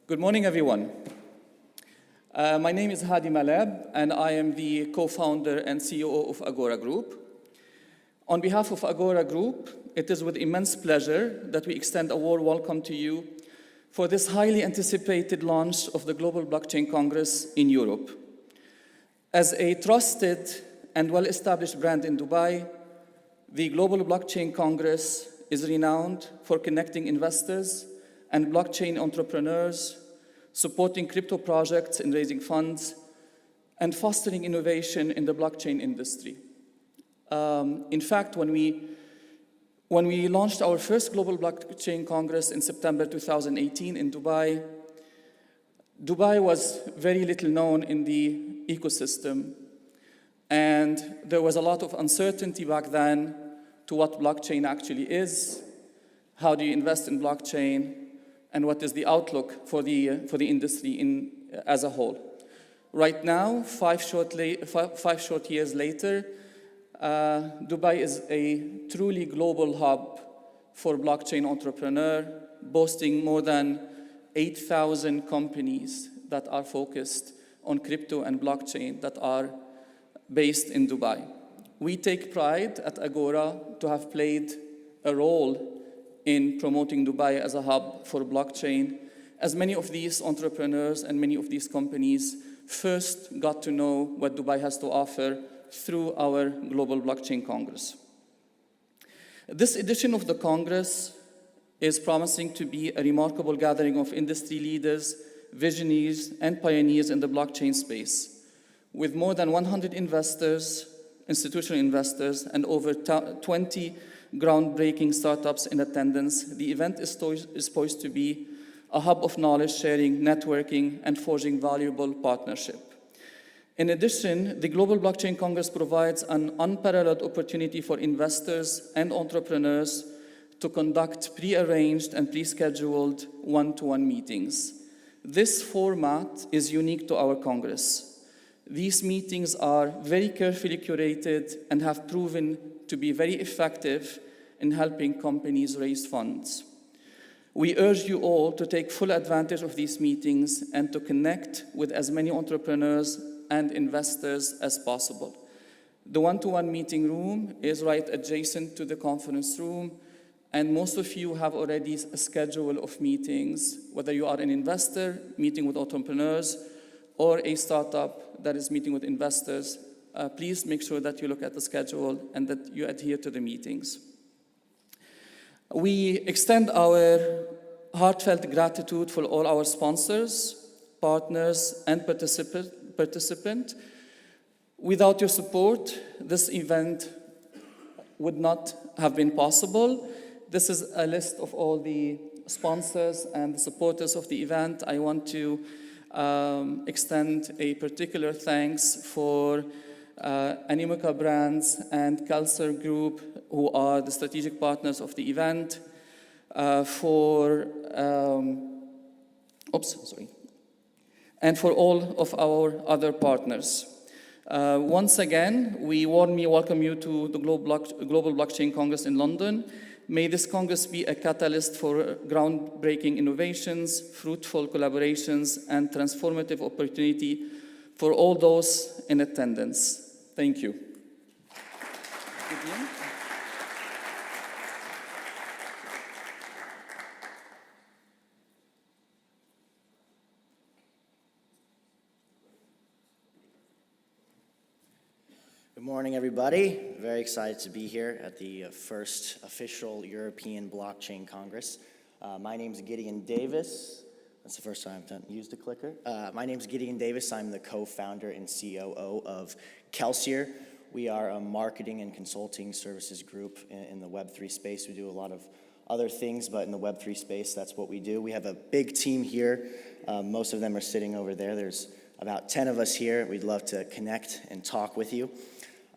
Good morning, everyone. My name is Hadi Malab, and I am the co-founder and CEO of Agora Group. On behalf of Agora Group, it is with immense pleasure that we extend a warm welcome to you for this highly anticipated launch of the Global Blockchain Congress in Europe. As a trusted and well-established brand in Dubai, the Global Blockchain Congress is renowned for connecting investors and blockchain entrepreneurs, supporting crypto projects in raising funds, and fostering innovation in the blockchain industry. In fact, when we launched our first Global Blockchain Congress in September 2018 in Dubai, Dubai was very little known in the ecosystem, and there was a lot of uncertainty back then to what blockchain actually is, how do you invest in blockchain, and what is the outlook for the industry as a whole. Right now, five short years later, Dubai is a truly global hub for blockchain entrepreneur, boasting more than 8,000 companies that are focused on crypto and blockchain that are based in Dubai. We take pride at Agora to have played a role in promoting Dubai as a hub for blockchain, as many of these entrepreneurs and many of these companies first got to know what Dubai has to offer through our Global Blockchain Congress. This edition of the Congress is promising to be a remarkable gathering of industry leaders, visionaries, and pioneers in the blockchain space. With more than 100 investors, institutional investors, and over 20 groundbreaking startups in attendance, the event is poised to be a hub of knowledge sharing, networking, and forging valuable partnership. In addition, the Global Blockchain Congress provides an unparalleled opportunity for investors and entrepreneurs to conduct pre-arranged and pre-scheduled one-to-one meetings. This format is unique to our Congress. These meetings are very carefully curated and have proven to be very effective in helping companies raise funds. We urge you all to take full advantage of these meetings and to connect with as many entrepreneurs and investors as possible. The one-to-one meeting room is right adjacent to the conference room, and most of you have already a schedule of meetings, whether you are an investor meeting with entrepreneurs or a startup that is meeting with investors. Please make sure that you look at the schedule and that you adhere to the meetings. We extend our heartfelt gratitude for all our sponsors, partners, and participants. Without your support, this event would not have been possible. This is a list of all the sponsors and the supporters of the event. I want to extend a particular thanks for Animoca Brands and Kelser Group, who are the strategic partners of the event, and for all of our other partners. Once again, we warmly welcome you to the Global Blockchain Congress in London. May this Congress be a catalyst for groundbreaking innovations, fruitful collaborations, and transformative opportunity for all those in attendance. Thank you. Good morning, everybody. Very excited to be here at the first official European Blockchain Congress. My name is Gideon Davis. That's the first time I've used a clicker. My name is Gideon Davis. I'm the co-founder and COO of Kelsier. We are a marketing and consulting services group in the Web3 space. We do a lot of other things, but in the Web3 space, that's what we do. We have a big team here. Most of them are sitting over there. There's about 10 of us here. We'd love to connect and talk with you.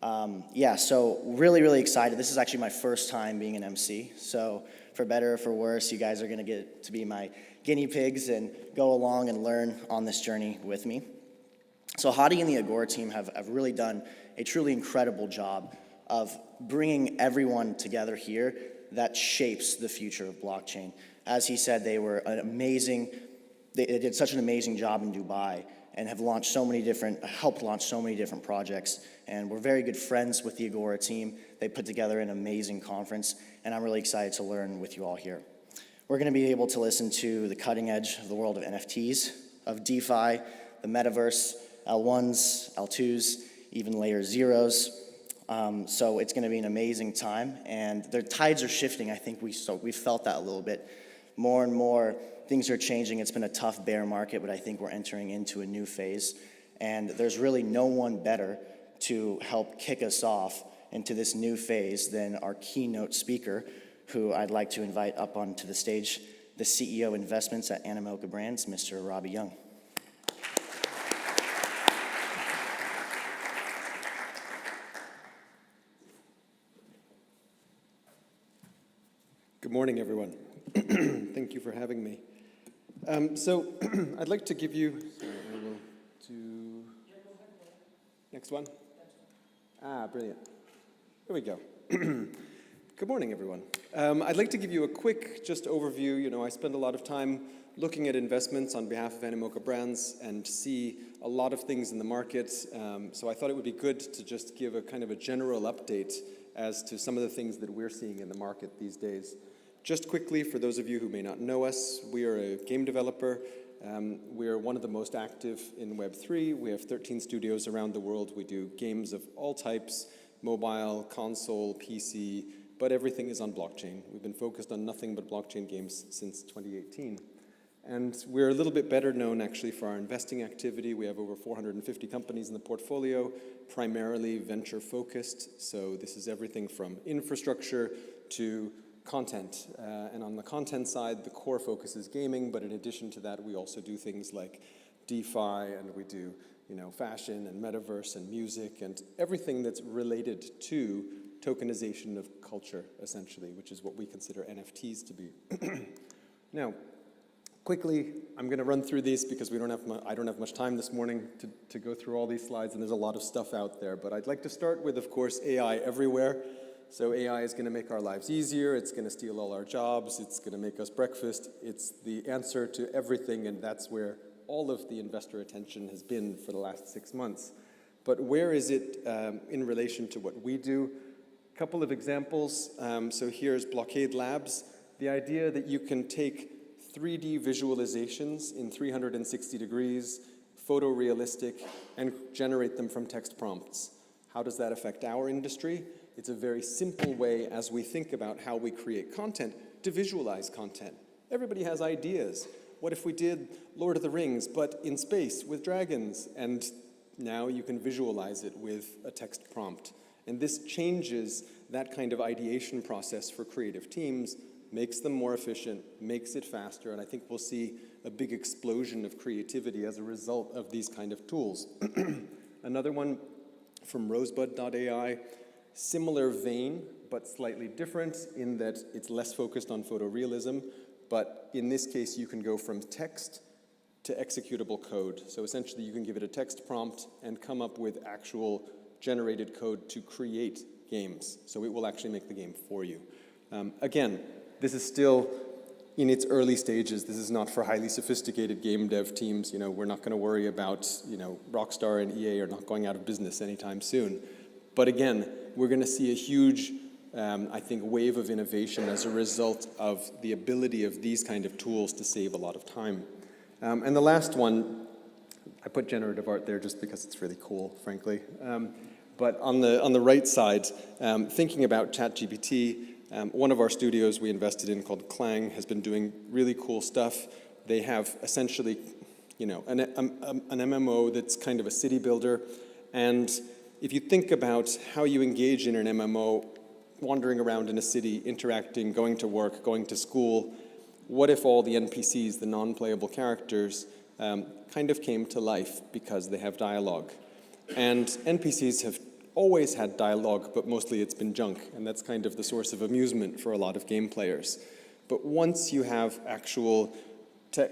So really excited. This is actually my first time being an MC. So for better or for worse, you guys are going to get to be my guinea pigs and go along and learn on this journey with me. So Hadi and the Agora team have really done a truly incredible job of bringing everyone together here that shapes the future of blockchain. As he said, they were an amazing they did such an amazing job in Dubai and have helped launch so many different projects. And we're very good friends with the Agora team. They put together an amazing conference, and I'm really excited to learn with you all here. We're going to be able to listen to the cutting edge of the world of NFTs, of DeFi, the metaverse, L1s, L2s, even layer zeros. So it's going to be an amazing time, and the tides are shifting. I think we've felt that a little bit. More and more, things are changing. It's been a tough bear market, but I think we're entering into a new phase, and there's really no one better to help kick us off into this new phase than our keynote speaker, who I'd like to invite up onto the stage, the CEO Investments at Animoca Brands, Mr. Robbie Young. Good morning, everyone. Thank you for having me. So I'd like to give you, sorry, I will do, next one. Brilliant. Here we go. Good morning, everyone. I'd like to give you a quick just overview. You know, I spend a lot of time looking at investments on behalf of Animoca Brands and see a lot of things in the market. So I thought it would be good to just give a kind of a general update as to some of the things that we're seeing in the market these days. Just quickly, for those of you who may not know us, we are a game developer. We are one of the most active in Web3. We have 13 studios around the world. We do games of all types, mobile, console, PC, but everything is on blockchain. We've been focused on nothing but blockchain games since 2018. And we're a little bit better known actually for our investing activity. We have over 450 companies in the portfolio, primarily venture focused. So this is everything from infrastructure to content. And on the content side, the core focus is gaming, but in addition to that, we also do things like DeFi, and we do, you know, fashion and metaverse and music and everything that's related to tokenization of culture, essentially, which is what we consider NFTs to be. Now, quickly, I'm going to run through these because I don't have much time this morning to go through all these slides, and there's a lot of stuff out there. But I'd like to start with, of course, AI everywhere. So AI is going to make our lives easier. It's going to steal all our jobs. It's going to make us breakfast. It's the answer to everything, and that's where all of the investor attention has been for the last 6 months. But where is it in relation to what we do? A couple of examples. So here's Blockade Labs. The idea that you can take 3D visualizations in 360 degrees, photorealistic, and generate them from text prompts. How does that affect our industry? It's a very simple way, as we think about how we create content, to visualize content. Everybody has ideas. What if we did Lord of the Rings, but in space with dragons? And now you can visualize it with a text prompt. And this changes that kind of ideation process for creative teams, makes them more efficient, makes it faster, and I think we'll see a big explosion of creativity as a result of these kind of tools. Another one from Rosebud.ai, similar vein, but slightly different in that it's less focused on photorealism, but in this case you can go from text to executable code. So essentially you can give it a text prompt and come up with actual generated code to create games. So it will actually make the game for you. Again, this is still in its early stages. This is not for highly sophisticated game dev teams. You know, we're not going to worry about, you know, Rockstar and EA are not going out of business anytime soon. But again, we're going to see a huge, I think, wave of innovation as a result of the ability of these kind of tools to save a lot of time. And the last one, I put generative art there just because it's really cool, frankly. But on the right side, thinking about ChatGPT, one of our studios we invested in called Clang has been doing really cool stuff. They have essentially, you know, an MMO that's kind of a city builder. And if you think about how you engage in an MMO, wandering around in a city, interacting, going to work, going to school, what if all the NPCs, the non-playable characters, kind of came to life because they have dialogue? And NPCs have always had dialogue, but mostly it's been junk, and that's kind of the source of amusement for a lot of game players. But once you have actual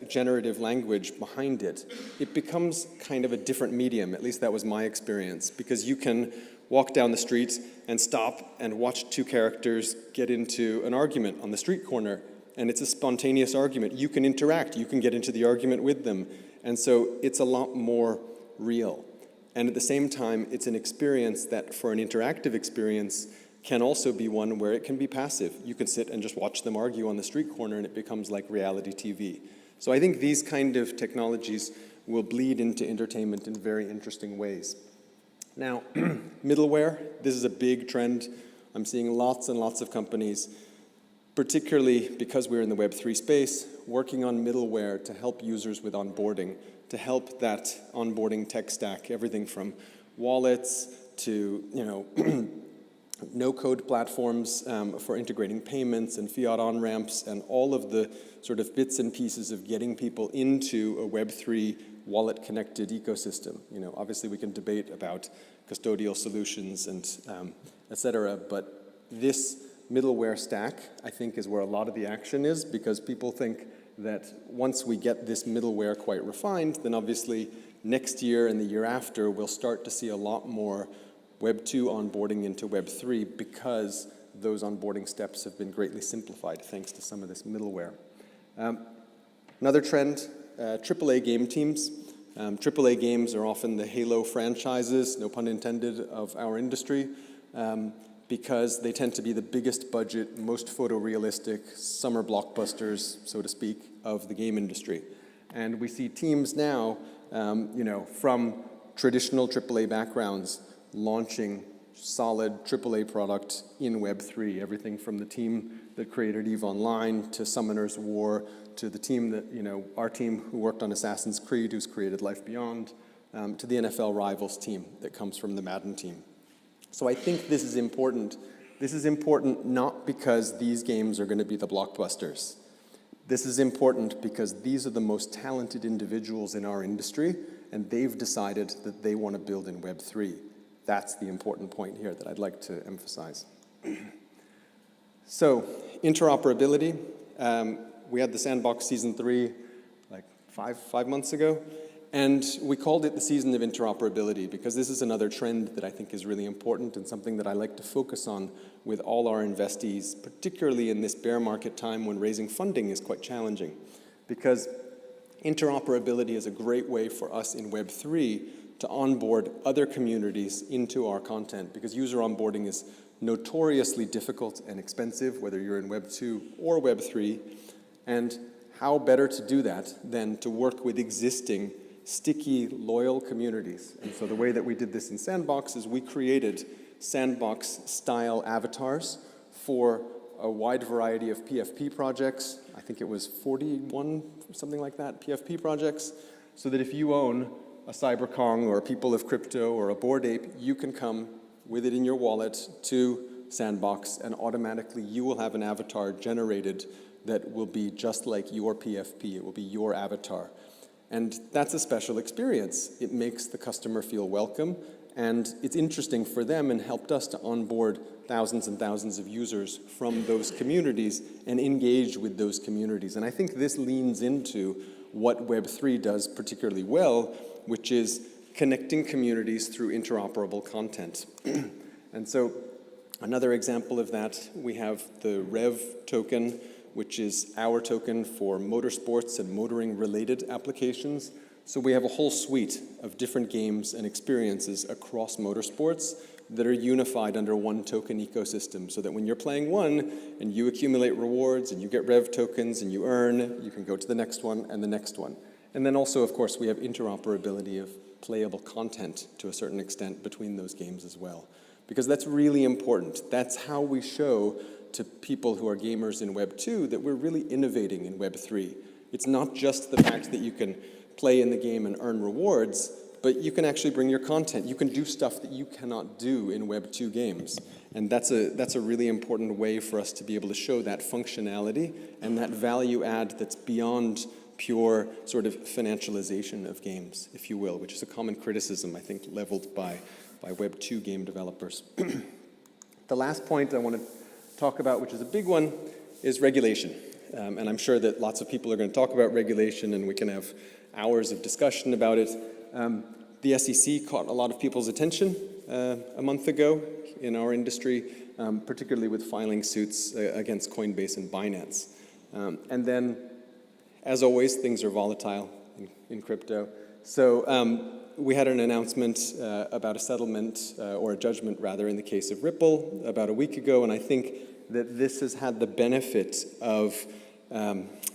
generative language behind it, it becomes kind of a different medium. At least that was my experience, because you can walk down the street and stop and watch two characters get into an argument on the street corner, and it's a spontaneous argument. You can interact, you can get into the argument with them, and so it's a lot more real. And at the same time, it's an experience that, for an interactive experience, can also be one where it can be passive. You can sit and just watch them argue on the street corner, and it becomes like reality TV. So I think these kind of technologies will bleed into entertainment in very interesting ways. Now, middleware, this is a big trend. I'm seeing lots and lots of companies, particularly because we're in the Web3 space, working on middleware to help users with onboarding, to help that onboarding tech stack, everything from wallets to, no-code platforms for integrating payments and fiat on-ramps and all of the sort of bits and pieces of getting people into a Web3 wallet-connected ecosystem. Obviously we can debate about custodial solutions and et cetera, but this middleware stack, I think, is where a lot of the action is, because people think that once we get this middleware quite refined, then obviously next year and the year after, we'll start to see a lot more Web 2 onboarding into Web 3 because those onboarding steps have been greatly simplified thanks to some of this middleware. Another trend, AAA game teams. AAA games are often the Halo franchises, no pun intended, of our industry, because they tend to be the biggest budget, most photorealistic summer blockbusters, so to speak, of the game industry. And we see teams now, from traditional AAA backgrounds, launching solid AAA product in Web3, everything from the team that created EVE Online to Summoner's War to the team that, our team who worked on Assassin's Creed, who's created Life Beyond, to the NFL Rivals team that comes from the Madden team. So I think this is important. This is important not because these games are going to be the blockbusters. This is important because these are the most talented individuals in our industry, and they've decided that they want to build in Web3. That's the important point here that I'd like to emphasize. So, interoperability. We had the Sandbox Season 3 like five months ago, and we called it the Season of Interoperability because this is another trend that I think is really important and something that I like to focus on with all our investees, particularly in this bear market time when raising funding is quite challenging. Because interoperability is a great way for us in Web3 to onboard other communities into our content, because user onboarding is notoriously difficult and expensive, whether you're in Web 2 or Web 3, and how better to do that than to work with existing sticky, loyal communities. And so the way that we did this in Sandbox is we created Sandbox-style avatars for a wide variety of PFP projects. I think it was 41, something like that, PFP projects, so that if you own a CyberKong or a People of Crypto or a Bored Ape, you can come with it in your wallet to Sandbox, and automatically you will have an avatar generated that will be just like your PFP. It will be your avatar. And that's a special experience. It makes the customer feel welcome, and it's interesting for them and helped us to onboard thousands and thousands of users from those communities and engage with those communities. And I think this leans into what Web3 does particularly well, which is connecting communities through interoperable content. And so another example of that, we have the REV token, which is our token for motorsports and motoring-related applications. So we have a whole suite of different games and experiences across motorsports that are unified under one token ecosystem, so that when you're playing one and you accumulate rewards and you get REV tokens and you earn, you can go to the next one and the next one. And then also, of course, we have interoperability of playable content to a certain extent between those games as well. Because that's really important. That's how we show to people who are gamers in Web 2 that we're really innovating in Web 3. It's not just the fact that you can play in the game and earn rewards, but you can actually bring your content. You can do stuff that you cannot do in Web 2 games. And that's a really important way for us to be able to show that functionality and that value add that's beyond pure sort of financialization of games, if you will, which is a common criticism, I think, leveled by Web 2 game developers. The last point I want to talk about, which is a big one, is regulation. And I'm sure that lots of people are going to talk about regulation, and we can have hours of discussion about it. The SEC caught a lot of people's attention a month ago in our industry, particularly with filing suits against Coinbase and Binance. And then, as always, things are volatile in crypto. So we had an announcement about a settlement, or a judgment rather, in the case of Ripple about a week ago, and I think that this has had the benefit of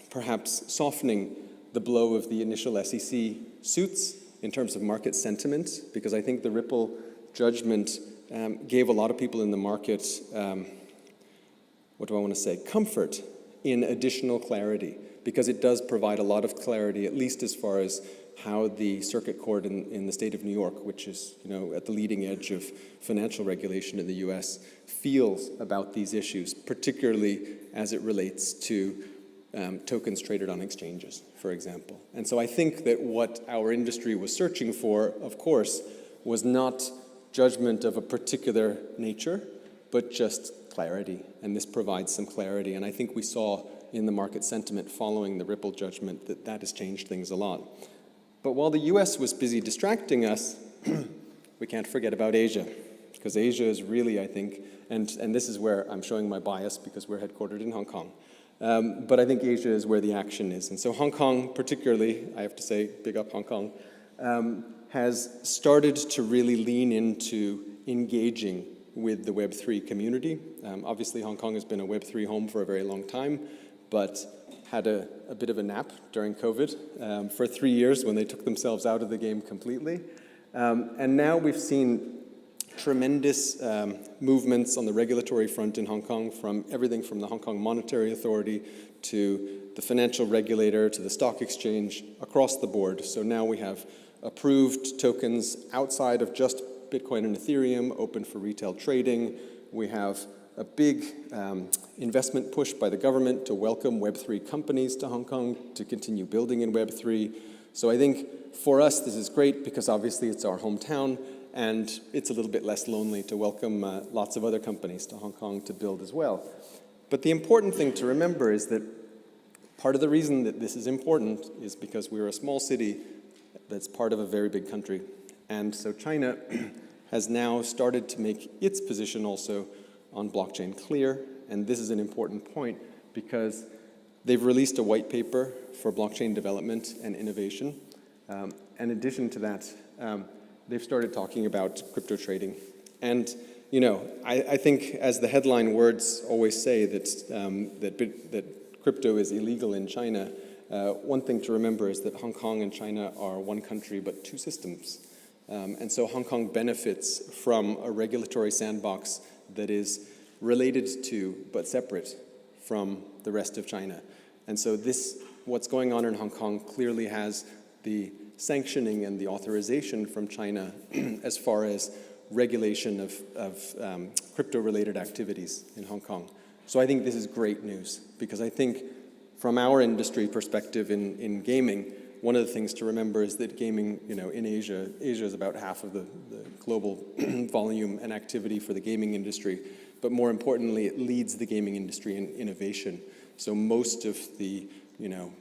perhaps softening the blow of the initial SEC suits in terms of market sentiment, because I think the Ripple judgment gave a lot of people in the market, what do I want to say, comfort in additional clarity, because it does provide a lot of clarity, at least as far as how the circuit court in the state of New York, which is, you know, at the leading edge of financial regulation in the US, feels about these issues, particularly as it relates to tokens traded on exchanges, for example. And so I think that what our industry was searching for, of course, was not judgment of a particular nature, but just clarity. And this provides some clarity. And I think we saw in the market sentiment following the Ripple judgment that that has changed things a lot. But while the US was busy distracting us, we can't forget about Asia, because Asia is really, I think, and this is where I'm showing my bias because we're headquartered in Hong Kong, but I think Asia is where the action is. And so Hong Kong particularly, I have to say, big up Hong Kong, has started to really lean into engaging with the Web3 community. Obviously, Hong Kong has been a Web3 home for a very long time, but had a bit of a nap during COVID for 3 years when they took themselves out of the game completely. And now we've seen tremendous movements on the regulatory front in Hong Kong, from everything from the Hong Kong Monetary Authority to the financial regulator to the stock exchange, across the board. So now we have approved tokens outside of just Bitcoin and Ethereum, open for retail trading. We have a big investment push by the government to welcome Web3 companies to Hong Kong to continue building in Web3. So I think for us this is great because obviously it's our hometown, and it's a little bit less lonely to welcome lots of other companies to Hong Kong to build as well. But the important thing to remember is that part of the reason that this is important is because we're a small city that's part of a very big country. And so China has now started to make its position also on blockchain clear, and this is an important point because they've released a white paper for blockchain development and innovation. In addition to that, they've started talking about crypto trading. And you know, I think, as the headline words always say, that crypto is illegal in China. One thing to remember is that Hong Kong and China are one country but two systems. And so Hong Kong benefits from a regulatory sandbox that is related to, but separate from, the rest of China. And so what's going on in Hong Kong clearly has the sanctioning and the authorization from China as far as regulation of crypto-related activities in Hong Kong. So I think this is great news, because I think from our industry perspective in gaming, one of the things to remember is that gaming, you know, in Asia is about half of the global volume and activity for the gaming industry. But more importantly, it leads the gaming industry in innovation. So most of the, you know,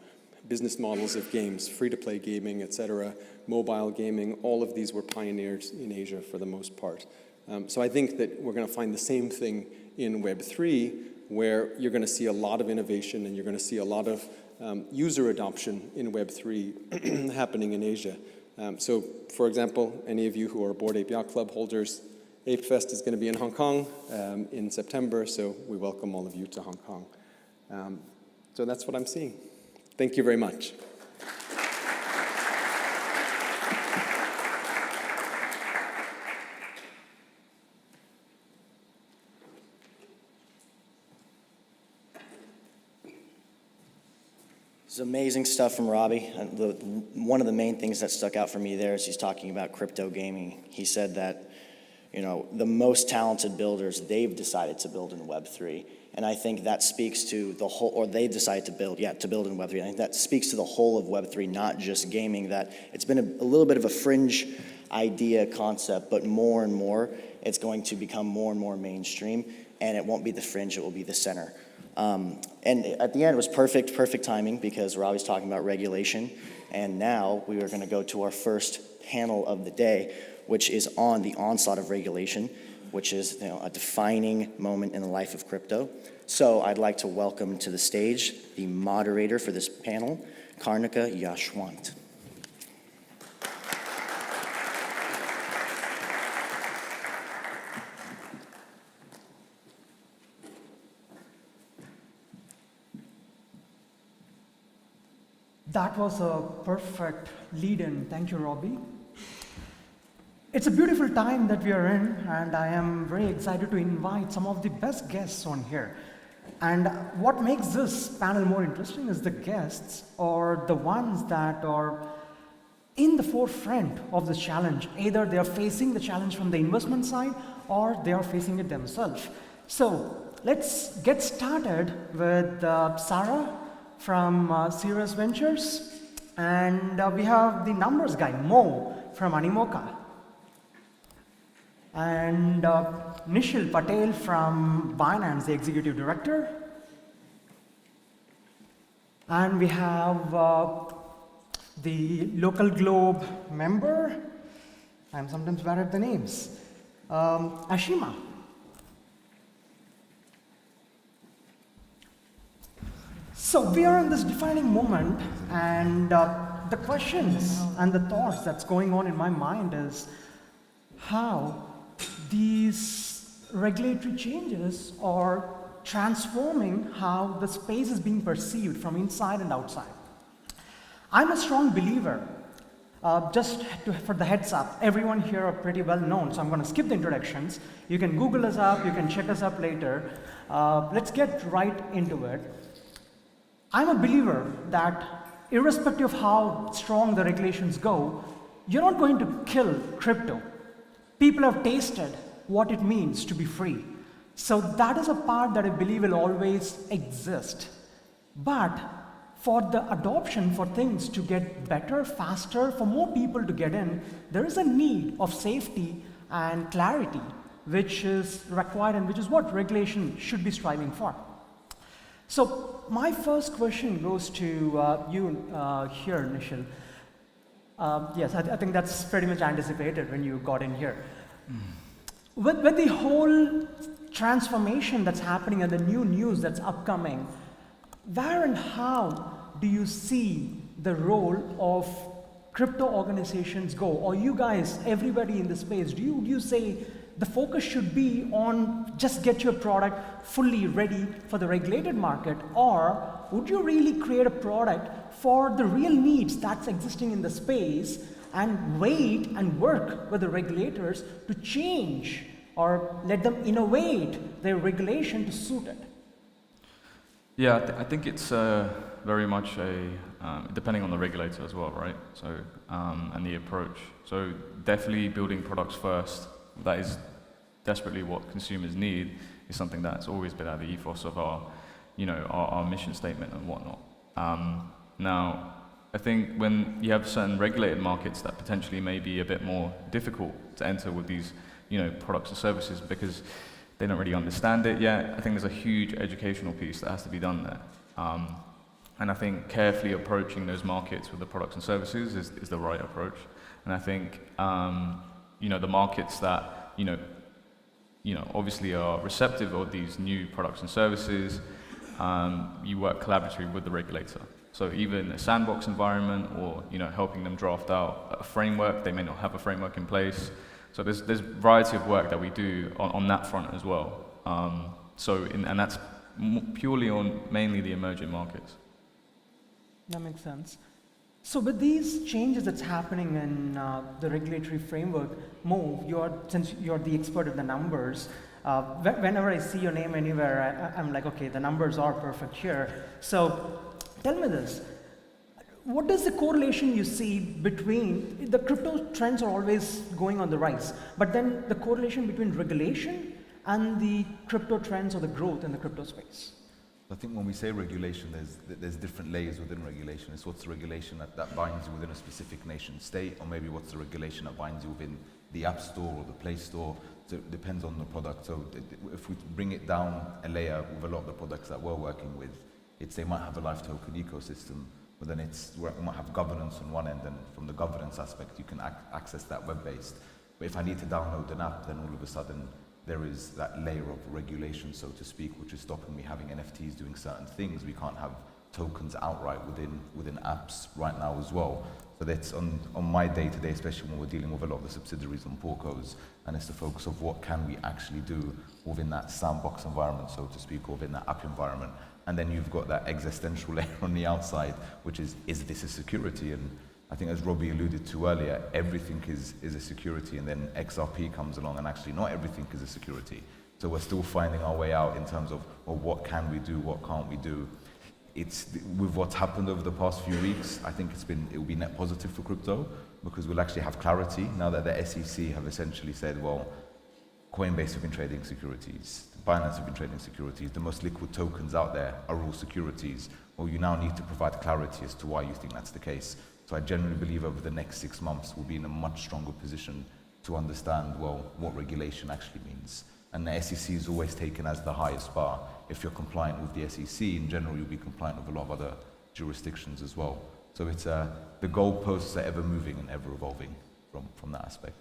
business models of games, free-to-play gaming, etc., mobile gaming, all of these were pioneered in Asia for the most part. So I think that we're going to find the same thing in Web3, where you're going to see a lot of innovation and you're going to see a lot of user adoption in Web3 happening in Asia. So, for example, any of you who are Bored Ape Yacht Club holders, Ape Fest is going to be in Hong Kong in September, so we welcome all of you to Hong Kong. So that's what I'm seeing. Thank you very much. It's amazing stuff from Robbie. One of the main things that stuck out for me there is he's talking about crypto gaming. He said that, you know, the most talented builders, they've decided to build in Web3. And I think that speaks to the whole, or they decided to build in Web3. I think that speaks to the whole of Web3, not just gaming, that it's been a little bit of a fringe idea concept, but more and more, it's going to become more and more mainstream, and it won't be the fringe, it will be the center. And at the end, it was perfect timing, because Robbie's talking about regulation, and now we are gonna go to our first panel of the day, which is on the onslaught of regulation. which is a defining moment in the life of crypto. So I'd like to welcome to the stage the moderator for this panel, Karnika Yashwant. That was a perfect lead-in. Thank you, Robbie. It's a beautiful time that we are in, and I am very excited to invite some of the best guests on here. And what makes this panel more interesting is the guests are the ones that are in the forefront of this challenge. Either they are facing the challenge from the investment side or they are facing it themselves. So let's get started with Sarah from Sirius Ventures, and we have the numbers guy, Mo from Animoca, and Nishil Patel from Binance, the executive director, and we have the local globe member, I'm sometimes bad at the names, Ashima. So we are in this defining moment, and the questions and the thoughts that's going on in my mind is how these regulatory changes are transforming how the space is being perceived from inside and outside. I'm a strong believer. For the heads up, everyone here are pretty well known, so I'm going to skip the introductions. You can Google us up, you can check us up later. Let's get right into it. I'm a believer that irrespective of how strong the regulations go, you're not going to kill crypto. People have tasted what it means to be free. So that is a part that I believe will always exist. But for the adoption, for things to get better, faster, for more people to get in, there is a need of safety and clarity, which is required and which is what regulation should be striving for. So my first question goes to you here, Nishil. Yes, I think that's pretty much anticipated when you got in here. With the whole transformation that's happening and the new news that's upcoming, where and how do you see the role of crypto organizations go? Or you guys, everybody in the space, do you say the focus should be on just get your product fully ready for the regulated market, or would you really create a product for the real needs that's existing in the space and wait and work with the regulators to change or let them innovate their regulation to suit it? Yeah, I think it's very much depending on the regulator as well, right? So, and the approach. So definitely building products first. That is desperately what consumers need, is something that's always been at the ethos of our mission statement and whatnot. Now, I think when you have certain regulated markets that potentially may be a bit more difficult to enter with these, products and services because they don't really understand it yet, I think there's a huge educational piece that has to be done there. And I think carefully approaching those markets with the products and services is the right approach. And I think, the markets that, obviously are receptive of these new products and services, you work collaboratively with the regulator. So even a sandbox environment or, helping them draft out a framework, they may not have a framework in place. So there's a variety of work that we do on that front as well. And that's purely on mainly the emerging markets. That makes sense. So with these changes that's happening in the regulatory framework, Mo, since you're the expert of the numbers, whenever I see your name anywhere, I'm like, okay, the numbers are perfect here. So tell me this. What is the correlation you see between, the crypto trends are always going on the rise, but then the correlation between regulation and the crypto trends or the growth in the crypto space? I think when we say regulation, there's different layers within regulation. It's what's the regulation that binds you within a specific nation state, or maybe what's the regulation that binds you within the App Store or the Play Store. So it depends on the product. So if we bring it down a layer with a lot of the products that we're working with, they might have a live token ecosystem, but then we might have governance on one end, and from the governance aspect, you can access that web-based. But if I need to download an app, then all of a sudden, there is that layer of regulation, so to speak, which is stopping me having NFTs doing certain things. We can't have tokens outright within apps right now as well. So that's on my day-to-day, especially when we're dealing with a lot of the subsidiaries and portcos, and it's the focus of what can we actually do within that sandbox environment, so to speak, or within that app environment. And then you've got that existential layer on the outside, which is this a security? And I think as Robbie alluded to earlier, everything is a security, and then XRP comes along and actually not everything is a security. So we're still finding our way out in terms of, well, what can we do, what can't we do? It's with what's happened over the past few weeks, I think it will be net positive for crypto, because we'll actually have clarity now that the SEC have essentially said, well, Coinbase have been trading securities, Binance have been trading securities, the most liquid tokens out there are all securities. Well, you now need to provide clarity as to why you think that's the case. So I generally believe over the next 6 months we'll be in a much stronger position to understand, well, what regulation actually means. And the SEC is always taken as the highest bar. If you're compliant with the SEC, in general, you'll be compliant with a lot of other jurisdictions as well. So it's the goalposts are ever moving and ever evolving from that aspect.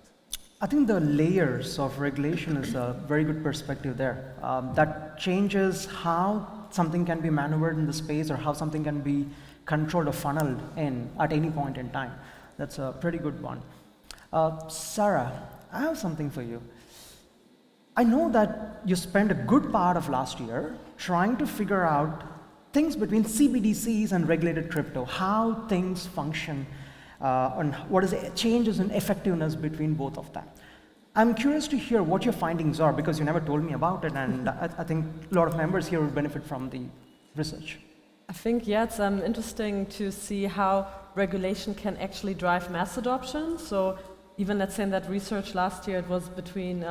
I think the layers of regulation is a very good perspective there. That changes how something can be maneuvered in the space or how something can be controlled or funneled in at any point in time. That's a pretty good one. Sarah, I have something for you. I know that you spent a good part of last year trying to figure out things between CBDCs and regulated crypto, how things function, and what is the changes in effectiveness between both of them. I'm curious to hear what your findings are, because you never told me about it, and I think a lot of members here will benefit from the research. I think, yeah, it's interesting to see how regulation can actually drive mass adoption. So even, let's say, in that research last year, it was between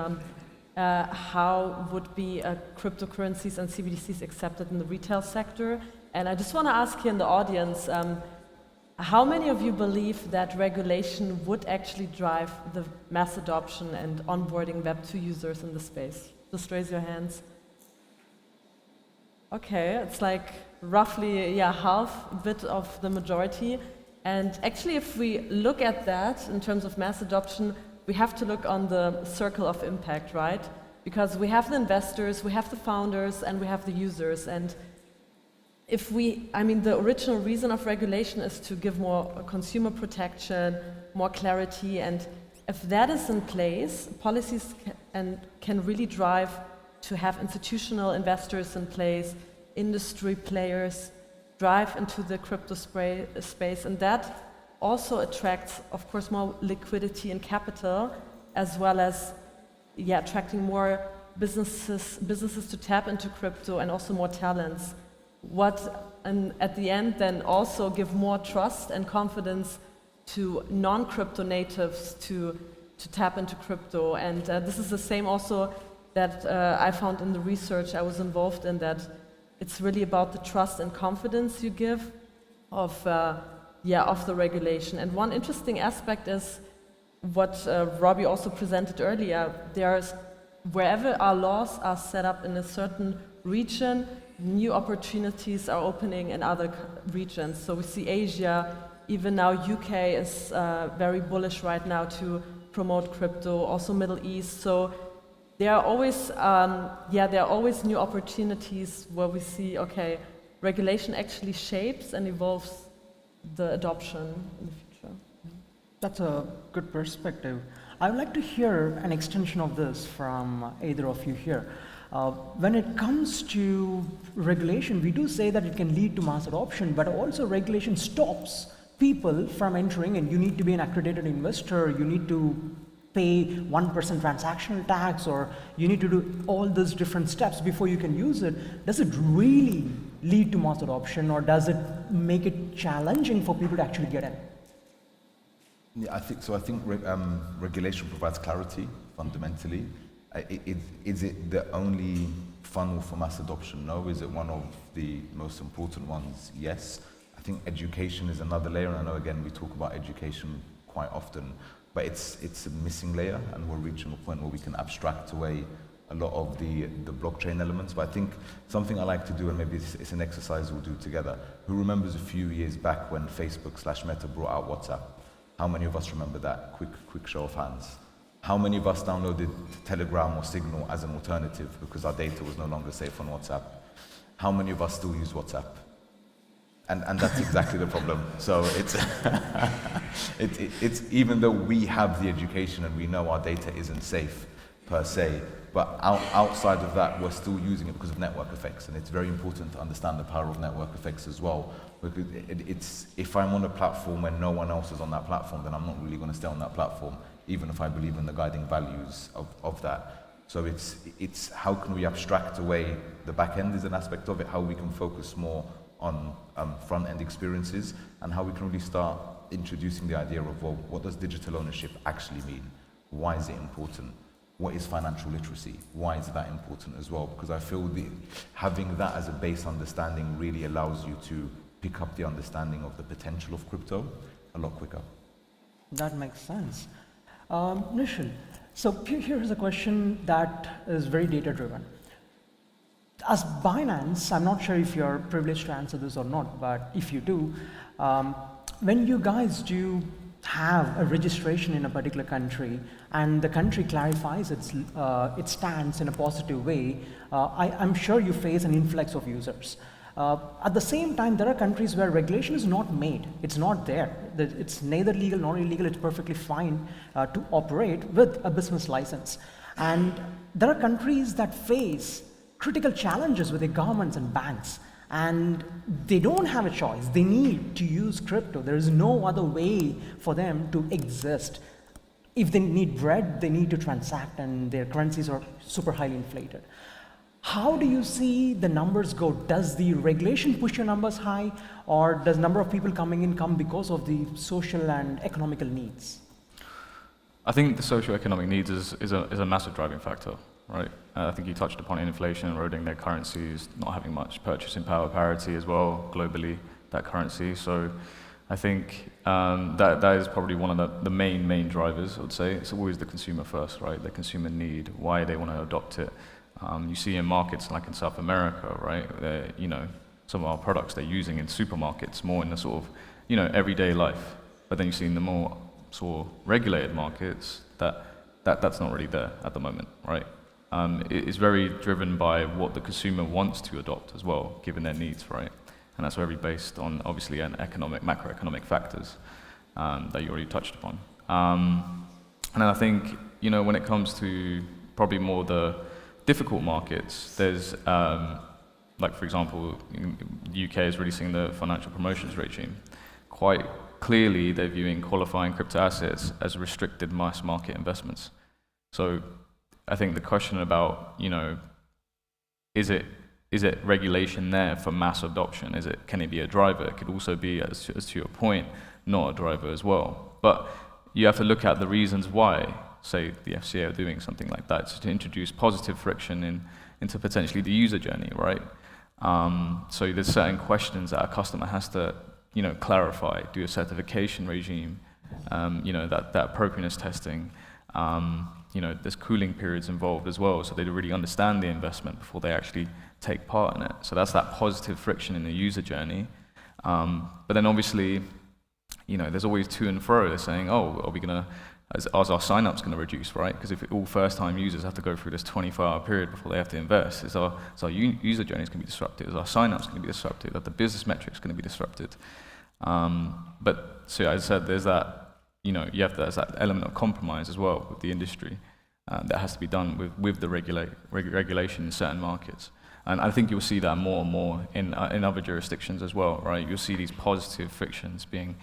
how would be cryptocurrencies and CBDCs accepted in the retail sector. And I just want to ask here in the audience, how many of you believe that regulation would actually drive the mass adoption and onboarding Web2 users in the space? Just raise your hands. Okay, it's like roughly, yeah, half a bit of the majority. And actually, if we look at that in terms of mass adoption, we have to look on the circle of impact, right? Because we have the investors, we have the founders, and we have the users. And if the original reason of regulation is to give more consumer protection, more clarity, and if that is in place, policies can really drive to have institutional investors in place, industry players drive into the crypto space, and that also attracts, of course, more liquidity and capital, as well as, yeah, attracting more businesses to tap into crypto and also more talents. And at the end, then also give more trust and confidence to non-crypto natives to tap into crypto. And this is the same also that I found in the research I was involved in, that it's really about the trust and confidence you give of the regulation. And one interesting aspect is what Robbie also presented earlier. Wherever our laws are set up in a certain region, new opportunities are opening in other regions. So we see Asia, even now UK is very bullish right now to promote crypto, also Middle East. So there are always new opportunities where we see, okay, regulation actually shapes and evolves the adoption in the future. That's a good perspective. I would like to hear an extension of this from either of you here. When it comes to regulation, we do say that it can lead to mass adoption, but also regulation stops people from entering, and you need to be an accredited investor, you need to pay 1% transactional tax, or you need to do all those different steps before you can use it. Does it really lead to mass adoption, or does it make it challenging for people to actually get in? Yeah, I think regulation provides clarity fundamentally. Is it the only funnel for mass adoption? No. Is it one of the most important ones? Yes. I think education is another layer, and I know again we talk about education quite often, but it's a missing layer, and we're reaching a point where we can abstract away a lot of the blockchain elements. But I think something I like to do, and maybe it's an exercise we'll do together. Who remembers a few years back when Facebook/Meta brought out WhatsApp? How many of us remember that? Quick show of hands. How many of us downloaded Telegram or Signal as an alternative because our data was no longer safe on WhatsApp? How many of us still use WhatsApp? And that's exactly the problem. So it's, it's even though we have the education and we know our data isn't safe per se, but outside of that, we're still using it because of network effects. And it's very important to understand the power of network effects as well. Because it's, if I'm on a platform where no one else is on that platform, then I'm not really going to stay on that platform, even if I believe in the guiding values of that. So it's how can we abstract away the back end is an aspect of it, how we can focus more on front end experiences, and how we can really start introducing the idea of, well, what does digital ownership actually mean? Why is it important? What is financial literacy? Why is that important as well? Because I feel having that as a base understanding really allows you to pick up the understanding of the potential of crypto a lot quicker. That makes sense. Nishal, so here's a question that is very data-driven. As Binance, I'm not sure if you're privileged to answer this or not, but if you do, when you guys do have a registration in a particular country and the country clarifies its stance in a positive way, I'm sure you face an influx of users. At the same time, there are countries where regulation is not made. It's not there. It's neither legal nor illegal. It's perfectly fine to operate with a business license. And there are countries that face critical challenges with their governments and banks. And they don't have a choice. They need to use crypto. There is no other way for them to exist. If they need bread, they need to transact, and their currencies are super highly inflated. How do you see the numbers go? Does the regulation push your numbers high, or does number of people coming in come because of the social and economical needs? I think the socio-economic needs is a massive driving factor, right? I think you touched upon inflation, eroding their currencies, not having much purchasing power parity as well globally, that currency. So I think that is probably one of the main drivers, I would say. It's always the consumer first, right? The consumer need, why they want to adopt it. You see in markets like in South America, right? You know, some of our products they're using in supermarkets more in the sort of, everyday life. But then you see in the more sort of regulated markets that's not really there at the moment, right? It's very driven by what the consumer wants to adopt as well, given their needs, right? And that's very based on, obviously, macroeconomic factors that you already touched upon. And I think, when it comes to probably more the difficult markets, there's, like, for example, the UK is releasing the financial promotions regime. Quite clearly, they're viewing qualifying crypto assets as restricted mass market investments. So I think the question about, is it regulation there for mass adoption? Can it be a driver? It could also be, as to your point, not a driver as well. But you have to look at the reasons why, say, the FCA are doing something like that, so to introduce positive friction into potentially the user journey, right? So there's certain questions that a customer has to, clarify, do a certification regime, that appropriateness testing. There's cooling periods involved as well, so they really understand the investment before they actually take part in it. So that's that positive friction in the user journey. But then obviously, there's always to and fro. They're saying, are we going to, is our sign-ups going to reduce, right? Because if all first-time users have to go through this 24-hour period before they have to invest, is our user journey is going to be disrupted? Is our sign-ups going to be disrupted? Are the business metrics going to be disrupted? But so as I said, there's that, there's that element of compromise as well with the industry that has to be done with the regulation in certain markets. And I think you'll see that more and more in other jurisdictions as well, right? You'll see these positive frictions being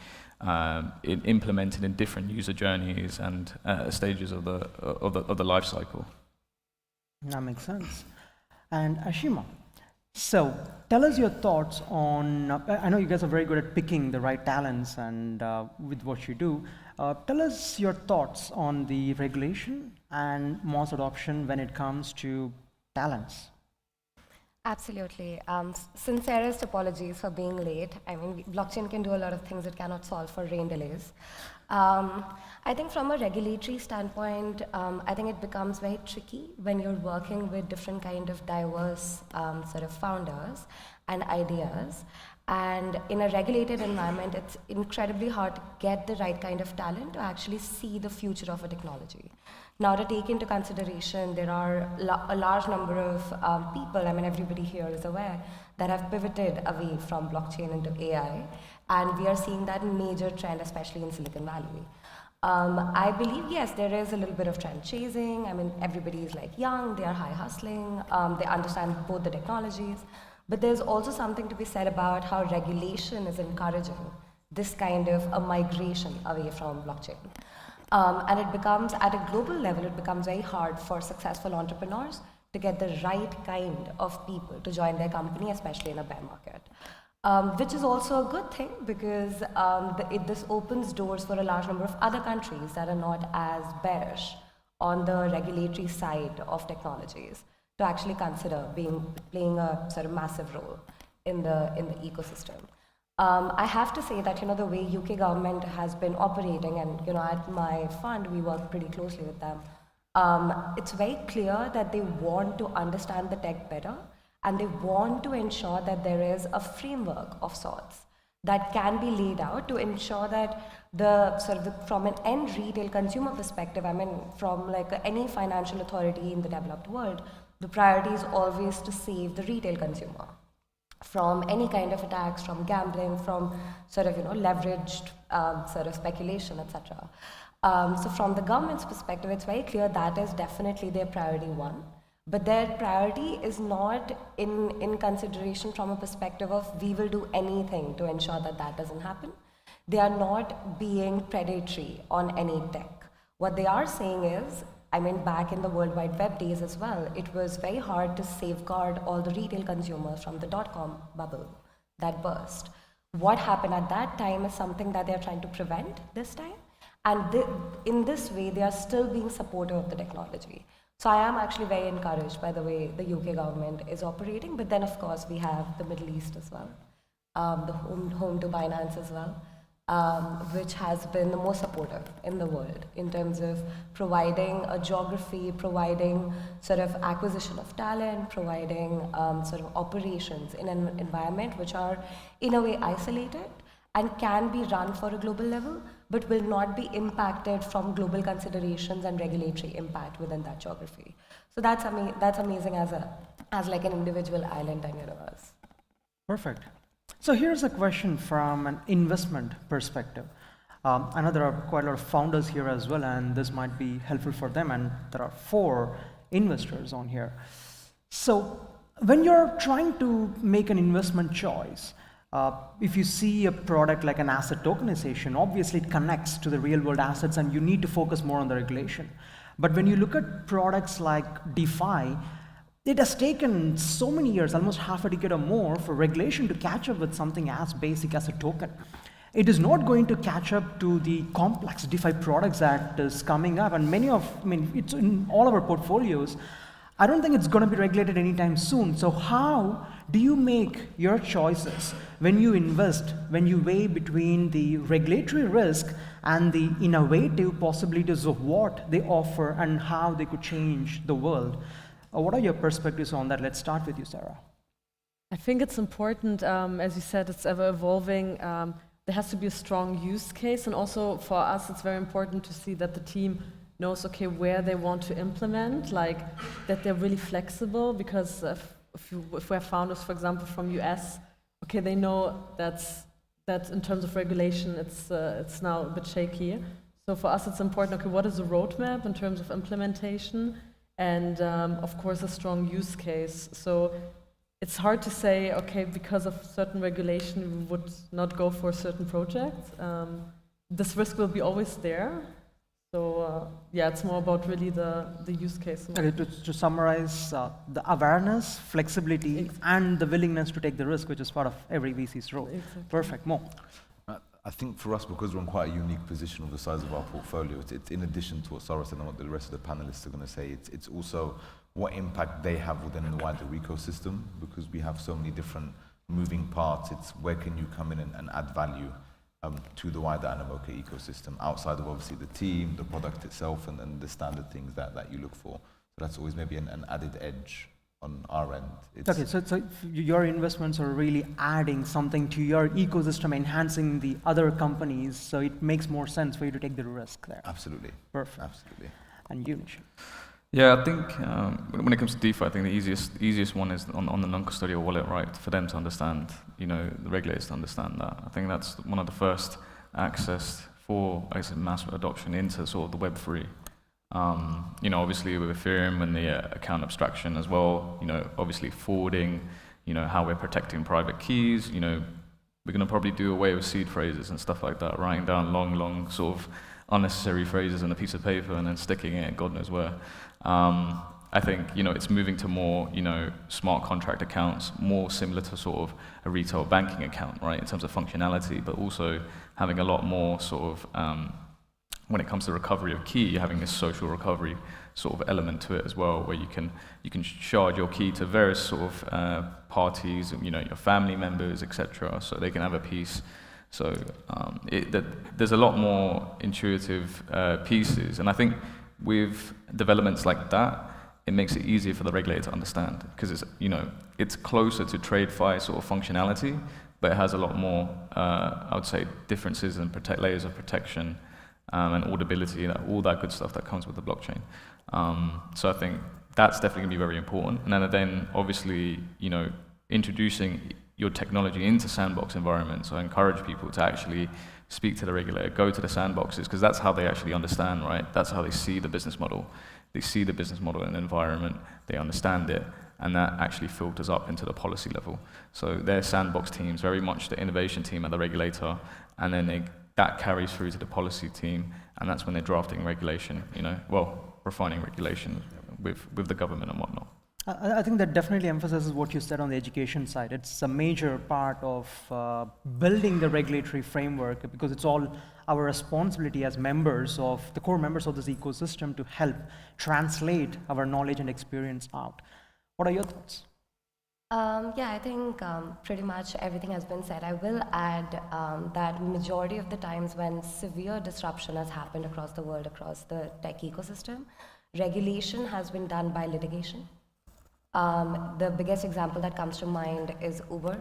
implemented in different user journeys and stages of the life cycle. That makes sense. And Ashima, so tell us your thoughts on, I know you guys are very good at picking the right talents and with what you do. Tell us your thoughts on the regulation and mass adoption when it comes to talents. Absolutely. Sincerest apologies for being late. I mean, blockchain can do a lot of things it cannot solve for rain delays. I think from a regulatory standpoint, I think it becomes very tricky when you're working with different kind of diverse sort of founders and ideas. And in a regulated environment, it's incredibly hard to get the right kind of talent to actually see the future of a technology. Now, to take into consideration, there are a large number of people, I mean, everybody here is aware, that have pivoted away from blockchain into AI. And we are seeing that major trend, especially in Silicon Valley. I believe, yes, there is a little bit of trend chasing. I mean, everybody is like young, they are high hustling, they understand both the technologies. But there's also something to be said about how regulation is encouraging this kind of a migration away from blockchain. And it becomes, at a global level, it becomes very hard for successful entrepreneurs to get the right kind of people to join their company, especially in a bear market. Which is also a good thing because this opens doors for a large number of other countries that are not as bearish on the regulatory side of technologies to actually consider playing a sort of massive role in the ecosystem. I have to say that the way UK government has been operating, and at my fund we work pretty closely with them. It's very clear that they want to understand the tech better, and they want to ensure that there is a framework of sorts that can be laid out to ensure that from an end retail consumer perspective, I mean, from like any financial authority in the developed world, the priority is always to save the retail consumer from any kind of attacks, from gambling, from leveraged speculation, etc. So from the government's perspective, it's very clear that is definitely their priority one. But their priority is not in consideration from a perspective of we will do anything to ensure that that doesn't happen. They are not being predatory on any tech. What they are saying is, I mean, back in the World Wide Web days as well, it was very hard to safeguard all the retail consumers from the dot-com bubble that burst. What happened at that time is something that they are trying to prevent this time. And in this way, they are still being supportive of the technology. So I am actually very encouraged by the way the UK government is operating. But then, of course, we have the Middle East as well, the home to Binance as well, which has been the most supportive in the world in terms of providing a geography, providing sort of acquisition of talent, providing sort of operations in an environment which are in a way isolated and can be run for a global level, but will not be impacted from global considerations and regulatory impact within that geography. So that's amazing as like an individual island and universe. Perfect. So here's a question from an investment perspective. I know there are quite a lot of founders here as well, and this might be helpful for them, and there are 4 investors on here. So when you're trying to make an investment choice, if you see a product like an asset tokenization, obviously it connects to the real world assets and you need to focus more on the regulation. But when you look at products like DeFi, it has taken so many years, almost half a decade or more, for regulation to catch up with something as basic as a token. It is not going to catch up to the complex DeFi products that is coming up, and it's in all of our portfolios. I don't think it's going to be regulated anytime soon. So how do you make your choices when you invest, when you weigh between the regulatory risk and the innovative possibilities of what they offer and how they could change the world? What are your perspectives on that? Let's start with you, Sarah. I think it's important, as you said, it's ever evolving. There has to be a strong use case, and also for us, it's very important to see that the team knows, okay, where they want to implement, like that they're really flexible, because if we have founders, for example, from US, okay, they know that in terms of regulation, it's now a bit shaky. So for us, it's important, okay, what is the roadmap in terms of implementation? And of course, a strong use case. So it's hard to say, okay, because of certain regulation, we would not go for a certain project. This risk will be always there. So it's more about really the use case. Okay, to summarize, the awareness, flexibility, and the willingness to take the risk, which is part of every VC's role. Exactly. Perfect. Mo? I think for us, because we're in quite a unique position of the size of our portfolio, it's in addition to what Sarah said and what the rest of the panelists are going to say, it's also what impact they have within the wider ecosystem, because we have so many different moving parts. It's where can you come in and add value to the wider Animoca ecosystem, outside of obviously the team, the product itself, and the standard things that you look for. So that's always maybe an added edge on our end. Okay, so your investments are really adding something to your ecosystem, enhancing the other companies, so it makes more sense for you to take the risk there. Absolutely. Perfect. Absolutely. And you, Nisha? Yeah, I think when it comes to DeFi, I think the easiest one is on the non-custodial wallet, right? For them to understand, the regulators to understand that. I think that's one of the first access for, mass adoption into sort of the Web3. Obviously with Ethereum and the account abstraction as well, obviously forwarding, how we're protecting private keys, we're going to probably do away with seed phrases and stuff like that, writing down long sort of unnecessary phrases on a piece of paper and then sticking it God knows where. I think, it's moving to more, smart contract accounts, more similar to sort of a retail banking account, right, in terms of functionality, but also having a lot more sort of, when it comes to recovery of key, having this social recovery sort of element to it as well, where you can shard your key to various sort of parties, your family members, etc., so they can have a piece. So there's a lot more intuitive pieces, and I think with developments like that, it makes it easier for the regulator to understand, because it's closer to TradeFi sort of functionality, but it has a lot more, I would say, differences and layers of protection and audibility, all that good stuff that comes with the blockchain. So I think that's definitely going to be very important. And then obviously, introducing your technology into sandbox environments. So I encourage people to actually speak to the regulator, go to the sandboxes, because that's how they actually understand, right? That's how they see the business model. They see the business model in the environment, they understand it, and that actually filters up into the policy level. So their sandbox teams, very much the innovation team and the regulator, and then that carries through to the policy team, and that's when they're drafting regulation, refining regulation with the government and whatnot. I think that definitely emphasizes what you said on the education side. It's a major part of building the regulatory framework, because it's all our responsibility as members of the core members of this ecosystem to help translate our knowledge and experience out. What are your thoughts? Yeah, I think pretty much everything has been said. I will add that majority of the times when severe disruption has happened across the world, across the tech ecosystem, regulation has been done by litigation. The biggest example that comes to mind is Uber.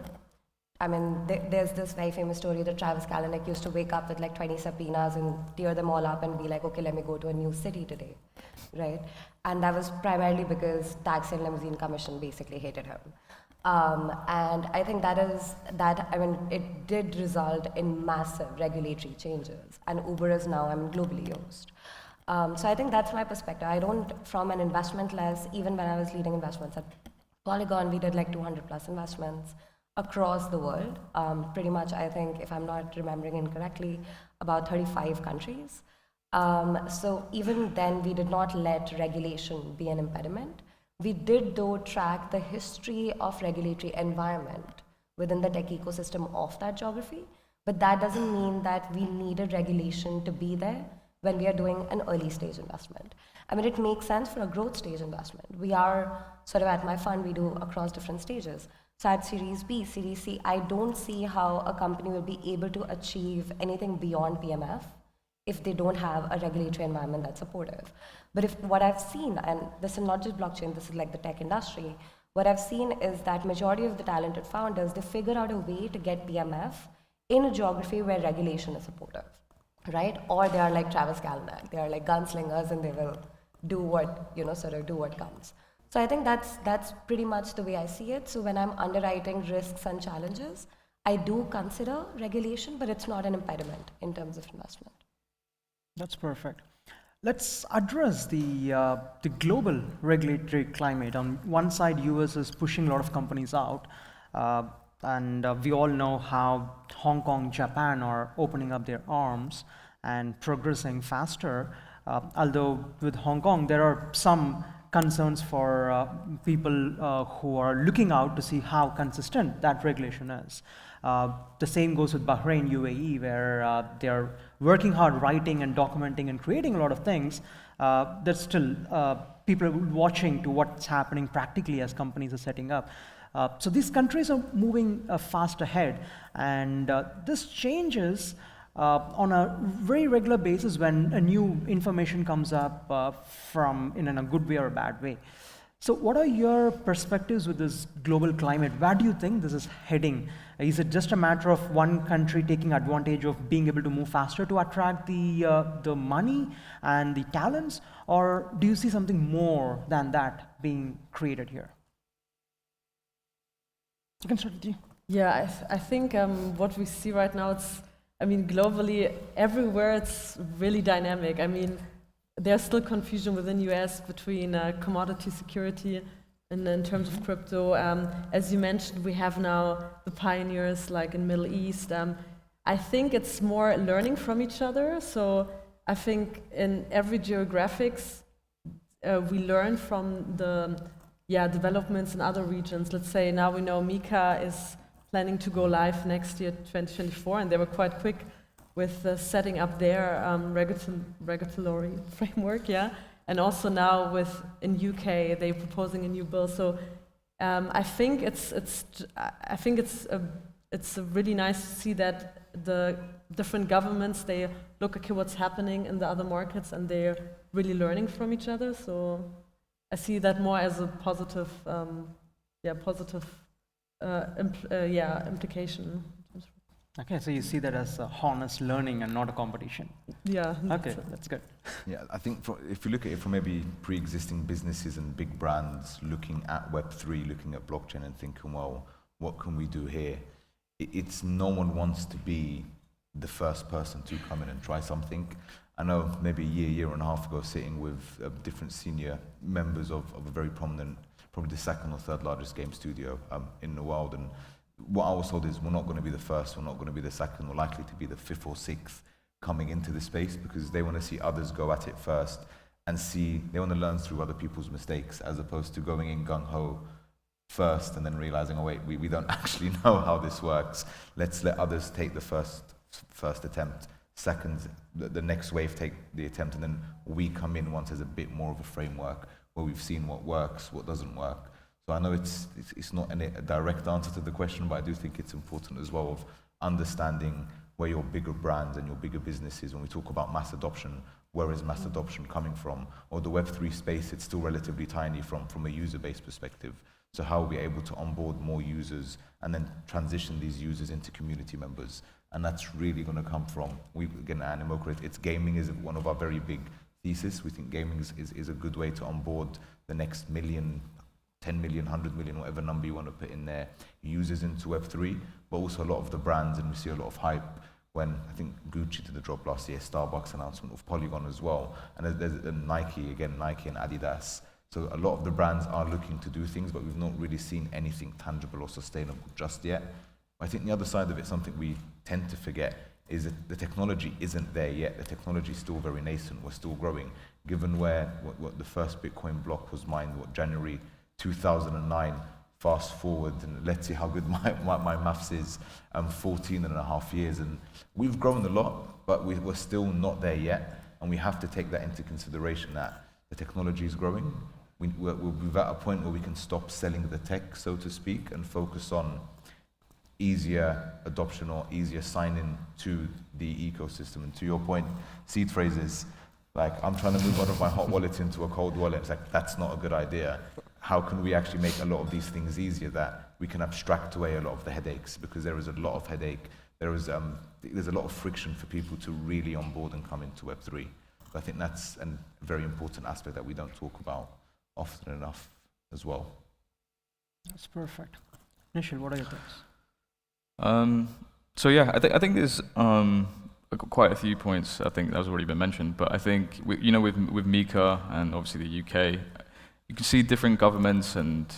I mean, there's this very famous story that Travis Kalanick used to wake up with like 20 subpoenas and tear them all up and be like, okay, let me go to a new city today, right? And that was primarily because Taxi and Limousine Commission basically hated him. And I think it did result in massive regulatory changes, and Uber is now, globally used. So I think that's my perspective. I don't, from an investment lens, even when I was leading investments at Polygon, we did like 200 plus investments across the world. Pretty much, I think, if I'm not remembering incorrectly, about 35 countries. So even then, we did not let regulation be an impediment. We did, though, track the history of regulatory environment within the tech ecosystem of that geography, but that doesn't mean that we needed regulation to be there when we are doing an early stage investment. It makes sense for a growth stage investment. We are sort of, at my fund, we do across different stages. So at Series B, Series C, I don't see how a company will be able to achieve anything beyond PMF if they don't have a regulatory environment that's supportive. But what I've seen, and this is not just blockchain, this is like the tech industry, what I've seen is that majority of the talented founders, they figure out a way to get PMF in a geography where regulation is supportive, right? Or they are like Travis Kalanick, they are like gunslingers and they will do what, do what comes. So I think that's pretty much the way I see it. So when I'm underwriting risks and challenges, I do consider regulation, but it's not an impediment in terms of investment. That's perfect. Let's address the global regulatory climate. On one side, US is pushing a lot of companies out, and we all know how Hong Kong, Japan are opening up their arms and progressing faster. Although with Hong Kong, there are some concerns for people who are looking out to see how consistent that regulation is. The same goes with Bahrain, UAE, where they're working hard writing and documenting and creating a lot of things. There's still people are watching to what's happening practically as companies are setting up. So these countries are moving fast ahead, and this changes on a very regular basis when a new information comes up in a good way or a bad way. So what are your perspectives with this global climate? Where do you think this is heading? Is it just a matter of one country taking advantage of being able to move faster to attract the money and the talents? Or do you see something more than that being created here? You can start with you. Yeah, I think what we see right now, globally, everywhere it's really dynamic. I mean, there's still confusion within US between commodity security and in terms of crypto. As you mentioned, we have now the pioneers like in Middle East. I think it's more learning from each other. So I think in every geographics, we learn from the developments in other regions. Let's say now we know Mika is planning to go live next year, 2024, and they were quite quick with setting up their regulatory framework, and also now in UK they're proposing a new bill. So I think it's really nice to see that the different governments, they look at what's happening in the other markets and they're really learning from each other. So I see that more as a positive, implication. Okay, so you see that as a honest learning and not a competition. Yeah. Okay, that's good. Yeah, I think if you look at it from maybe pre-existing businesses and big brands looking at Web3, looking at blockchain and thinking, well, what can we do here? It's no one wants to be the first person to come in and try something. I know maybe a year and a half ago, sitting with different senior members of a very prominent, probably the second or third largest game studio in the world, and what I was told is we're not going to be the first, we're not going to be the second, we're likely to be the fifth or sixth coming into the space, because they want to see others go at it first and they want to learn through other people's mistakes, as opposed to going in gung-ho first and then realizing, oh wait, we don't actually know how this works. Let's let others take the first attempt, second, the next wave take the attempt, and then we come in once there's a bit more of a framework where we've seen what works, what doesn't work. So I know it's not a direct answer to the question, but I do think it's important as well of understanding where your bigger brands and your bigger businesses, when we talk about mass adoption, where is mass adoption coming from? Or the Web3 space, it's still relatively tiny from a user-based perspective. So how are we able to onboard more users and then transition these users into community members? And that's really going to come from, again, at Animocrat, it's gaming is one of our very big thesis. We think gaming is a good way to onboard the next million, 10 million, 100 million, whatever number you want to put in there, users into Web3, but also a lot of the brands, and we see a lot of hype when, I think Gucci did the drop last year, Starbucks announcement of Polygon as well, and there's Nike and Adidas. So a lot of the brands are looking to do things, but we've not really seen anything tangible or sustainable just yet. I think the other side of it, something we tend to forget, is that the technology isn't there yet. The technology is still very nascent, we're still growing. Given what the first Bitcoin block was mined, January 2009, fast forward, and let's see how good my maths is, 14 and a half years, and we've grown a lot, but we're still not there yet, and we have to take that into consideration, that the technology is growing. We'll be at a point where we can stop selling the tech, so to speak, and focus on easier adoption or easier sign-in to the ecosystem. And to your point, seed phrases, like I'm trying to move one of my hot wallets into a cold wallet, it's like, that's not a good idea. How can we actually make a lot of these things easier, that we can abstract away a lot of the headaches? Because there is a lot of headache, there's a lot of friction for people to really onboard and come into Web3. So I think that's a very important aspect that we don't talk about often enough as well. That's perfect. Nishil, what are your thoughts? So yeah, I think there's quite a few points I think that has already been mentioned, but I think with Mika and obviously the UK, you can see different governments and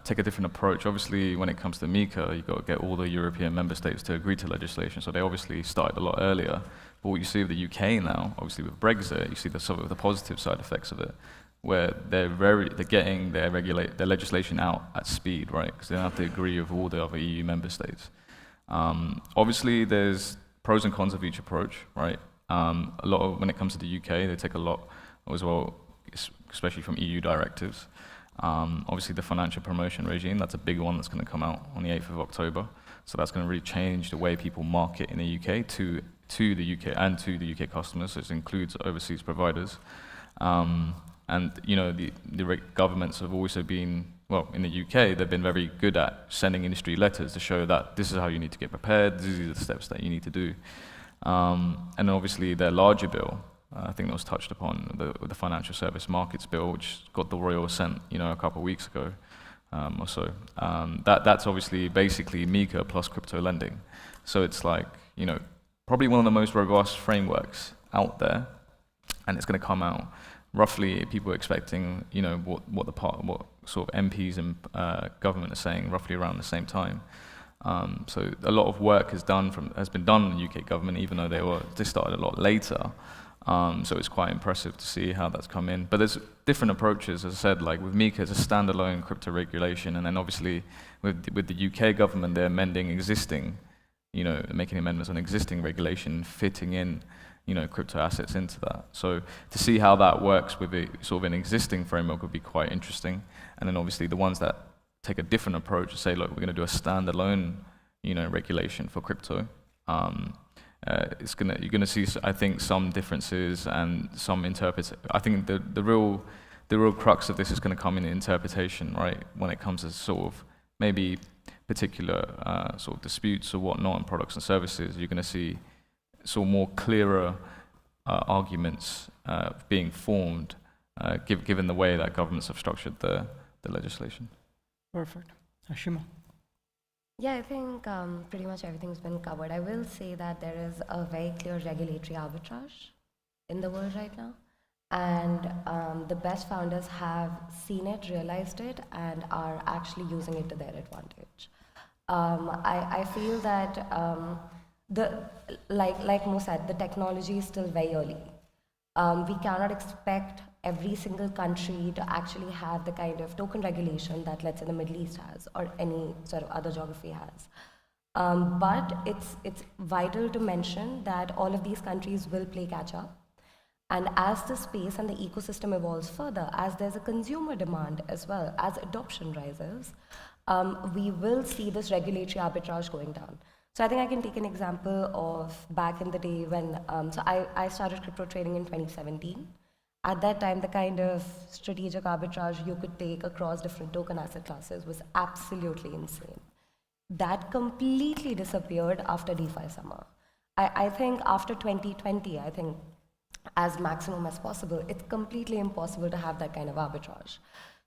take a different approach. Obviously, when it comes to Mika, you've got to get all the European member states to agree to legislation, so they obviously started a lot earlier. But what you see with the UK now, obviously with Brexit, you see some of the positive side effects of it, where they're getting their legislation out at speed, right? Because they don't have to agree with all the other EU member states. Obviously, there's pros and cons of each approach, right? When it comes to the UK, they take a lot as well, especially from EU directives. Obviously, the financial promotion regime, that's a big one that's going to come out on the 8th of October. So that's going to really change the way people market in the UK to the UK and to the UK customers. So it includes overseas providers. And the governments have also been, well, in the UK, they've been very good at sending industry letters to show that this is how you need to get prepared, these are the steps that you need to do. And then obviously their larger bill, I think that was touched upon, the Financial Service Markets Bill, which got the royal assent, a couple of weeks ago or so. That's obviously basically MiCA plus crypto lending. So it's like, probably one of the most robust frameworks out there, and it's going to come out. Roughly, people are expecting, what sort of MPs and government are saying, roughly around the same time. So a lot of work has been done in the UK government, even though they started a lot later. So it's quite impressive to see how that's come in. But there's different approaches, as I said, like with MiCA, it's a standalone crypto regulation, and then obviously with the UK government, they're amending existing, making amendments on existing regulation, fitting in, crypto assets into that. So to see how that works with sort of an existing framework would be quite interesting. And then obviously the ones that take a different approach and say, look, we're going to do a standalone, regulation for crypto. You're going to see, I think, some differences and some I think the real crux of this is going to come in interpretation, right? When it comes to sort of maybe particular sort of disputes or whatnot in products and services, you're going to see sort of more clearer arguments being formed, given the way that governments have structured the legislation. Perfect. Ashima? Yeah, I think pretty much everything's been covered. I will say that there is a very clear regulatory arbitrage in the world right now. And the best founders have seen it, realized it, and are actually using it to their advantage. I feel that like Mo said, the technology is still very early. We cannot expect every single country to actually have the kind of token regulation that, let's say, the Middle East has or any sort of other geography has. But it's vital to mention that all of these countries will play catch up. And as the space and the ecosystem evolves further, as there's a consumer demand as well, as adoption rises, we will see this regulatory arbitrage going down. So I think I can take an example of back in the day when, so I started crypto trading in 2017. At that time, the kind of strategic arbitrage you could take across different token asset classes was absolutely insane. That completely disappeared after DeFi summer. I think after 2020, I think as maximum as possible, it's completely impossible to have that kind of arbitrage.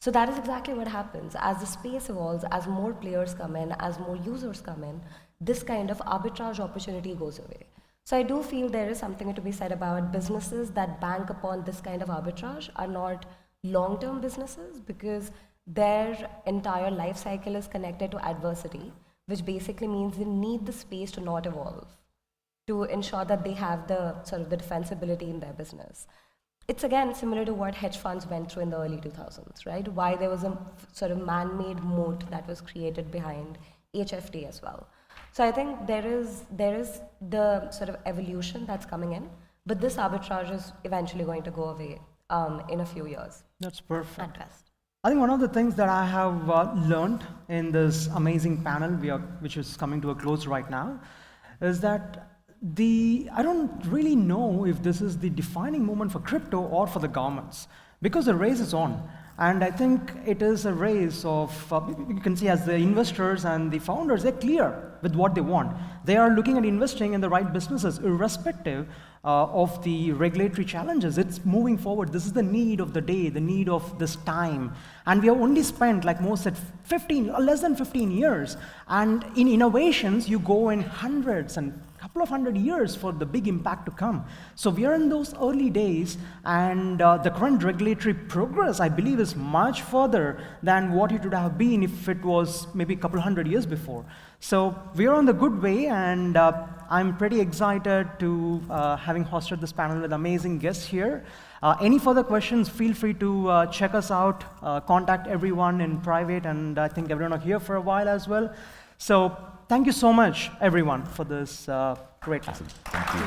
So that is exactly what happens. As the space evolves, as more players come in, as more users come in, this kind of arbitrage opportunity goes away. So I do feel there is something to be said about businesses that bank upon this kind of arbitrage are not long-term businesses because their entire life cycle is connected to adversity, which basically means they need the space to not evolve to ensure that they have the sort of the defensibility in their business. It's again similar to what hedge funds went through in the early 2000s, right? Why there was a sort of man-made moat that was created behind HFT as well. So I think there is the sort of evolution that's coming in, but this arbitrage is eventually going to go away in a few years. That's perfect. At best. I think one of the things that I have learned in this amazing panel, which is coming to a close right now, is that I don't really know if this is the defining moment for crypto or for the governments, because the race is on. And I think it is a race of, you can see as the investors and the founders, they're clear with what they want. They are looking at investing in the right businesses, irrespective of the regulatory challenges. It's moving forward. This is the need of the day, the need of this time. And we have only spent, like Mo said, less than 15 years. And in innovations, you go in hundreds and couple of 100 years for the big impact to come. So we are in those early days, and the current regulatory progress, I believe, is much further than what it would have been if it was maybe a couple 100 years before. So we are on the good way, and I'm pretty excited to having hosted this panel with amazing guests here. Any further questions, feel free to check us out, contact everyone in private, and I think everyone are here for a while as well. So thank you so much, everyone, for this great lesson. Thank you.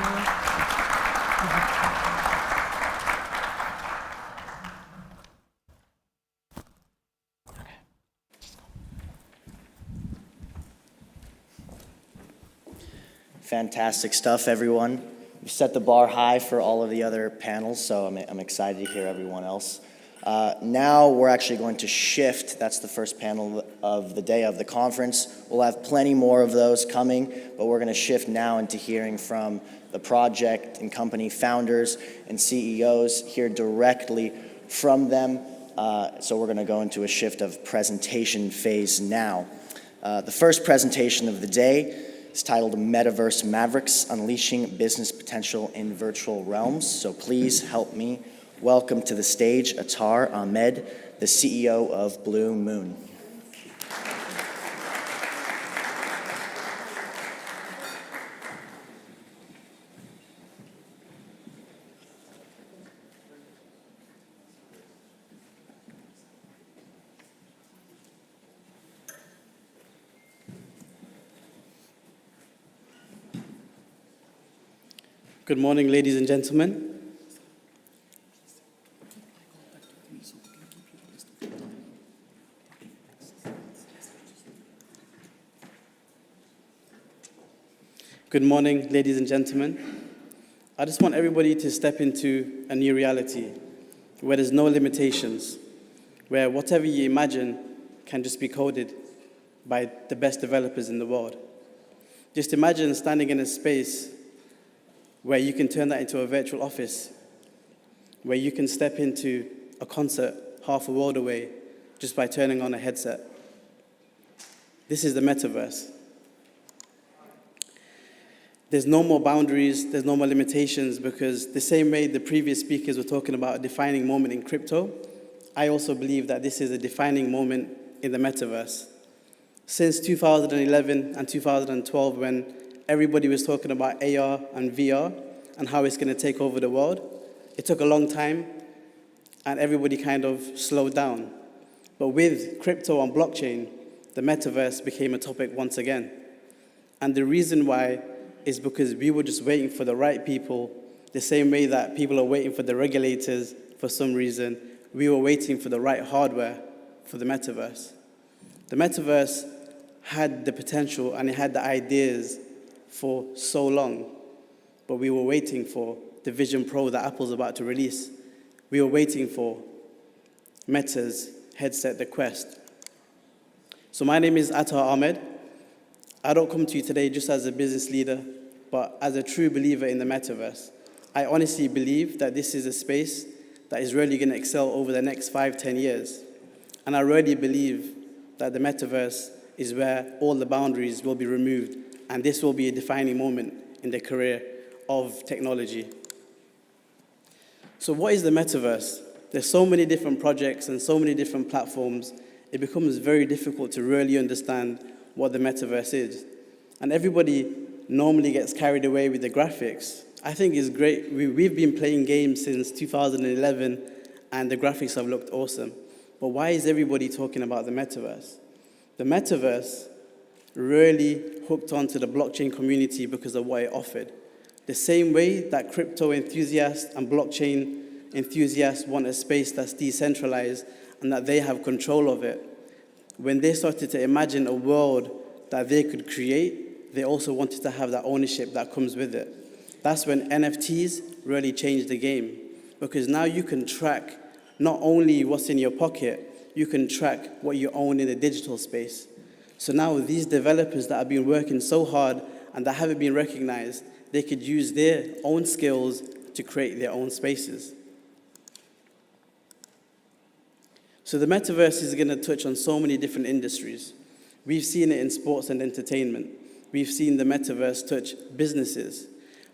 Fantastic stuff, everyone. We set the bar high for all of the other panels, so I'm excited to hear everyone else. Now we're actually going to shift. That's the first panel of the day of the conference. We'll have plenty more of those coming, but we're going to shift now into hearing from the project and company founders and CEOs, hear directly from them. So we're going to go into a shift of presentation phase now. The first presentation of the day is titled Metaverse Mavericks, Unleashing Business Potential in Virtual Realms. So please help me welcome to the stage Attar Ahmed, the CEO of Blue Moon. Good morning, ladies and gentlemen. Good morning, ladies and gentlemen. I just want everybody to step into a new reality where there's no limitations, where whatever you imagine can just be coded by the best developers in the world. Just imagine standing in a space where you can turn that into a virtual office, where you can step into a concert half a world away just by turning on a headset. This is the metaverse. There's no more boundaries, there's no more limitations, because the same way the previous speakers were talking about a defining moment in crypto, I also believe that this is a defining moment in the metaverse. Since 2011 and 2012, when everybody was talking about AR and VR and how it's going to take over the world, it took a long time and everybody kind of slowed down. But with crypto and blockchain, the metaverse became a topic once again. And the reason why is because we were just waiting for the right people, the same way that people are waiting for the regulators for some reason. We were waiting for the right hardware for the metaverse. The metaverse had the potential and it had the ideas for so long, but we were waiting for the Vision Pro that Apple's about to release. We were waiting for Meta's headset, the Quest. So my name is Attar Ahmed. I don't come to you today just as a business leader, but as a true believer in the metaverse. I honestly believe that this is a space that is really going to excel over the next 5-10 years. And I really believe that the metaverse is where all the boundaries will be removed, and this will be a defining moment in the career of technology. So what is the metaverse? There's so many different projects and so many different platforms, it becomes very difficult to really understand what the metaverse is. And everybody normally gets carried away with the graphics. I think it's great. We've been playing games since 2011, and the graphics have looked awesome. But why is everybody talking about the metaverse? The metaverse really hooked onto the blockchain community because of what it offered. The same way that crypto enthusiasts and blockchain enthusiasts want a space that's decentralized and that they have control of it. When they started to imagine a world that they could create, they also wanted to have that ownership that comes with it. That's when NFTs really changed the game, because now you can track not only what's in your pocket, you can track what you own in the digital space. So now these developers that have been working so hard and that haven't been recognized, they could use their own skills to create their own spaces. So the metaverse is going to touch on so many different industries. We've seen it in sports and entertainment. We've seen the metaverse touch businesses.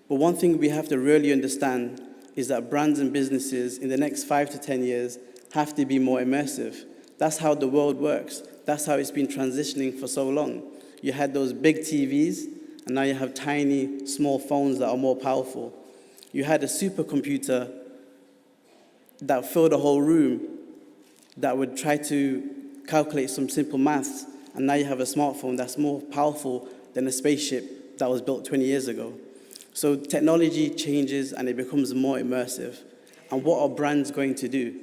But one thing we have to really understand is that brands and businesses in the next 5 to 10 years have to be more immersive. That's how the world works. That's how it's been transitioning for so long. You had those big TVs, and now you have tiny, small phones that are more powerful. You had a supercomputer that filled a whole room that would try to calculate some simple maths, and now you have a smartphone that's more powerful than a spaceship that was built 20 years ago. So technology changes and it becomes more immersive. And what are brands going to do?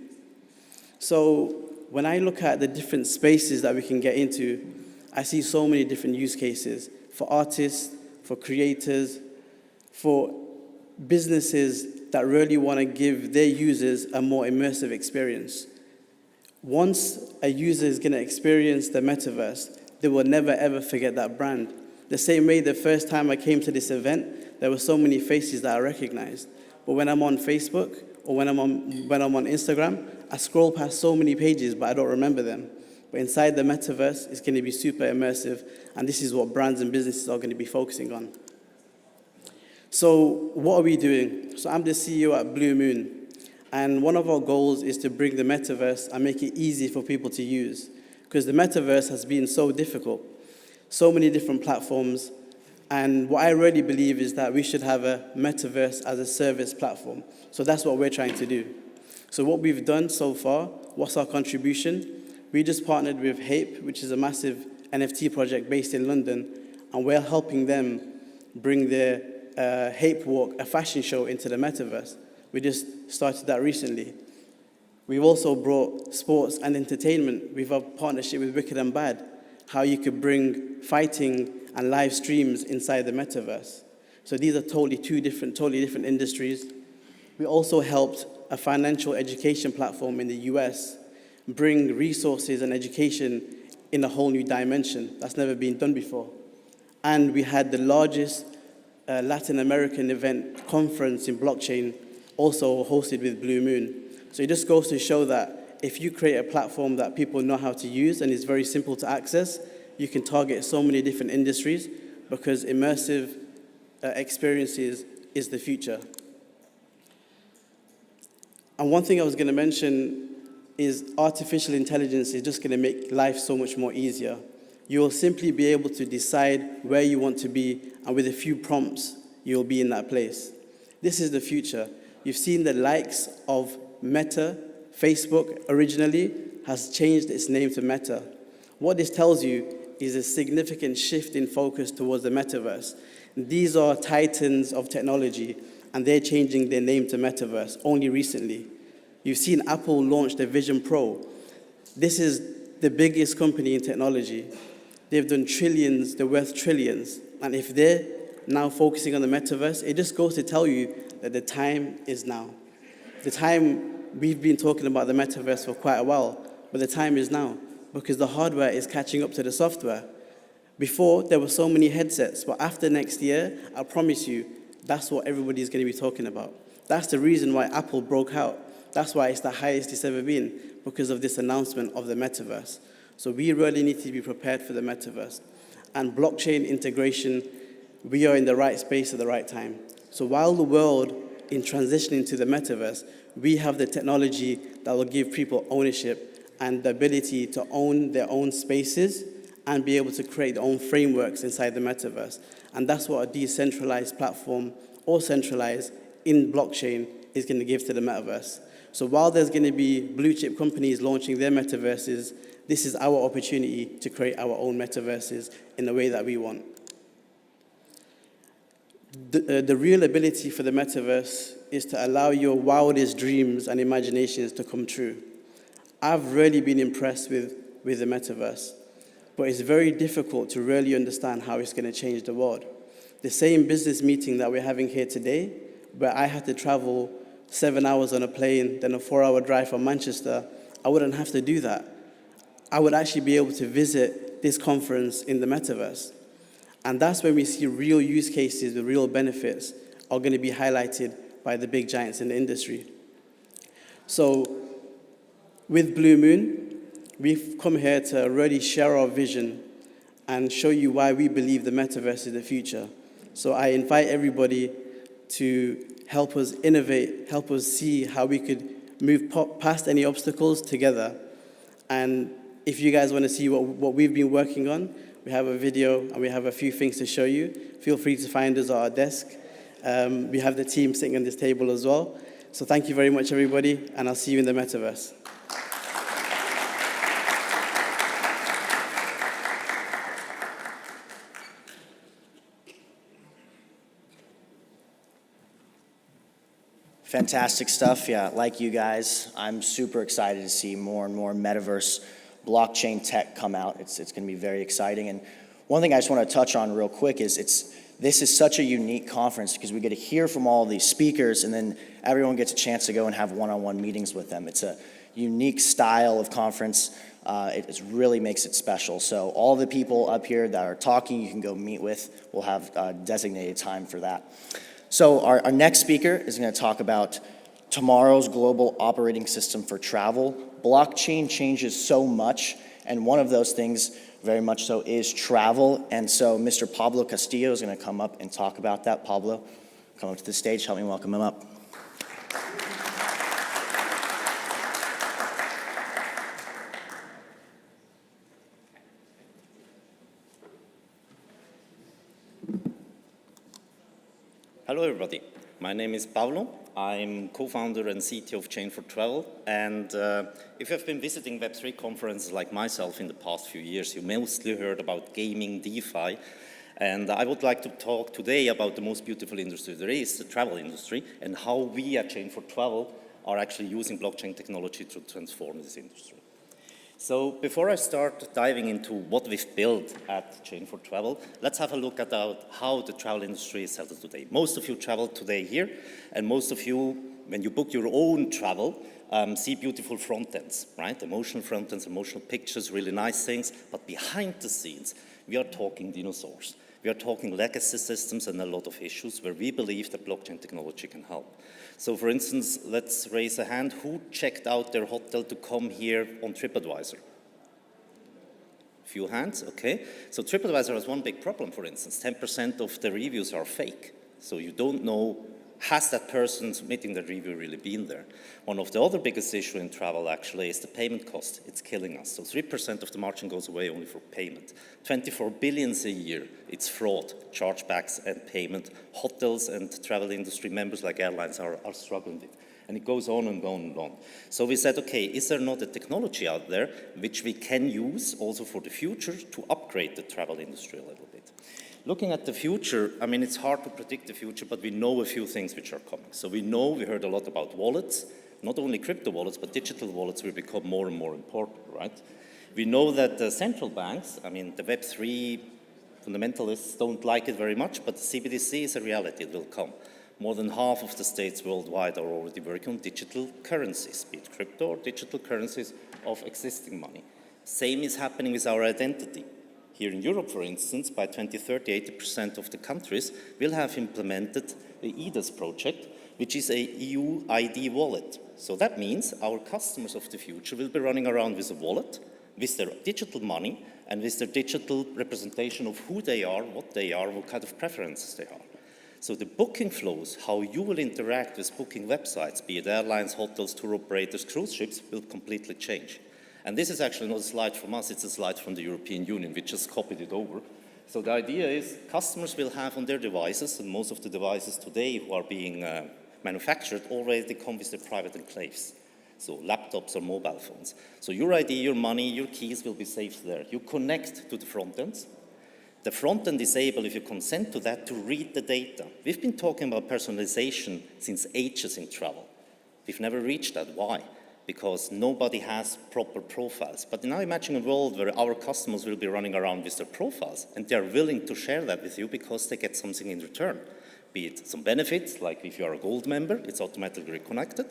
So when I look at the different spaces that we can get into, I see so many different use cases for artists, for creators, for businesses that really want to give their users a more immersive experience. Once a user is going to experience the metaverse, they will never ever forget that brand. The same way the first time I came to this event, there were so many faces that I recognized. But when I'm on Facebook or when I'm on Instagram, I scroll past so many pages, but I don't remember them. But inside the metaverse, it's going to be super immersive, and this is what brands and businesses are going to be focusing on. So what are we doing? So I'm the CEO at Blue Moon, and one of our goals is to bring the metaverse and make it easy for people to use, because the metaverse has been so difficult, so many different platforms, and what I really believe is that we should have a metaverse as a service platform. So that's what we're trying to do. So what we've done so far, what's our contribution? We just partnered with HAPE, which is a massive NFT project based in London, and we're helping them bring their HAPE Walk, a fashion show, into the metaverse. We just started that recently. We've also brought sports and entertainment with a partnership with Wicked and Bad, how you could bring fighting and live streams inside the metaverse. So these are totally different industries. We also helped a financial education platform in the US bring resources and education in a whole new dimension that's never been done before. And we had the largest Latin American event conference in blockchain, also hosted with Blue Moon. So it just goes to show that if you create a platform that people know how to use and is very simple to access, you can target so many different industries, because immersive experiences is the future. And one thing I was going to mention is artificial intelligence is just going to make life so much more easier. You will simply be able to decide where you want to be, and with a few prompts, you'll be in that place. This is the future. You've seen the likes of Meta. Facebook originally has changed its name to Meta. What this tells you is a significant shift in focus towards the metaverse. These are titans of technology, and they're changing their name to Metaverse only recently. You've seen Apple launch the Vision Pro. This is the biggest company in technology. They've done trillions, they're worth trillions. And if they're now focusing on the metaverse, it just goes to tell you that the time is now. The time, we've been talking about the metaverse for quite a while, but the time is now, because the hardware is catching up to the software. Before, there were so many headsets, but after next year, I promise you, that's what everybody's going to be talking about. That's the reason why Apple broke out. That's why it's the highest it's ever been, because of this announcement of the metaverse. So we really need to be prepared for the metaverse. And blockchain integration, we are in the right space at the right time. So while the world is transitioning to the metaverse, we have the technology that will give people ownership and the ability to own their own spaces and be able to create their own frameworks inside the metaverse. And that's what a decentralized platform or centralized in blockchain is going to give to the metaverse. So while there's going to be blue chip companies launching their metaverses, this is our opportunity to create our own metaverses in the way that we want. The real ability for the metaverse is to allow your wildest dreams and imaginations to come true. I've really been impressed with the metaverse, but it's very difficult to really understand how it's going to change the world. The same business meeting that we're having here today, where I had to travel 7 hours on a plane, then a 4-hour drive from Manchester, I wouldn't have to do that. I would actually be able to visit this conference in the metaverse. And that's when we see real use cases, the real benefits are going to be highlighted by the big giants in the industry. So with Blue Moon, we've come here to really share our vision and show you why we believe the metaverse is the future. So I invite everybody to help us innovate, help us see how we could move past any obstacles together. And if you guys want to see what we've been working on, we have a video and we have a few things to show you. Feel free to find us at our desk. We have the team sitting on this table as well. So thank you very much, everybody, and I'll see you in the metaverse. Fantastic stuff. Yeah, like you guys, I'm super excited to see more and more metaverse blockchain tech come out. It's going to be very exciting. And one thing I just want to touch on real quick is this is such a unique conference because we get to hear from all these speakers and then everyone gets a chance to go and have one-on-one meetings with them. It's a unique style of conference. It really makes it special. So all the people up here that are talking, you can go meet with. We'll have designated time for that. So our next speaker is going to talk about tomorrow's global operating system for travel. Blockchain changes so much, and one of those things very much so is travel. And so Mr. Pablo Castillo is going to come up and talk about that. Pablo, come up to the stage. Help me welcome him up. Hello, everybody. My name is Pablo. I'm co-founder and CTO of Chain for Travel. And if you've been visiting Web3 conferences like myself in the past few years, you mostly heard about gaming, DeFi. And I would like to talk today about the most beautiful industry there is, the travel industry, and how we at Chain for Travel are actually using blockchain technology to transform this industry. So before I start diving into what we've built at Chain for Travel, let's have a look at how the travel industry is settled today. Most of you travel today here, and most of you, when you book your own travel, see beautiful front ends, right? Emotional front ends, emotional pictures, really nice things. But behind the scenes, we are talking dinosaurs. We are talking legacy systems and a lot of issues where we believe that blockchain technology can help. So for instance, let's raise a hand. Who checked out their hotel to come here on TripAdvisor? Few hands, okay. So TripAdvisor has one big problem, for instance. 10% of the reviews are fake. So you don't know, has that person submitting the review really been there? One of the other biggest issues in travel actually is the payment cost. It's killing us. So 3% of the margin goes away only for payment. 24 billion a year, it's fraud, chargebacks and payment. Hotels and travel industry members like airlines are struggling with. And it goes on and on and on. So we said, okay, is there not a technology out there which we can use also for the future to upgrade the travel industry a little bit? Looking at the future, I mean, it's hard to predict the future, but we know a few things which are coming. So we heard a lot about wallets, not only crypto wallets, but digital wallets will become more and more important, right? We know that the central banks, I mean, the Web3 fundamentalists don't like it very much, but the CBDC is a reality, it will come. More than half of the states worldwide are already working on digital currencies, be it crypto or digital currencies of existing money. Same is happening with our identity. Here in Europe, for instance, by 2030, 80% of the countries will have implemented the EIDAS project, which is a EU ID wallet. So that means our customers of the future will be running around with a wallet, with their digital money, and with their digital representation of who they are, what kind of preferences they are. So the booking flows, how you will interact with booking websites, be it airlines, hotels, tour operators, cruise ships, will completely change. And this is actually not a slide from us, it's a slide from the European Union. We just copied it over. So the idea is customers will have on their devices, and most of the devices today who are being manufactured already come with their private enclaves. So laptops or mobile phones. So your ID, your money, your keys will be saved there. You connect to the front ends. The front end is able, if you consent to that, to read the data. We've been talking about personalization since ages in travel. We've never reached that. Why? Because nobody has proper profiles. But now imagine a world where our customers will be running around with their profiles, and they're willing to share that with you because they get something in return. Be it some benefits, like if you are a gold member, it's automatically reconnected,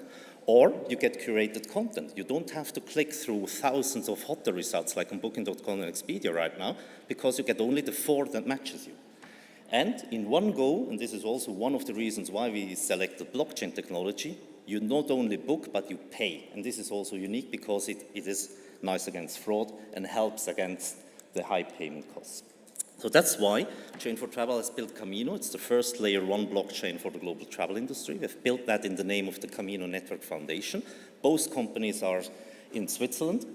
or you get curated content. You don't have to click through thousands of hotel results like on Booking.com and Expedia right now, because you get only the 4 that matches you. And in one go, and this is also one of the reasons why we selected blockchain technology, you not only book, but you pay. And this is also unique because it is nice against fraud and helps against the high payment costs. So that's why Chain for Travel has built Camino. It's the first layer 1 blockchain for the global travel industry. We've built that in the name of the Camino Network Foundation. Both companies are in Switzerland.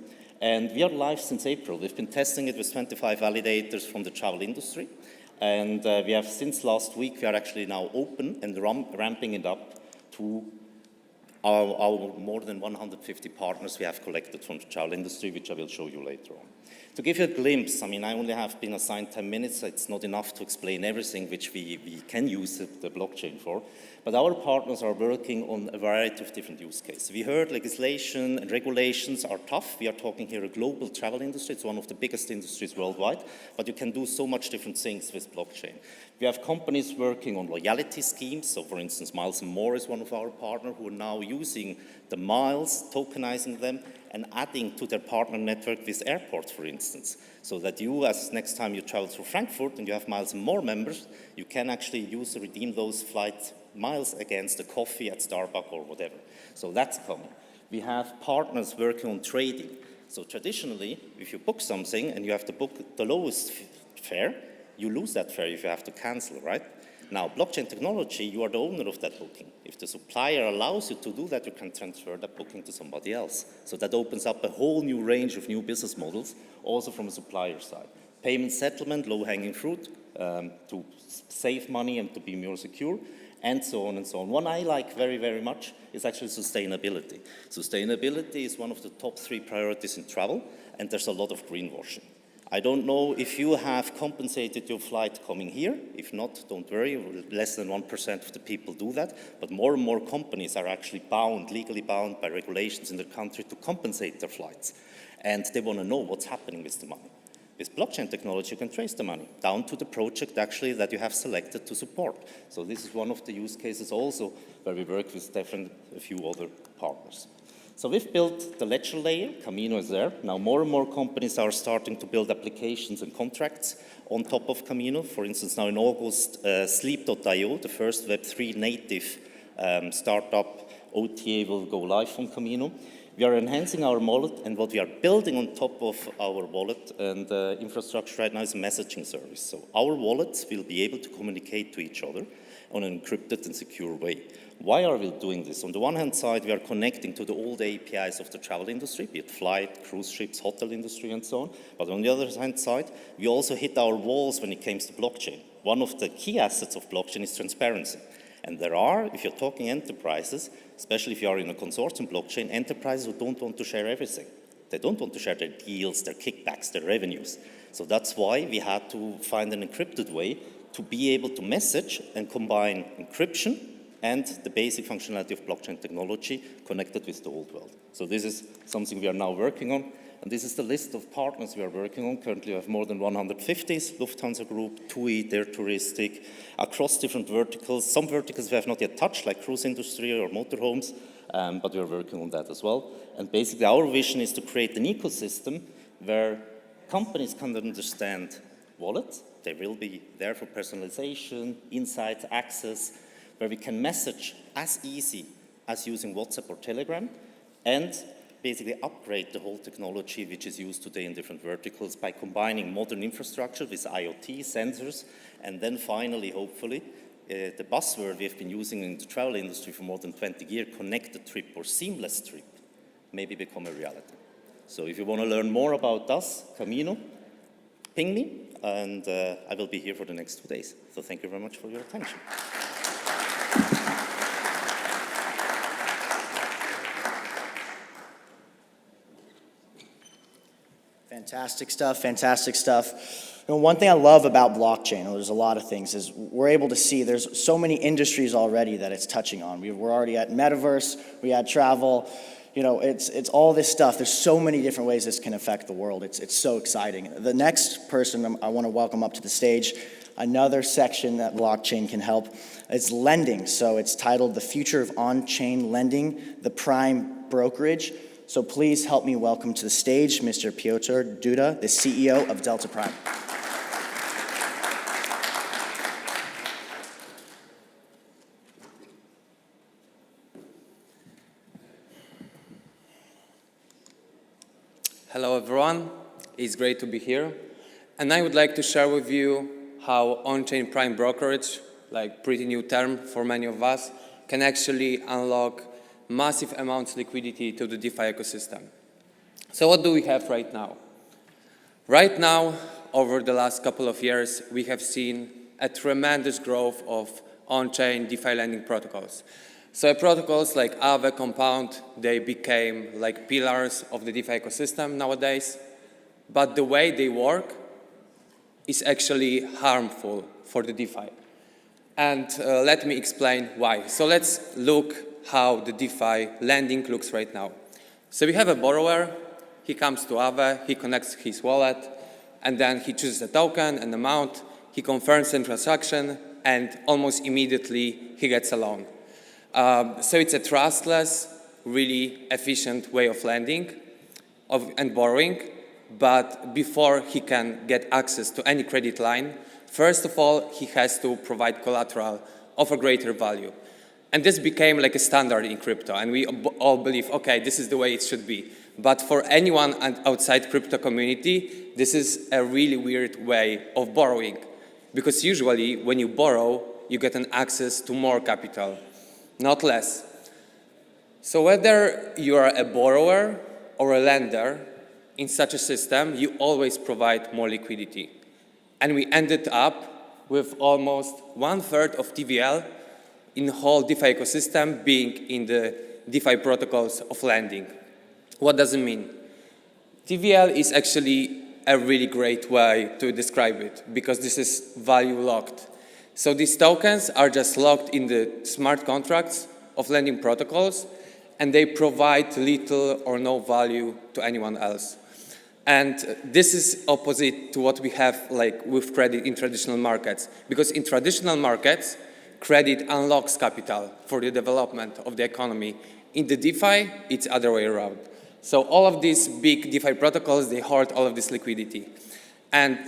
And we are live since April. We've been testing it with 25 validators from the travel industry. And we have, since last week, we are actually now open and ramping it up to our more than 150 partners we have collected from the travel industry, which I will show you later on. To give you a glimpse, I mean, I only have been assigned 10 minutes. It's not enough to explain everything which we can use the blockchain for. But our partners are working on a variety of different use cases. We heard legislation and regulations are tough. We are talking here a global travel industry. It's one of the biggest industries worldwide. But you can do so much different things with blockchain. We have companies working on loyalty schemes. So for instance, Miles & More is one of our partners who are now using the miles, tokenizing them, and adding to their partner network with airports, for instance. So that you, as next time you travel through Frankfurt and you have Miles & More members, you can actually use to redeem those flight miles against a coffee at Starbucks or whatever. So that's coming. We have partners working on trading. So traditionally, if you book something and you have to book the lowest fare, you lose that fare if you have to cancel, right? Now, blockchain technology, you are the owner of that booking. If the supplier allows you to do that, you can transfer that booking to somebody else. So that opens up a whole new range of new business models, also from a supplier side. Payment settlement, low-hanging fruit, to save money and to be more secure, and so on and so on. One I like very, very much is actually sustainability. Sustainability is one of the top 3 priorities in travel, and there's a lot of greenwashing. I don't know if you have compensated your flight coming here. If not, don't worry, less than 1% of the people do that. But more and more companies are actually bound, legally bound by regulations in their country to compensate their flights. And they want to know what's happening with the money. With blockchain technology, you can trace the money down to the project actually that you have selected to support. So this is one of the use cases also where we work with a few other partners. So we've built the ledger layer, Camino is there. Now more and more companies are starting to build applications and contracts on top of Camino. For instance, now in August, Sleep.io, the first Web3 native startup OTA will go live on Camino. We are enhancing our wallet, and what we are building on top of our wallet and infrastructure right now is a messaging service. So our wallets will be able to communicate to each other on an encrypted and secure way. Why are we doing this? On the one hand side, we are connecting to the old APIs of the travel industry, be it flight, cruise ships, hotel industry, and so on. But on the other hand side, we also hit our walls when it comes to blockchain. One of the key assets of blockchain is transparency. And there are, if you're talking enterprises, especially if you are in a consortium blockchain, enterprises who don't want to share everything. They don't want to share their deals, their kickbacks, their revenues. So that's why we had to find an encrypted way to be able to message and combine encryption and the basic functionality of blockchain technology connected with the old world. So this is something we are now working on. And this is the list of partners we are working on. Currently, we have more than 150, Lufthansa Group, TUI, Dare Touristic, across different verticals. Some verticals we have not yet touched, like cruise industry or motorhomes, but we are working on that as well. And basically, our vision is to create an ecosystem where companies can understand wallets. They will be there for personalization, insights, access, where we can message as easy as using WhatsApp or Telegram, and basically upgrade the whole technology which is used today in different verticals by combining modern infrastructure with IoT sensors, and then finally, hopefully, the buzzword we have been using in the travel industry for more than 20 years, connected trip or seamless trip, maybe become a reality. So if you want to learn more about us, Camino, ping me, and I will be here for the next 2 days. So thank you very much for your attention. Fantastic stuff, fantastic stuff. You know, one thing I love about blockchain, there's a lot of things, is we're able to see there's so many industries already that it's touching on. We're already at metaverse, we had travel, you know, it's all this stuff. There's so many different ways this can affect the world. It's so exciting. The next person I want to welcome up to the stage, another section that blockchain can help, is lending. So it's titled The Future of On-Chain Lending, the Prime Brokerage. So please help me welcome to the stage Mr. Piotr Duda, the CEO of Delta Prime. Hello everyone, it's great to be here. And I would like to share with you how on-chain prime brokerage, like pretty new term for many of us, can actually unlock massive amounts of liquidity to the DeFi ecosystem. So what do we have right now? Right now, over the last couple of years, we have seen a tremendous growth of on-chain DeFi lending protocols. So protocols like Aave, Compound, they became like pillars of the DeFi ecosystem nowadays. But the way they work is actually harmful for the DeFi. And let me explain why. So let's look how the DeFi lending looks right now. So we have a borrower, he comes to Aave, he connects his wallet, and then he chooses a token, an amount, he confirms the transaction, and almost immediately he gets a loan. So it's a trustless, really efficient way of lending and borrowing, but before he can get access to any credit line, first of all, he has to provide collateral of a greater value. And this became like a standard in crypto, and we all believe, okay, this is the way it should be. But for anyone outside crypto community, this is a really weird way of borrowing, because usually when you borrow, you get an access to more capital, not less. So whether you are a borrower or a lender in such a system, you always provide more liquidity. And we ended up with almost 1/3 of TVL in the whole DeFi ecosystem being in the DeFi protocols of lending. What does it mean? TVL is actually a really great way to describe it, because this is value locked. So these tokens are just locked in the smart contracts of lending protocols, and they provide little or no value to anyone else. And this is opposite to what we have like with credit in traditional markets, because in traditional markets, credit unlocks capital for the development of the economy. In the DeFi, it's the other way around. So all of these big DeFi protocols, they hoard all of this liquidity. And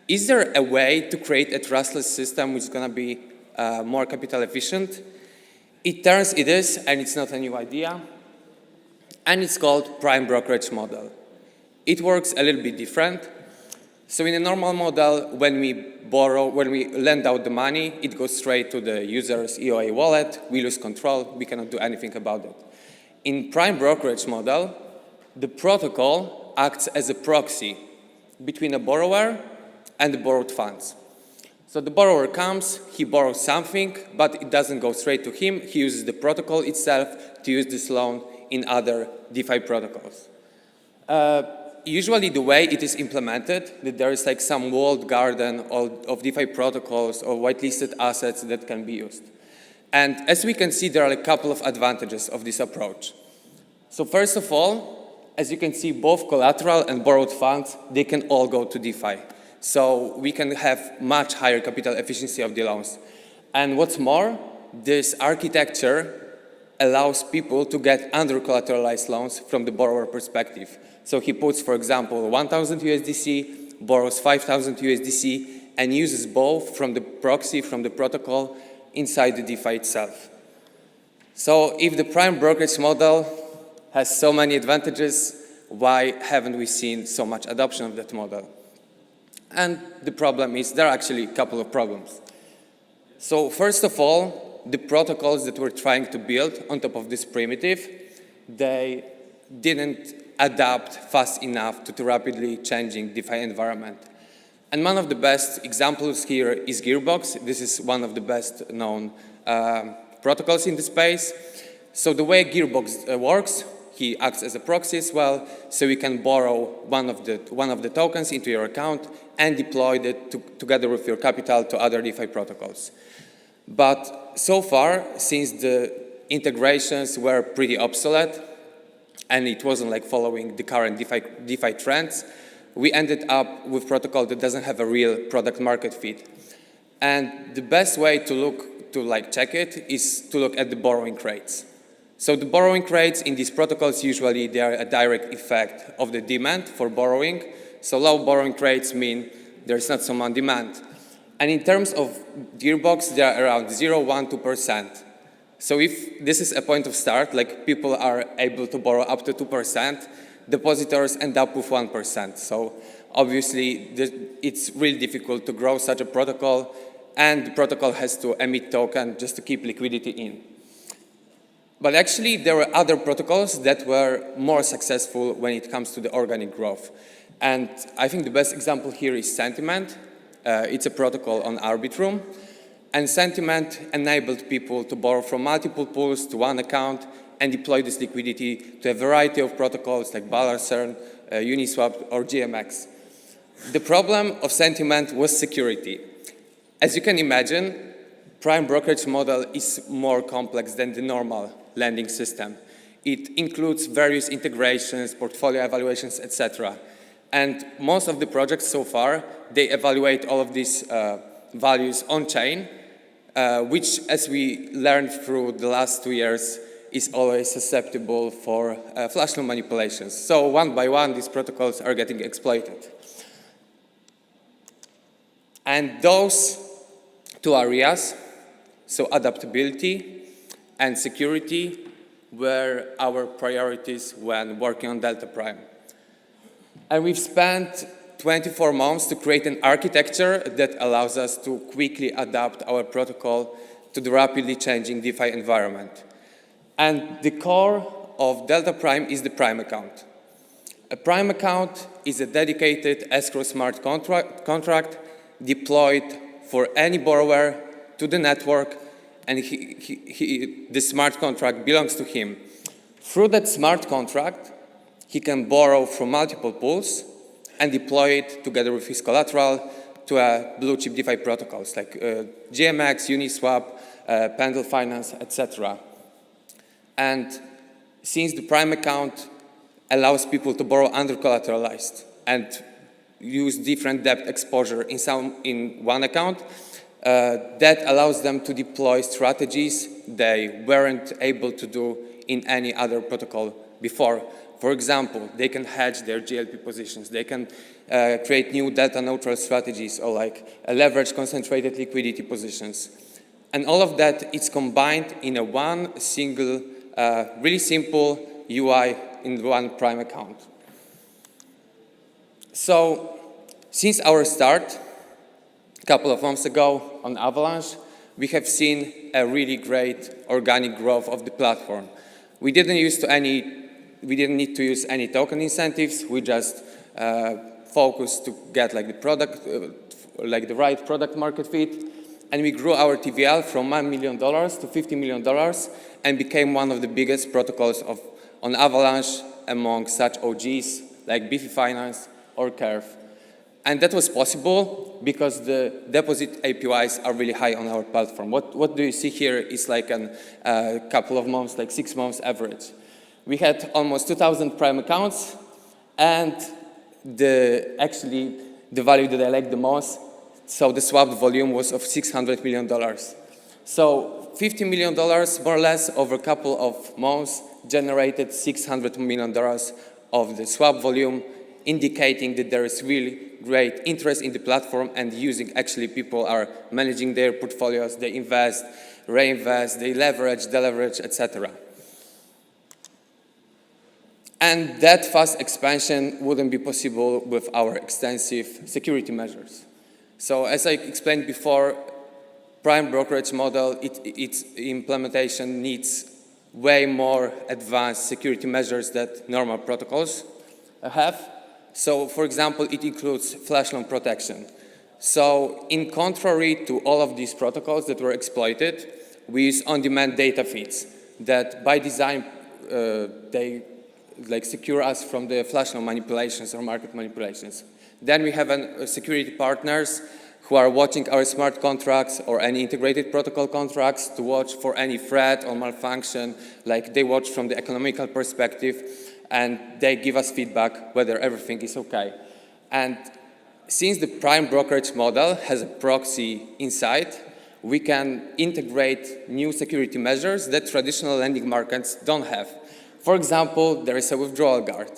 is there a way to create a trustless system which is going to be more capital efficient? It turns it is, and it's not a new idea. And it's called prime brokerage model. It works a little bit different. So in a normal model, when we lend out the money, it goes straight to the user's EOA wallet. We lose control. We cannot do anything about it. In prime brokerage model, the protocol acts as a proxy between a borrower and the borrowed funds. So the borrower comes, he borrows something, but it doesn't go straight to him. He uses the protocol itself to use this loan in other DeFi protocols. Usually the way it is implemented, that there is like some walled garden of DeFi protocols or whitelisted assets that can be used. And as we can see, there are a couple of advantages of this approach. So first of all, as you can see, both collateral and borrowed funds, they can all go to DeFi. So we can have much higher capital efficiency of the loans. And what's more, this architecture allows people to get under-collateralized loans from the borrower perspective. So he puts, for example, 1,000 USDC, borrows 5,000 USDC, and uses both from the proxy, from the protocol, inside the DeFi itself. So if the prime brokerage model has so many advantages, why haven't we seen so much adoption of that model? And the problem is, there are actually a couple of problems. So first of all, the protocols that we're trying to build on top of this primitive, they didn't adapt fast enough to the rapidly changing DeFi environment. And one of the best examples here is Gearbox. This is one of the best known protocols in the space. So the way Gearbox works, he acts as a proxy as well, so you can borrow one of the tokens into your account and deploy it together with your capital to other DeFi protocols. But so far, since the integrations were pretty obsolete, and it wasn't like following the current DeFi trends, we ended up with protocol that doesn't have a real product market fit. And the best way to check it is to look at the borrowing rates. So the borrowing rates in these protocols, usually they are a direct effect of the demand for borrowing. So low borrowing rates mean there's not so much demand. And in terms of Gearbox, they are around 0, 1, 2%. So if this is a point of start, like people are able to borrow up to 2%, depositors end up with 1%. So obviously, it's really difficult to grow such a protocol, and the protocol has to emit token just to keep liquidity in. But actually, there were other protocols that were more successful when it comes to the organic growth. And I think the best example here is Sentiment. It's a protocol on Arbitrum. And Sentiment enabled people to borrow from multiple pools to one account and deploy this liquidity to a variety of protocols like Balancer, Uniswap, or GMX. The problem of Sentiment was security. As you can imagine, prime brokerage model is more complex than the normal lending system. It includes various integrations, portfolio evaluations, etc. And most of the projects so far, they evaluate all of these values on-chain, which, as we learned through the last 2 years, is always susceptible for flash loan manipulations. So one by one, these protocols are getting exploited. And those two areas, so adaptability and security, were our priorities when working on Delta Prime. And we've spent 24 months to create an architecture that allows us to quickly adapt our protocol to the rapidly changing DeFi environment. And the core of Delta Prime is the Prime account. A Prime account is a dedicated escrow smart contract deployed for any borrower to the network, and the smart contract belongs to him. Through that smart contract, he can borrow from multiple pools and deploy it together with his collateral to blue chip DeFi protocols like GMX, Uniswap, Pendle Finance, etc. And since the Prime account allows people to borrow under-collateralized and use different debt exposure in one account, that allows them to deploy strategies they weren't able to do in any other protocol before. For example, they can hedge their GLP positions. They can create new data-neutral strategies or like leverage concentrated liquidity positions. And all of that is combined in a one single, really simple UI in one Prime account. So, since our start, a couple of months ago on Avalanche, we have seen a really great organic growth of the platform. We didn't need to use any token incentives. We just focused to get like the product, like the right product market fit, and we grew our TVL from $1 million to $50 million, and became one of the biggest protocols on Avalanche among such OGs like Beefy Finance or Curve. And that was possible because the deposit APYs are really high on our platform. What do you see here is like a couple of months, like 6 months average. We had almost 2,000 Prime accounts, and actually the value that I like the most, so the swapped volume was of $600 million. So $50 million, more or less, over a couple of months, generated $600 million of the swap volume, indicating that there is really great interest in the platform and using. Actually, people are managing their portfolios, they invest, reinvest, they leverage, deleverage, etc. And that fast expansion wouldn't be possible with our extensive security measures. So as I explained before, Prime brokerage model, its implementation needs way more advanced security measures that normal protocols have. So, for example, it includes flash loan protection. So, in contrary to all of these protocols that were exploited, we use on-demand data feeds that, by design, they secure us from the flash loan manipulations or market manipulations. Then we have security partners who are watching our smart contracts or any integrated protocol contracts to watch for any threat or malfunction. Like, they watch from the economical perspective, and they give us feedback whether everything is okay. And since the Prime brokerage model has a proxy inside, we can integrate new security measures that traditional lending markets don't have. For example, there is a withdrawal guard.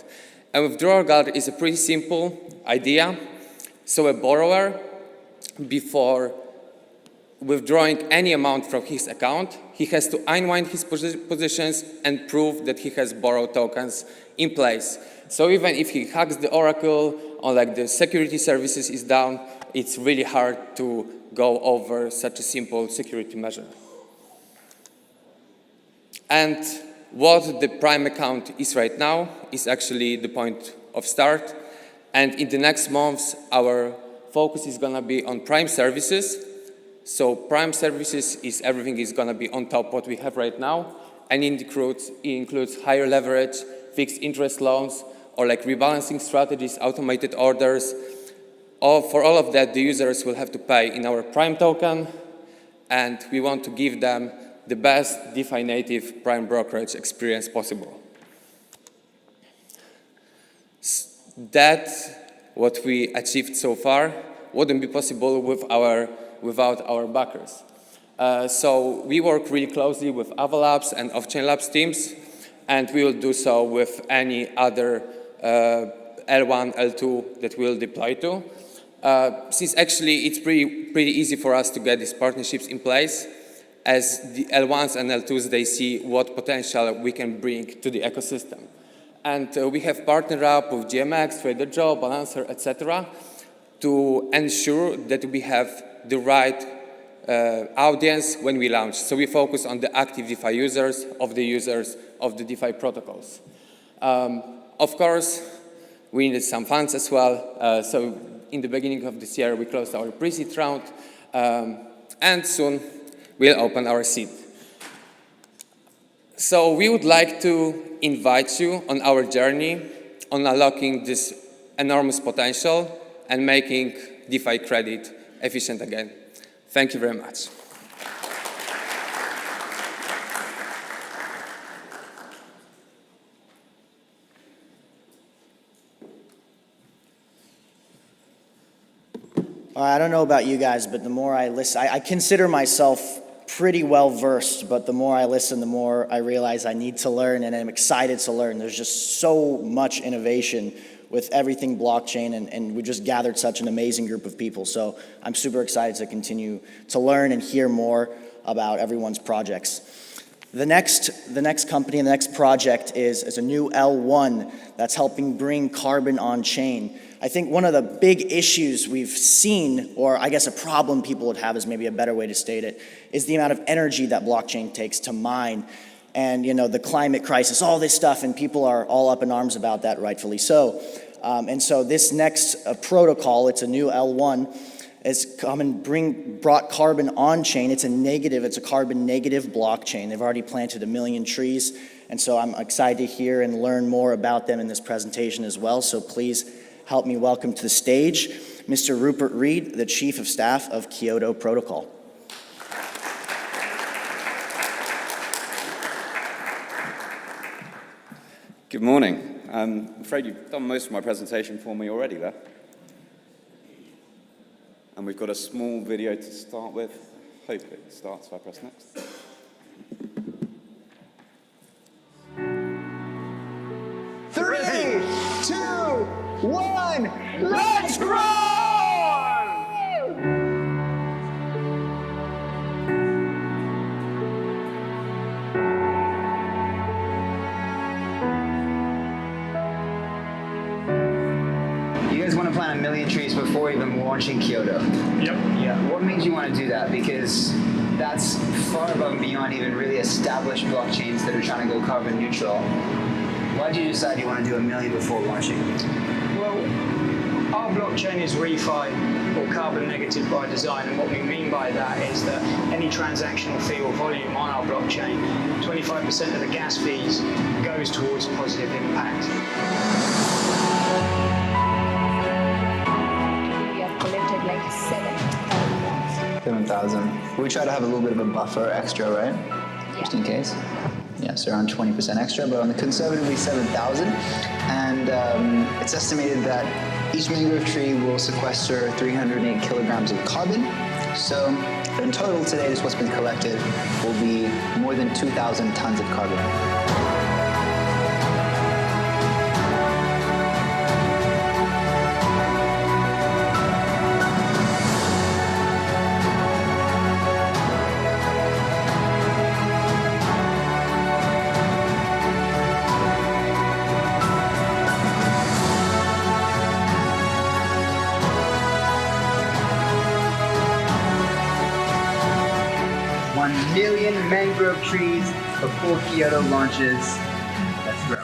A withdrawal guard is a pretty simple idea. So a borrower, before withdrawing any amount from his account, he has to unwind his positions and prove that he has borrowed tokens in place. So even if he hacks the Oracle or like the security services is down, it's really hard to go over such a simple security measure. And what the Prime account is right now is actually the point of start. And in the next months, our focus is going to be on Prime services, So Prime Services is everything is going to be on top of what we have right now, and it includes higher leverage, fixed interest loans, or like rebalancing strategies, automated orders. For all of that, the users will have to pay in our Prime token, and we want to give them the best DeFi native Prime brokerage experience possible. That, what we achieved so far, wouldn't be possible without our backers. So we work really closely with Avalabs and Off-Chain Labs teams, and we will do so with any other L1, L2 that we'll deploy to. Since actually it's pretty easy for us to get these partnerships in place, as the L1s and L2s, they see what potential we can bring to the ecosystem. And we have partnered up with GMX, Trader Joe, Balancer, etc., to ensure that we have the right audience when we launch. So we focus on the active DeFi users of the DeFi protocols. Of course, we needed some funds as well. So in the beginning of this year, we closed our pre-seed round, and soon we'll open our seed. So we would like to invite you on our journey on unlocking this enormous potential and making DeFi credit efficient again. Thank you very much. I don't know about you guys, but the more I listen, I consider myself pretty well versed, but the more I listen, the more I realize I need to learn, and I'm excited to learn. There's just so much innovation with everything blockchain, and we just gathered such an amazing group of people. So I'm super excited to continue to learn and hear more about everyone's projects. The next company and the next project is a new L1 that's helping bring carbon on chain. I think one of the big issues we've seen, or I guess a problem people would have is maybe a better way to state it, is the amount of energy that blockchain takes to mine. And the climate crisis, all this stuff, and people are all up in arms about that, rightfully so. And so this next protocol, it's a new L1, has come and brought carbon on chain. It's a carbon negative blockchain. They've already planted 1 million trees, and so I'm excited to hear and learn more about them in this presentation as well. So please help me welcome to the stage Mr. Rupert Reed, the Chief of Staff of Kyoto Protocol. Good morning. I'm afraid you've done most of my presentation for me already there. And we've got a small video to start with. Hope it starts if I press next. Three, 2, 1, let's roll! You guys want to plant 1 million trees before even launching Kyoto? Yep. Yeah. What made you want to do that? Because that's far above and beyond even really established blockchains that are trying to go carbon neutral. Why did you decide you want to do 1 million before launching? Well, our blockchain is refi or carbon negative by design, and what we mean by that is that any transactional fee or volume on our blockchain, 25% of the gas fees goes towards positive impact. We have collected like 7,000. We try to have a little bit of a buffer extra, right? Just in case. Yeah, so around 20% extra, but on the conservatively 7,000. And it's estimated that each mangrove tree will sequester 308 kilograms of carbon. So in total today, just what's been collected will be more than 2,000 tons of carbon. Million mangrove trees before Kyoto launches. Let's grow.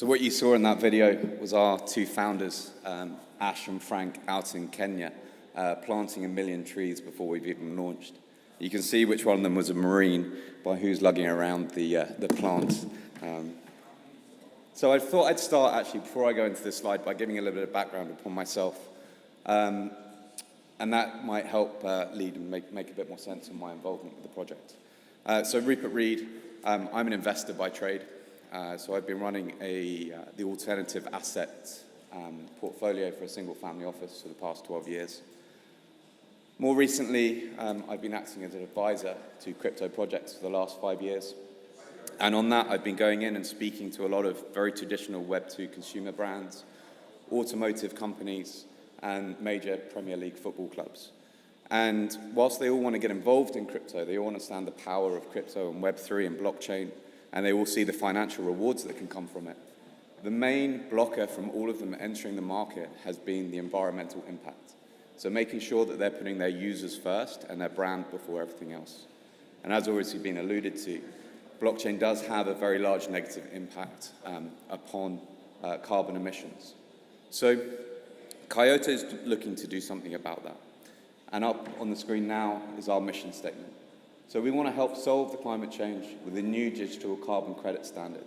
So what you saw in that video was our two founders, Ash and Frank, out in Kenya, planting 1 million trees before we've even launched. You can see which one of them was a Marine by who's lugging around the plants. So I thought I'd start, actually, before I go into this slide, by giving a little bit of background upon myself. And that might help lead and make a bit more sense of my involvement with the project. So Rupert Reed, I'm an investor by trade. So I've been running the alternative asset portfolio for a single family office for the past 12 years. More recently, I've been acting as an advisor to crypto projects for the last 5 years. And on that, I've been going in and speaking to a lot of very traditional Web2 consumer brands, automotive companies, and major Premier League football clubs. And whilst they all want to get involved in crypto, they all understand the power of crypto and Web3 and blockchain, and they all see the financial rewards that can come from it. The main blocker from all of them entering the market has been the environmental impact. So making sure that they're putting their users first and their brand before everything else. And as already been alluded to, blockchain does have a very large negative impact upon carbon emissions. So Kyoto is looking to do something about that. And up on the screen now is our mission statement. So we want to help solve the climate change with a new digital carbon credit standard.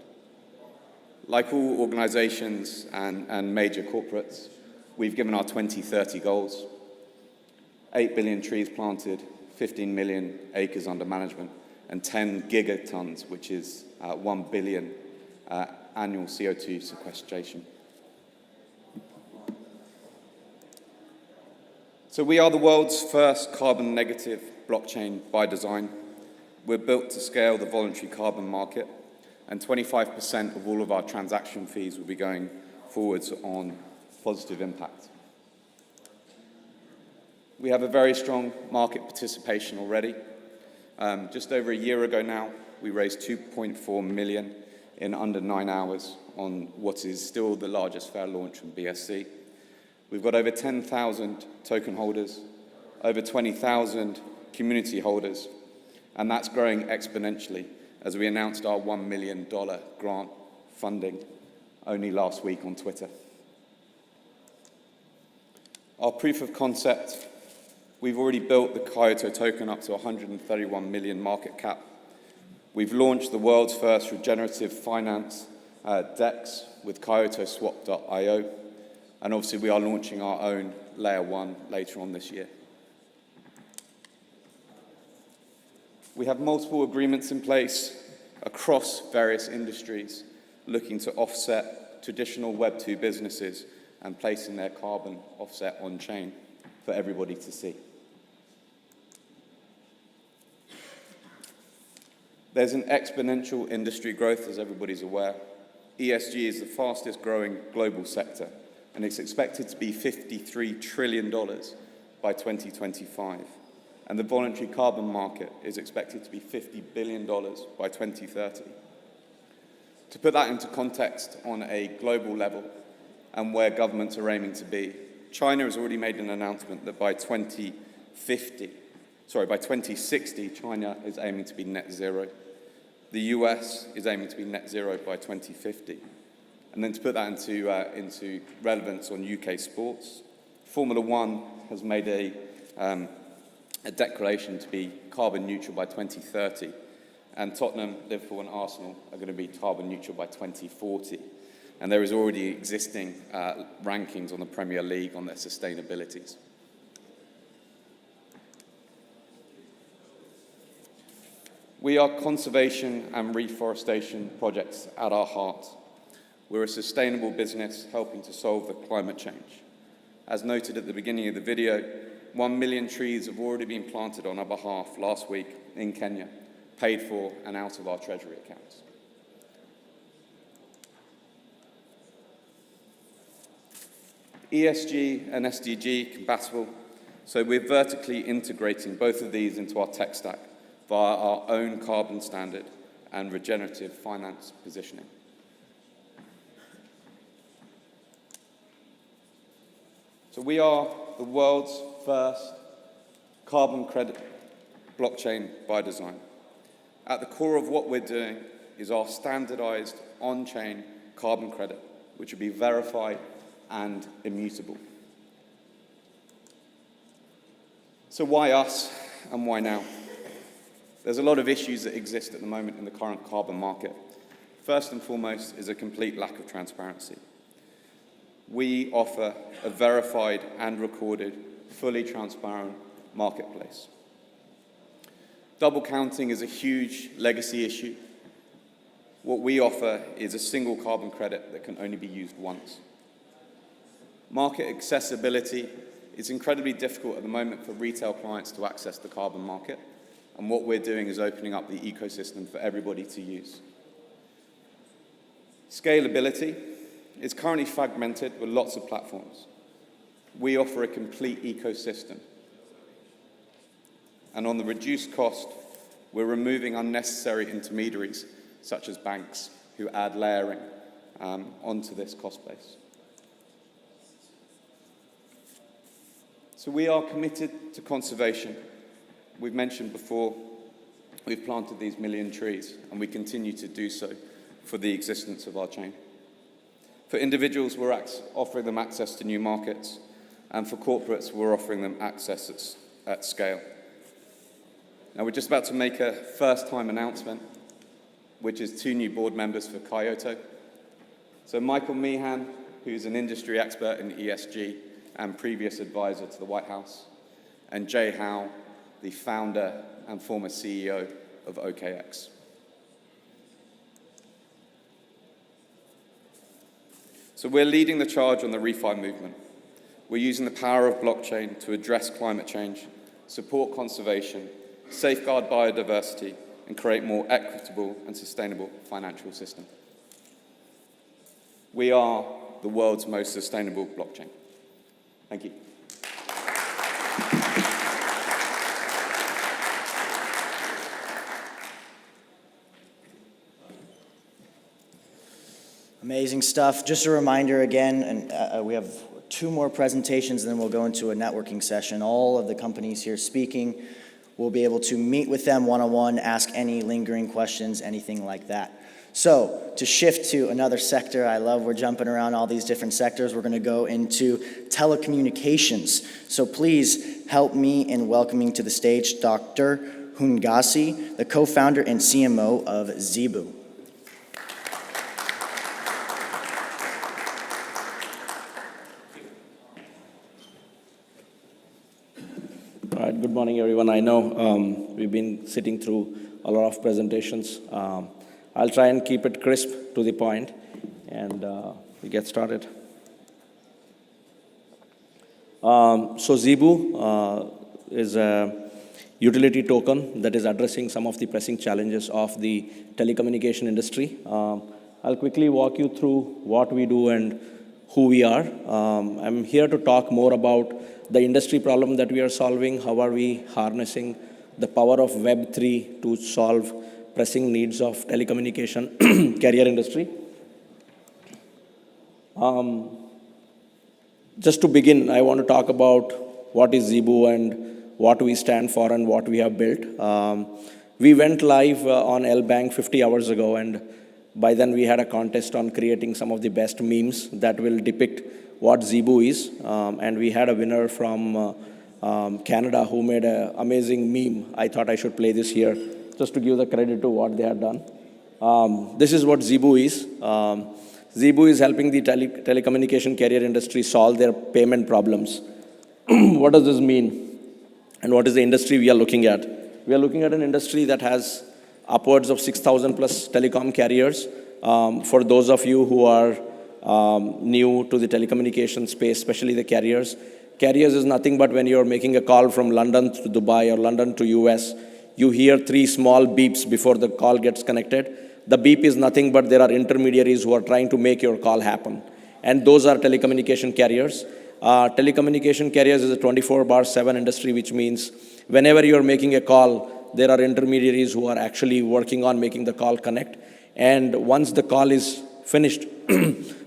Like all organizations and major corporates, we've given our 2030 goals. 8 billion trees planted, 15 million acres under management, and 10 gigatons, which is 1 billion annual CO2 sequestration. So we are the world's first carbon negative blockchain by design. We're built to scale the voluntary carbon market, and 25% of all of our transaction fees will be going forwards on positive impact. We have a very strong market participation already. Just over a year ago now, we raised 2.4 million in under 9 hours on what is still the largest fair launch from BSC. We've got over 10,000 token holders, over 20,000 community holders, and that's growing exponentially as we announced our $1 million grant funding only last week on Twitter. Our proof of concept, we've already built the Kyoto token up to 131 million market cap. We've launched the world's first regenerative finance DEX with KyotoSwap.io. And obviously we are launching our own layer 1 later on this year. We have multiple agreements in place across various industries looking to offset traditional Web2 businesses and placing their carbon offset on chain for everybody to see. There's an exponential industry growth, as everybody's aware. ESG is the fastest growing global sector, and it's expected to be $53 trillion by 2025. And the voluntary carbon market is expected to be $50 billion by 2030. To put that into context on a global level and where governments are aiming to be, China has already made an announcement that by 2060, China is aiming to be net zero. The US is aiming to be net zero by 2050. And then to put that into relevance on UK sports, Formula One has made a declaration to be carbon neutral by 2030, and Tottenham, Liverpool and Arsenal are going to be carbon neutral by 2040. And there is already existing rankings on the Premier League on their sustainabilities. We are conservation and reforestation projects at our heart. We're a sustainable business helping to solve the climate change. As noted at the beginning of the video, 1 million trees have already been planted on our behalf last week in Kenya, paid for and out of our treasury accounts. ESG and SDG compatible, so we're vertically integrating both of these into our tech stack via our own carbon standard and regenerative finance positioning. So we are the world's first carbon credit blockchain by design. At the core of what we're doing is our standardized on-chain carbon credit, which would be verified and immutable. So why us and why now? There's a lot of issues that exist at the moment in the current carbon market. First and foremost is a complete lack of transparency. We offer a verified and recorded, fully transparent marketplace. Double counting is a huge legacy issue. What we offer is a single carbon credit that can only be used once. Market accessibility is incredibly difficult at the moment for retail clients to access the carbon market, and what we're doing is opening up the ecosystem for everybody to use. Scalability is currently fragmented with lots of platforms. We offer a complete ecosystem. And on the reduced cost, we're removing unnecessary intermediaries, such as banks, who add layering onto this cost base. So we are committed to conservation. We've mentioned before, we've planted these 1 million trees, and we continue to do so for the existence of our chain. For individuals, we're offering them access to new markets, and for corporates, we're offering them access at scale. Now, we're just about to make a first-time announcement, which is 2 new board members for Kyoto. So Michael Meehan, who's an industry expert in ESG and previous advisor to the White House, and Jay Howe, the founder and former CEO of OKX. So we're leading the charge on the refi movement. We're using the power of blockchain to address climate change, support conservation, safeguard biodiversity, and create more equitable and sustainable financial system. We are the world's most sustainable blockchain. Thank you. Amazing stuff. Just a reminder again, and we have 2 more presentations, and then we'll go into a networking session. All of the companies here speaking, we'll be able to meet with them one-on-one, ask any lingering questions, anything like that. So, to shift to another sector, I love we're jumping around all these different sectors. We're going to go into telecommunications. So please help me in welcoming to the stage Dr. Hungasi, the co-founder and CMO of Zebu. All right, good morning, everyone. I know we've been sitting through a lot of presentations. I'll try and keep it crisp to the point, and we get started. So Zebu is a utility token that is addressing some of the pressing challenges of the telecommunication industry. I'll quickly walk you through what we do and who we are. I'm here to talk more about the industry problem that we are solving, how are we harnessing the power of Web3 to solve pressing needs of telecommunication carrier industry. Just to begin, I want to talk about what is Zebu and what we stand for and what we have built. We went live on L-Bank 50 hours ago, and by then we had a contest on creating some of the best memes that will depict what Zebu is. And we had a winner from Canada who made an amazing meme. I thought I should play this here, just to give the credit to what they had done. This is what Zebu is. Zebu is helping the telecommunication carrier industry solve their payment problems. What does this mean? And what is the industry we are looking at? We are looking at an industry that has upwards of 6,000 plus telecom carriers. For those of you who are new to the telecommunication space, especially the carriers, carriers is nothing but when you're making a call from London to Dubai or London to US, you hear 3 small beeps before the call gets connected. The beep is nothing but there are intermediaries who are trying to make your call happen. And those are telecommunication carriers. Telecommunication carriers is a 24/7 industry, which means whenever you're making a call, there are intermediaries who are actually working on making the call connect. And once the call is finished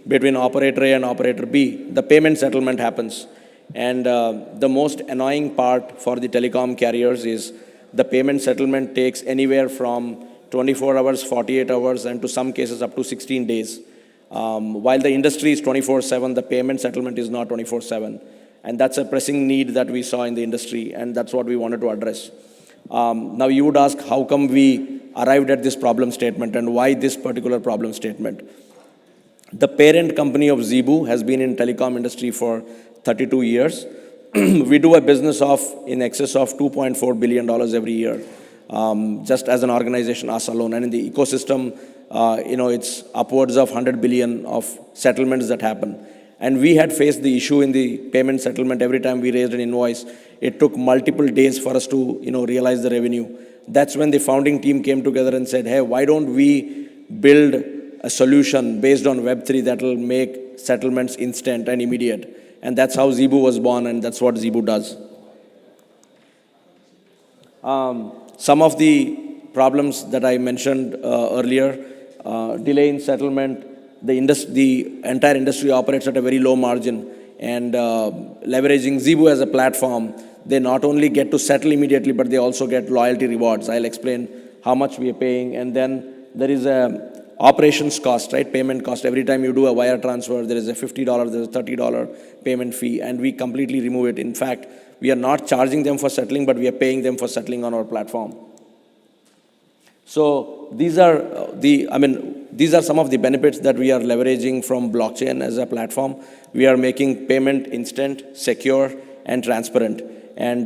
between operator A and operator B, the payment settlement happens. And the most annoying part for the telecom carriers is the payment settlement takes anywhere from 24 hours, 48 hours, and to some cases up to 16 days. While the industry is 24/7, the payment settlement is not 24/7. And that's a pressing need that we saw in the industry, and that's what we wanted to address. Now you would ask, how come we arrived at this problem statement and why this particular problem statement? The parent company of Zebu has been in telecom industry for 32 years. We do a business of in excess of $2.4 billion every year, just as an organization, us alone. And in the ecosystem, it's upwards of 100 billion of settlements that happen. And we had faced the issue in the payment settlement. Every time we raised an invoice, it took multiple days for us to realize the revenue. That's when the founding team came together and said, hey, why don't we build a solution based on Web3 that will make settlements instant and immediate. And that's how Zebu was born, and that's what Zebu does. Some of the problems that I mentioned earlier, delay in settlement, the entire industry operates at a very low margin, and leveraging Zebu as a platform, they not only get to settle immediately, but they also get loyalty rewards. I'll explain how much we are paying, and then there is a operations cost, right? Payment cost. Every time you do a wire transfer, there is a $50, there is a $30 payment fee, and we completely remove it. In fact, we are not charging them for settling, but we are paying them for settling on our platform. So these are some of the benefits that we are leveraging from blockchain as a platform. We are making payment instant, secure, and transparent. And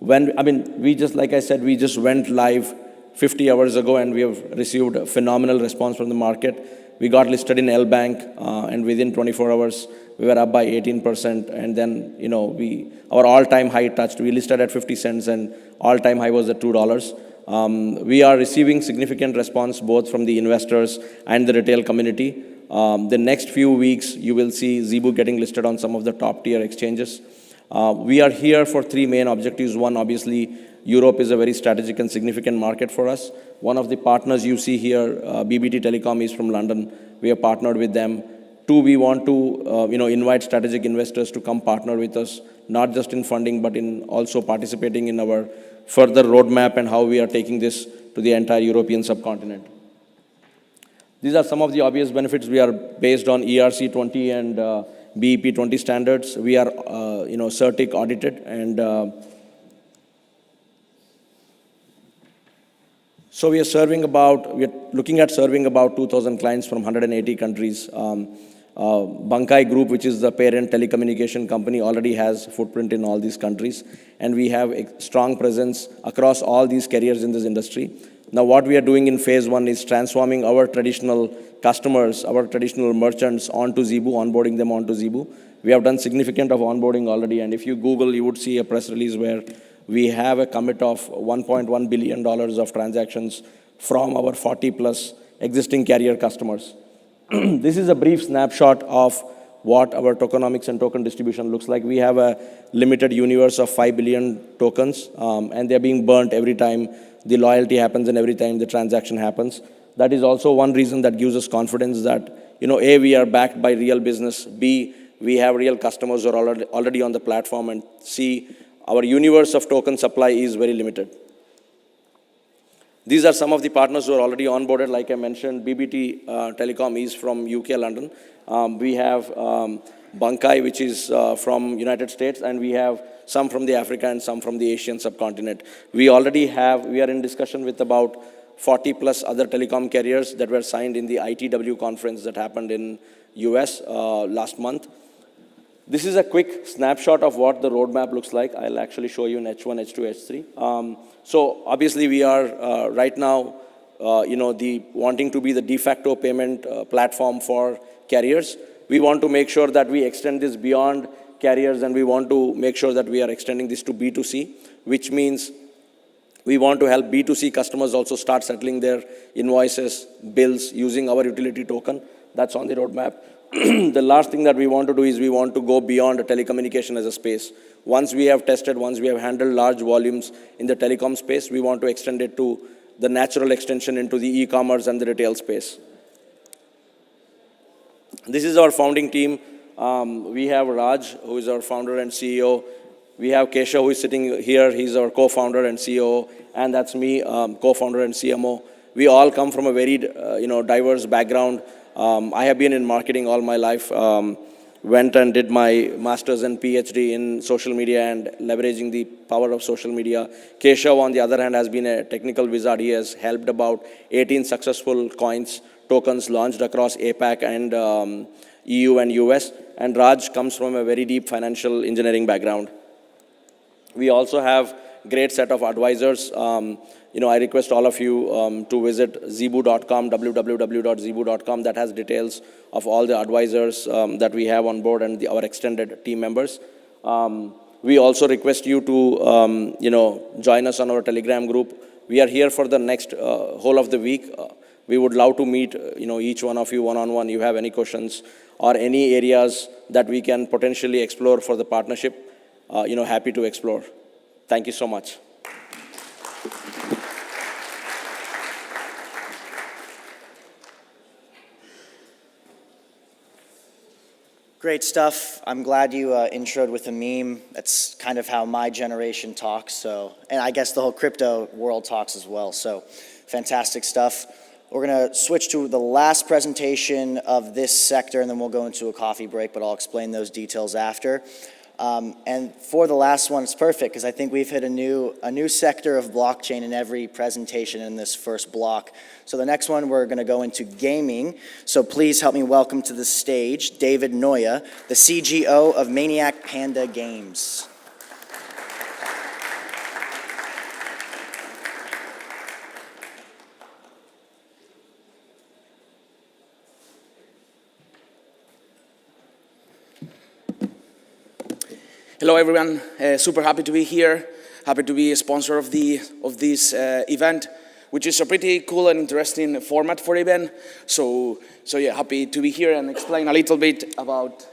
like I said, we just went live 50 hours ago, and we have received a phenomenal response from the market. We got listed in L Bank, and within 24 hours, we were up by 18%. And then, our all-time high touched. We listed at 50 cents, and all-time high was at $2. We are receiving significant response both from the investors and the retail community. The next few weeks, you will see Zebu getting listed on some of the top-tier exchanges. We are here for three main objectives. One, obviously, Europe is a very strategic and significant market for us. One of the partners you see here, BBT Telecom, is from London. We have partnered with them. Two, we want to invite strategic investors to come partner with us, not just in funding, but in also participating in our further roadmap and how we are taking this to the entire European subcontinent. These are some of the obvious benefits. We are based on ERC20 and BEP20 standards. We are, CERTIC audited, and so we are looking at serving about 2,000 clients from 180 countries. Bankai Group, which is the parent telecommunication company, already has footprint in all these countries, and we have a strong presence across all these carriers in this industry. Now, what we are doing in phase one is transforming our traditional customers, our traditional merchants onto Zebu, onboarding them onto Zebu. We have done significant of onboarding already, and if you Google, you would see a press release where we have a commit of $1.1 billion of transactions from our 40+ existing carrier customers. This is a brief snapshot of what our tokenomics and token distribution looks like. We have a limited universe of 5 billion tokens, and they're being burnt every time the loyalty happens and every time the transaction happens. That is also one reason that gives us confidence that, A, we are backed by real business, B, we have real customers who are already on the platform, and C, our universe of token supply is very limited. These are some of the partners who are already onboarded. Like I mentioned, BBT Telecom is from UK, London. We have Bankai, which is from United States, and we have some from the Africa and some from the Asian subcontinent. We are in discussion with about 40+ other telecom carriers that were signed in the ITW conference that happened in US last month. This is a quick snapshot of what the roadmap looks like. I'll actually show you in H1, H2, H3. So obviously we are right now, wanting to be the de facto payment platform for carriers. We want to make sure that we extend this beyond carriers, and we want to make sure that we are extending this to B2C, which means we want to help B2C customers also start settling their invoices, bills using our utility token. That's on the roadmap. The last thing that we want to do is we want to go beyond telecommunication as a space. Once we have tested, once we have handled large volumes in the telecom space, we want to extend it to the natural extension into the e-commerce and the retail space. This is our founding team. We have Raj, who is our founder and CEO. We have Keshav, who is sitting here. He's our co-founder and CEO. And that's me, co-founder and CMO. We all come from a very diverse background. I have been in marketing all my life. Went and did my master's and PhD in social media and leveraging the power of social media. Keshav, on the other hand, has been a technical wizard. He has helped about 18 successful coins, tokens launched across APAC and EU and US. And Raj comes from a very deep financial engineering background. We also have great set of advisors. I request all of you to visit zebu.com, www.zebu.com. That has details of all the advisors that we have on board and our extended team members. We also request you to, join us on our Telegram group. We are here for the next whole of the week. We would love to meet, each one of you one-on-one. You have any questions or any areas that we can potentially explore for the partnership, happy to explore. Thank you so much. Great stuff. I'm glad you introed with a meme. That's kind of how my generation talks. And I guess the whole crypto world talks as well. So fantastic stuff. We're going to switch to the last presentation of this sector, and then we'll go into a coffee break, but I'll explain those details after. And for the last one, it's perfect because I think we've hit a new sector of blockchain in every presentation in this first block. So the next one, we're going to go into gaming. So please help me welcome to the stage David Noya, the CGO of Maniac Panda Games. Hello, everyone. Super happy to be here. Happy to be a sponsor of this event, which is a pretty cool and interesting format for event. So yeah, happy to be here and explain a little bit about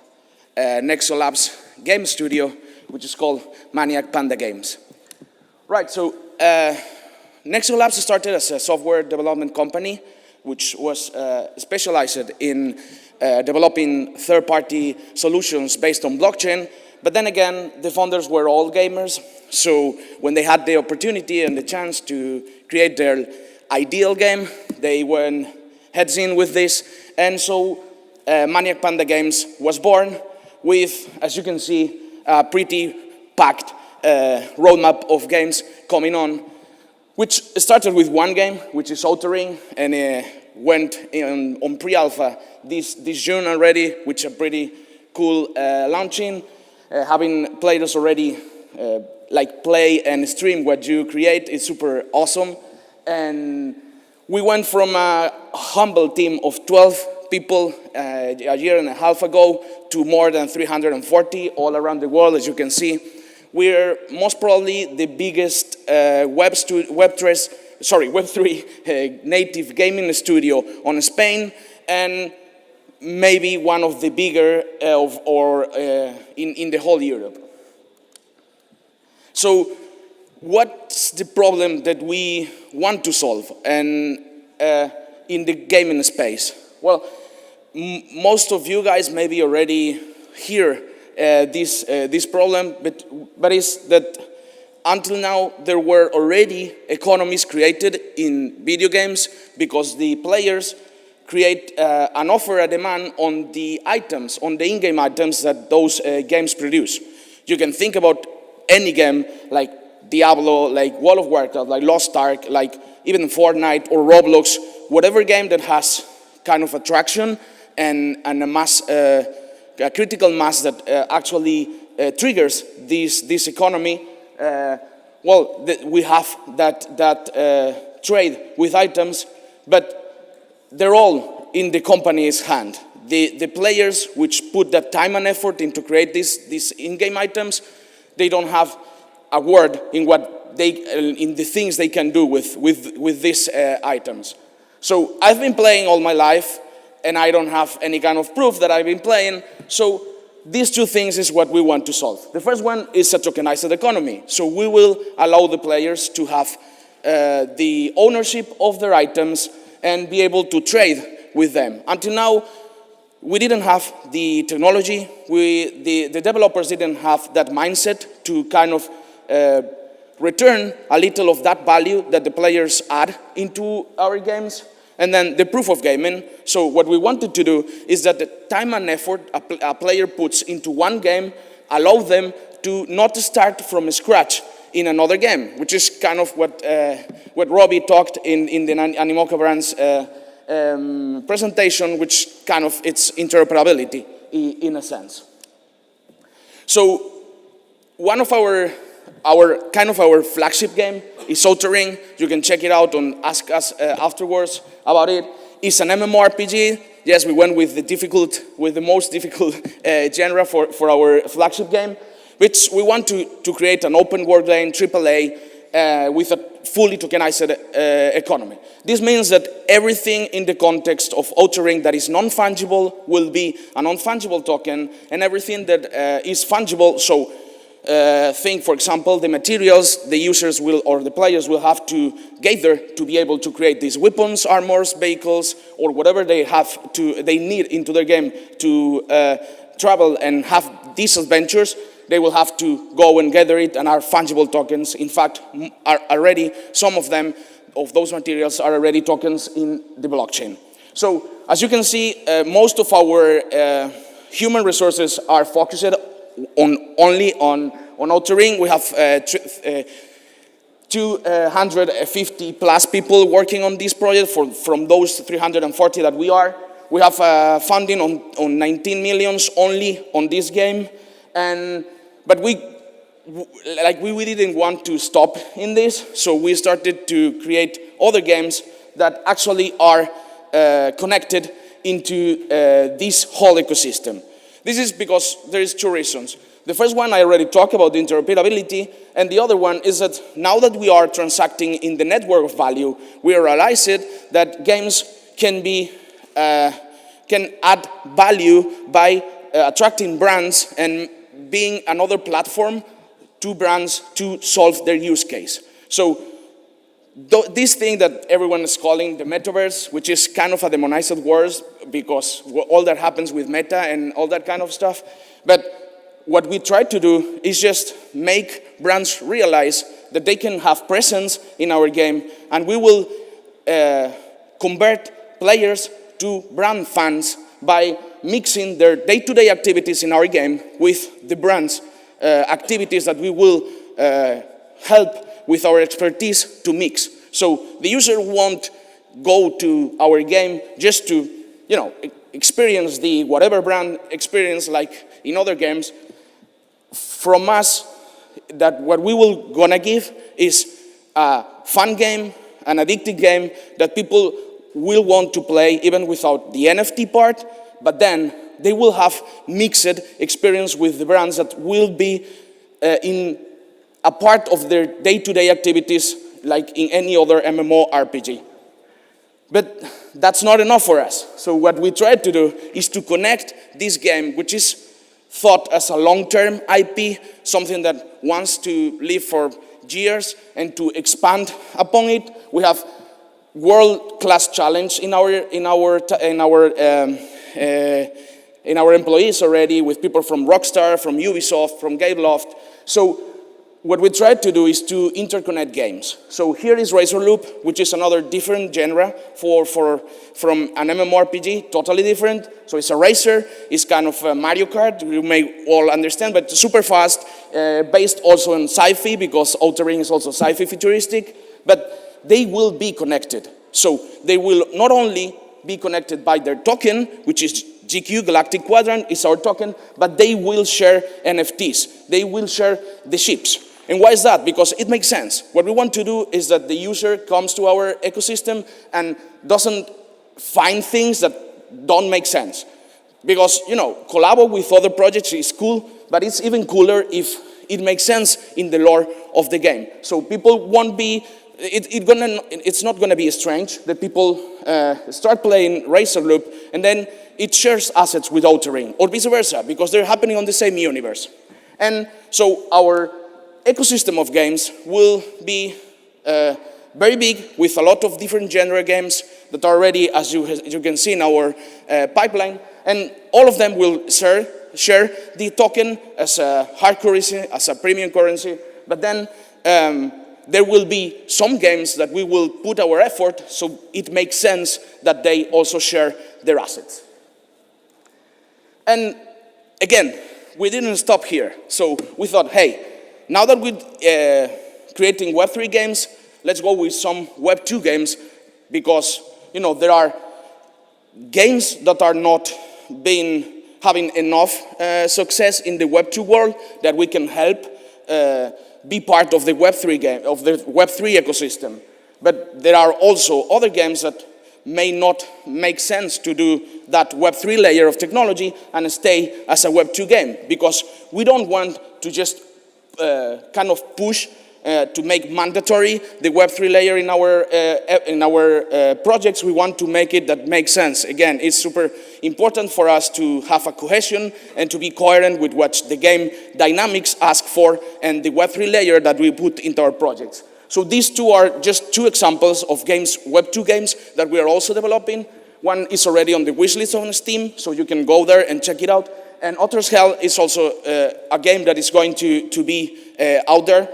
Nexo Labs game studio, which is called Maniac Panda Games. Right. So Nexo Labs started as a software development company, which was specialized in developing third-party solutions based on blockchain. But then again, the founders were all gamers, so when they had the opportunity and the chance to create their ideal game, they went heads in with this. And so Maniac Panda Games was born with, as you can see, a pretty packed roadmap of games coming on, which started with one game, which is Outer and went on pre-alpha this June already, which is a pretty cool launching. Having players already play and stream what you create is super awesome. And we went from a humble team of 12 people a year and a half ago to more than 340 all around the world, as you can see. We're most probably the biggest Web3 native gaming studio on Spain, and maybe one of the bigger in the whole Europe. So what's the problem that we want to solve and in the gaming space? Well, most of you guys maybe already hear this problem, but it's that until now there were already economies created in video games because the players create an offer, a demand on the items, on the in-game items that those games produce. You can think about any game like Diablo, like World of Warcraft, like Lost Ark, like even Fortnite or Roblox, whatever game that has kind of attraction and a critical mass that actually triggers this economy. We have that trade with items, but they're all in the company's hand. The players which put that time and effort into create these in-game items, they don't have a word in in the things they can do with these items. So I've been playing all my life, and I don't have any kind of proof that I've been playing. So these two things is what we want to solve. The first one is a tokenized economy. So we will allow the players to have the ownership of their items and be able to trade with them. Until now, we didn't have the technology. The developers didn't have that mindset to kind of return a little of that value that the players add into our games. And then the proof of gaming. So what we wanted to do is that the time and effort a player puts into one game allow them to not start from scratch in another game, which is kind of what Robbie talked in the Animoca Brands presentation, which kind of it's interoperability in a sense. So one of our flagship game is Outering. You can check it out and ask us afterwards about it. It's an MMORPG. Yes, we went with the most difficult genre for our flagship game, which we want to create an open world game, AAA, with a fully tokenized economy. This means that everything in the context of Outering that is non-fungible will be a non-fungible token, and everything that is fungible, so think, for example, the materials the users will, or the players will have to gather to be able to create these weapons, armors, vehicles, or whatever they need into their game to travel and have these adventures. They will have to go and gather it, and are fungible tokens. In fact, are already, some of them, of those materials are already tokens in the blockchain. So, as you can see, most of our human resources are focused only on Outering. We have 250 plus people working on this project from those 340 that we are. We have funding on 19 millions only on this game. But we didn't want to stop in this, so we started to create other games that actually are connected into this whole ecosystem. This is because there is two reasons. The first one I already talked about, the interoperability, and the other one is that now that we are transacting in the network of value, we realize that games can add value by attracting brands and being another platform to brands to solve their use case. So this thing that everyone is calling the metaverse, which is kind of a demonized word because all that happens with meta and all that kind of stuff, but what we try to do is just make brands realize that they can have presence in our game, and we will convert players to brand fans by mixing their day-to-day activities in our game with the brand's activities that we will help with our expertise to mix. So the user won't go to our game just to, experience the whatever brand experience like in other games. From us, that what we will gonna give is a fun game, an addictive game that people will want to play even without the NFT part, but then they will have mixed experience with the brands that will be in a part of their day-to-day activities like in any other MMORPG. But that's not enough for us. So what we tried to do is to connect this game, which is thought as a long-term IP, something that wants to live for years, and to expand upon it. We have world-class challenge in our employees already, with people from Rockstar, from Ubisoft, from Gameloft. So what we tried to do is to interconnect games. So here is Razor Loop, which is another different genre from an MMORPG, totally different. So it's a racer, it's kind of a Mario Kart, you may all understand, but super fast, based also on sci-fi, because Outering is also sci-fi futuristic, but they will be connected. So they will not only be connected by their token, which is GQ, Galactic Quadrant, is our token, but they will share NFTs. They will share the ships. And why is that? Because it makes sense. What we want to do is that the user comes to our ecosystem and doesn't find things that don't make sense. Because, collabo with other projects is cool, but it's even cooler if it makes sense in the lore of the game. So people won't be, it's not gonna be strange that people start playing Razor Loop and then it shares assets with Outering, or vice versa, because they're happening on the same universe. And so our ecosystem of games will be very big, with a lot of different genre games that are already, as you can see in our pipeline, and all of them will share the token as a hard currency, as a premium currency, but then there will be some games that we will put our effort, so it makes sense that they also share their assets. And again, we didn't stop here. So we thought, hey, now that we're creating Web3 games, let's go with some Web2 games, because there are games that are not having enough success in the Web2 world that we can help be part of the Web3 game, of the Web3 ecosystem. But there are also other games that may not make sense to do that Web3 layer of technology and stay as a Web2 game, because we don't want to just kind of push to make mandatory the Web3 layer in our projects. We want to make it that makes sense. Again, it's super important for us to have a cohesion and to be coherent with what the game dynamics ask for and the Web3 layer that we put into our projects. So these two are just two examples of games, Web2 games, that we are also developing. One is already on the wishlist on Steam, so you can go there and check it out. And Otter's Hell is also a game that is going to be out there.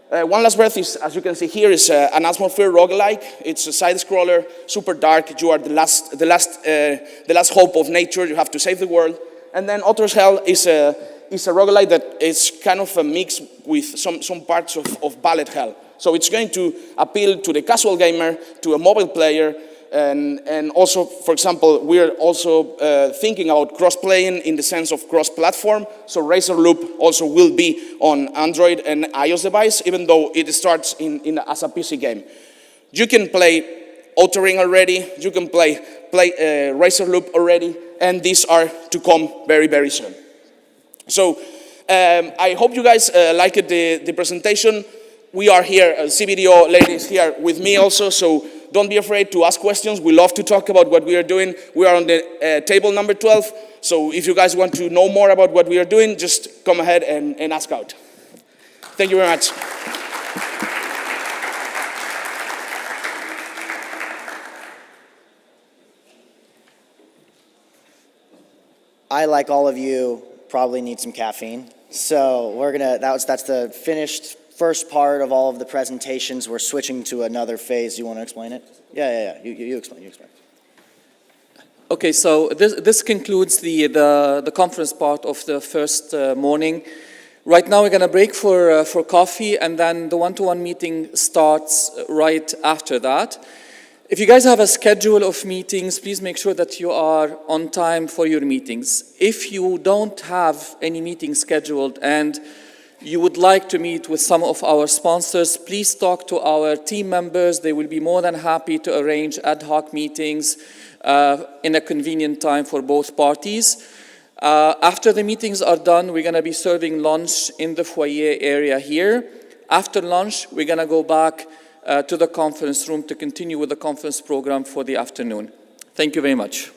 One Last Breath is, as you can see here, is an atmosphere roguelike. It's a side-scroller, super dark. You are the last hope of nature. You have to save the world. And then Otter's Hell is a roguelike that is kind of a mix with some parts of Ballet Hell. So it's going to appeal to the casual gamer, to a mobile player, and also, for example, we're also thinking about cross-playing in the sense of cross-platform. So Razor Loop also will be on Android and iOS device, even though it starts as a PC game. You can play Outer Ring already, you can play Razor Loop already, and these are to come very, very soon. So I hope you guys liked the presentation. We are here, CBDO ladies here with me also, so don't be afraid to ask questions. We love to talk about what we are doing. We are on the table number 12, so if you guys want to know more about what we are doing, just come ahead and ask out. Thank you very much. I, like all of you, probably need some caffeine. So that's the finished first part of all of the presentations. We're switching to another phase. You want to explain it? Yeah. You explain. Okay, so this concludes the conference part of the first morning. Right now we're going to break for coffee, and then the one-to-one meeting starts right after that. If you guys have a schedule of meetings, please make sure that you are on time for your meetings. If you don't have any meetings scheduled and you would like to meet with some of our sponsors, please talk to our team members. They will be more than happy to arrange ad hoc meetings in a convenient time for both parties. After the meetings are done, we're going to be serving lunch in the foyer area here. After lunch, we're going to go back to the conference room to continue with the conference program for the afternoon. Thank you very much.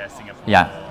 Singapore. Yeah.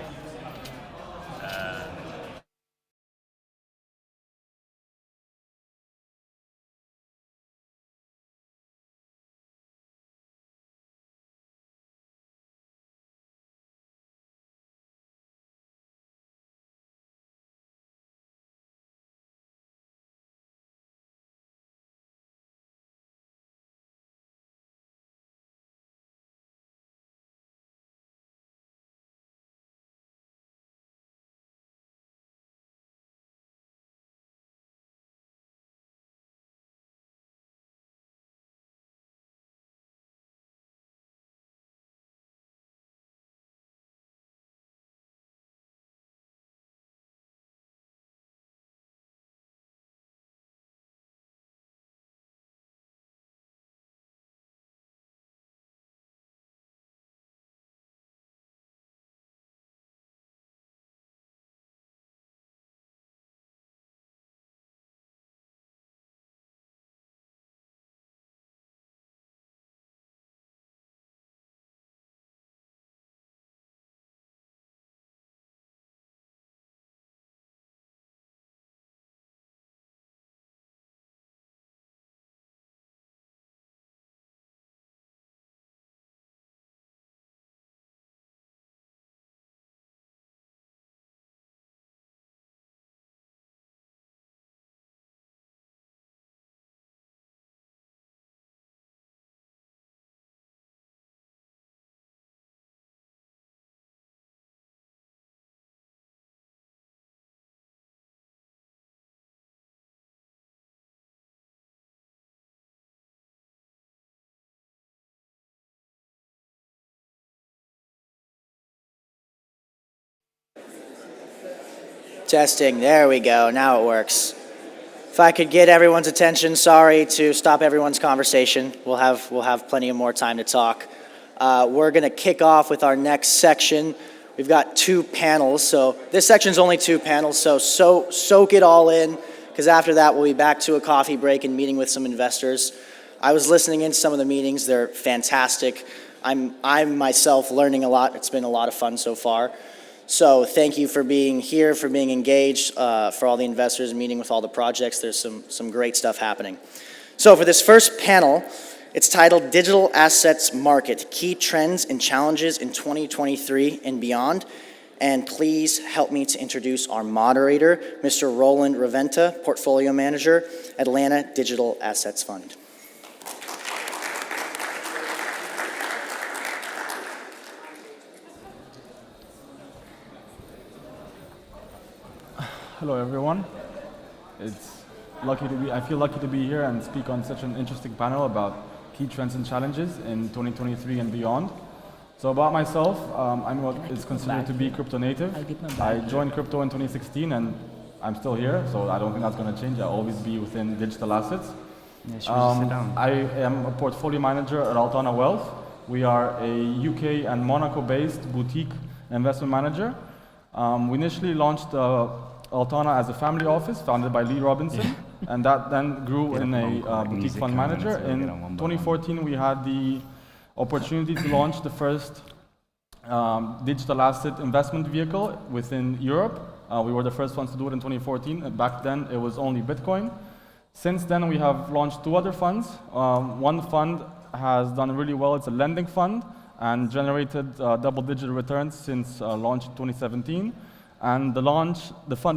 Testing, there we go, now it works. If I could get everyone's attention, sorry to stop everyone's conversation. We'll have plenty of more time to talk. We're gonna kick off with our next section. We've got 2 panels, so this section's only 2 panels, so soak it all in, because after that we'll be back to a coffee break and meeting with some investors. I was listening in some of the meetings, they're fantastic. I'm myself learning a lot, it's been a lot of fun so far. So thank you for being here, for being engaged, for all the investors, meeting with all the projects. There's some great stuff happening. So for this first panel, it's titled Digital Assets Market, Key Trends and Challenges in 2023 and Beyond. And please help me to introduce our moderator, Mr. Roland Raventa, Portfolio Manager, Atlanta Digital Assets Fund. Hello, everyone. I feel lucky to be here and speak on such an interesting panel about key trends and challenges in 2023 and beyond. So about myself, I'm what is considered to be crypto native. I joined crypto in 2016 and I'm still here, so I don't think that's going to change. I'll always be within digital assets. I am a portfolio manager at Altana Wealth. We are a UK and Monaco-based boutique investment manager. We initially launched Altana as a family office founded by Lee Robinson, and that then grew in a boutique fund manager. In 2014, we had the opportunity to launch the first digital asset investment vehicle within Europe. We were the first ones to do it in 2014. Back then, it was only Bitcoin. Since then, we have launched 2 other funds. One fund has done really well. It's a lending fund and generated double-digit returns since launch in 2017. And the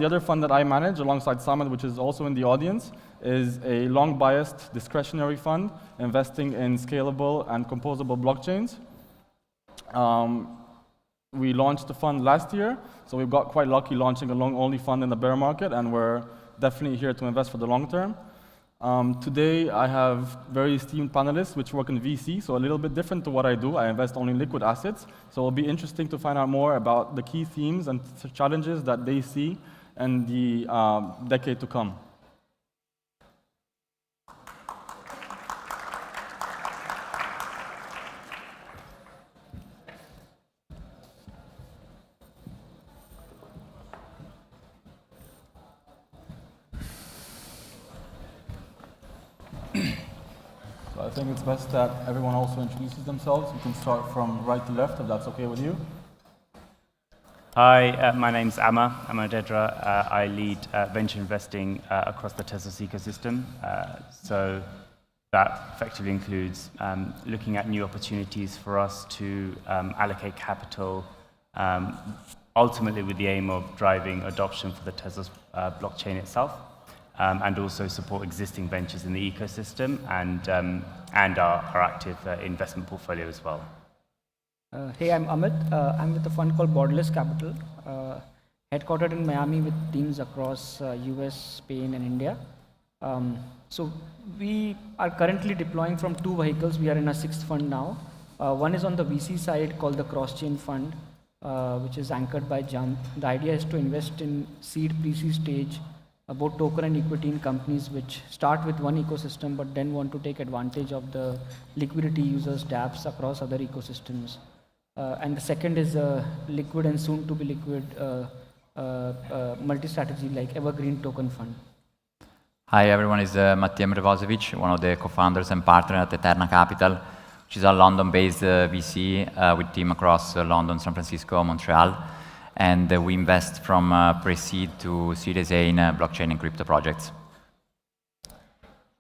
other fund that I manage alongside Simon, which is also in the audience, is a long-biased discretionary fund investing in scalable and composable blockchains. We launched the fund last year, so we got quite lucky launching a long-only fund in the bear market, and we're definitely here to invest for the long term. Today, I have very esteemed panelists which work in VC, so a little bit different to what I do. I invest only in liquid assets, so it'll be interesting to find out more about the key themes and challenges that they see in the decade to come. I think it's best that everyone also introduces themselves. We can start from right to left, if that's okay with you. Hi, my name's Amma Dedra. I lead venture investing across the Tezos ecosystem. So that effectively includes looking at new opportunities for us to allocate capital, ultimately with the aim of driving adoption for the Tezos blockchain itself, and also support existing ventures in the ecosystem and our active investment portfolio as well. Hey, I'm Amit. I'm with a fund called Borderless Capital, headquartered in Miami with teams across US, Spain, and India. So we are currently deploying from 2 vehicles. We are in our 6th fund now. One is on the VC side called the Cross-Chain Fund, which is anchored by Jump. The idea is to invest in seed, pre-seed stage, both token and equity in companies which start with one ecosystem but then want to take advantage of the liquidity users, dApps across other ecosystems. And the second is a liquid and soon to be liquid multi-strategy like evergreen token fund. Hi everyone, it's Mattia Mrvosevic, one of the co-founders and partners at Eterna Capital, which is a London-based VC with team across London, San Francisco, Montreal. And we invest from pre-seed to Series A in blockchain and crypto projects.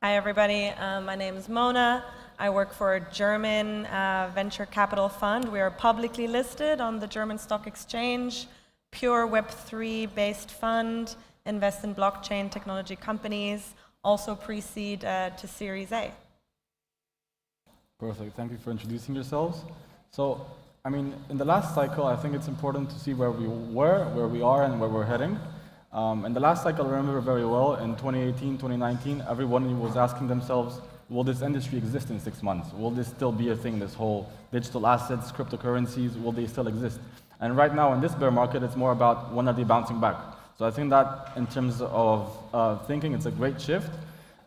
Hi everybody, my name is Mona. I work for a German venture capital fund. We are publicly listed on the German stock exchange, pure Web3 based fund, invest in blockchain technology companies, also pre-seed to Series A. Perfect, thank you for introducing yourselves. So, I mean, in the last cycle, I think it's important to see where we were, where we are, and where we're heading. In the last cycle, I remember very well, in 2018, 2019, everyone was asking themselves, will this industry exist in 6 months? Will this still be a thing, this whole digital assets, cryptocurrencies, will they still exist? And right now, in this bear market, it's more about when are they bouncing back? So I think that, in terms of thinking, it's a great shift.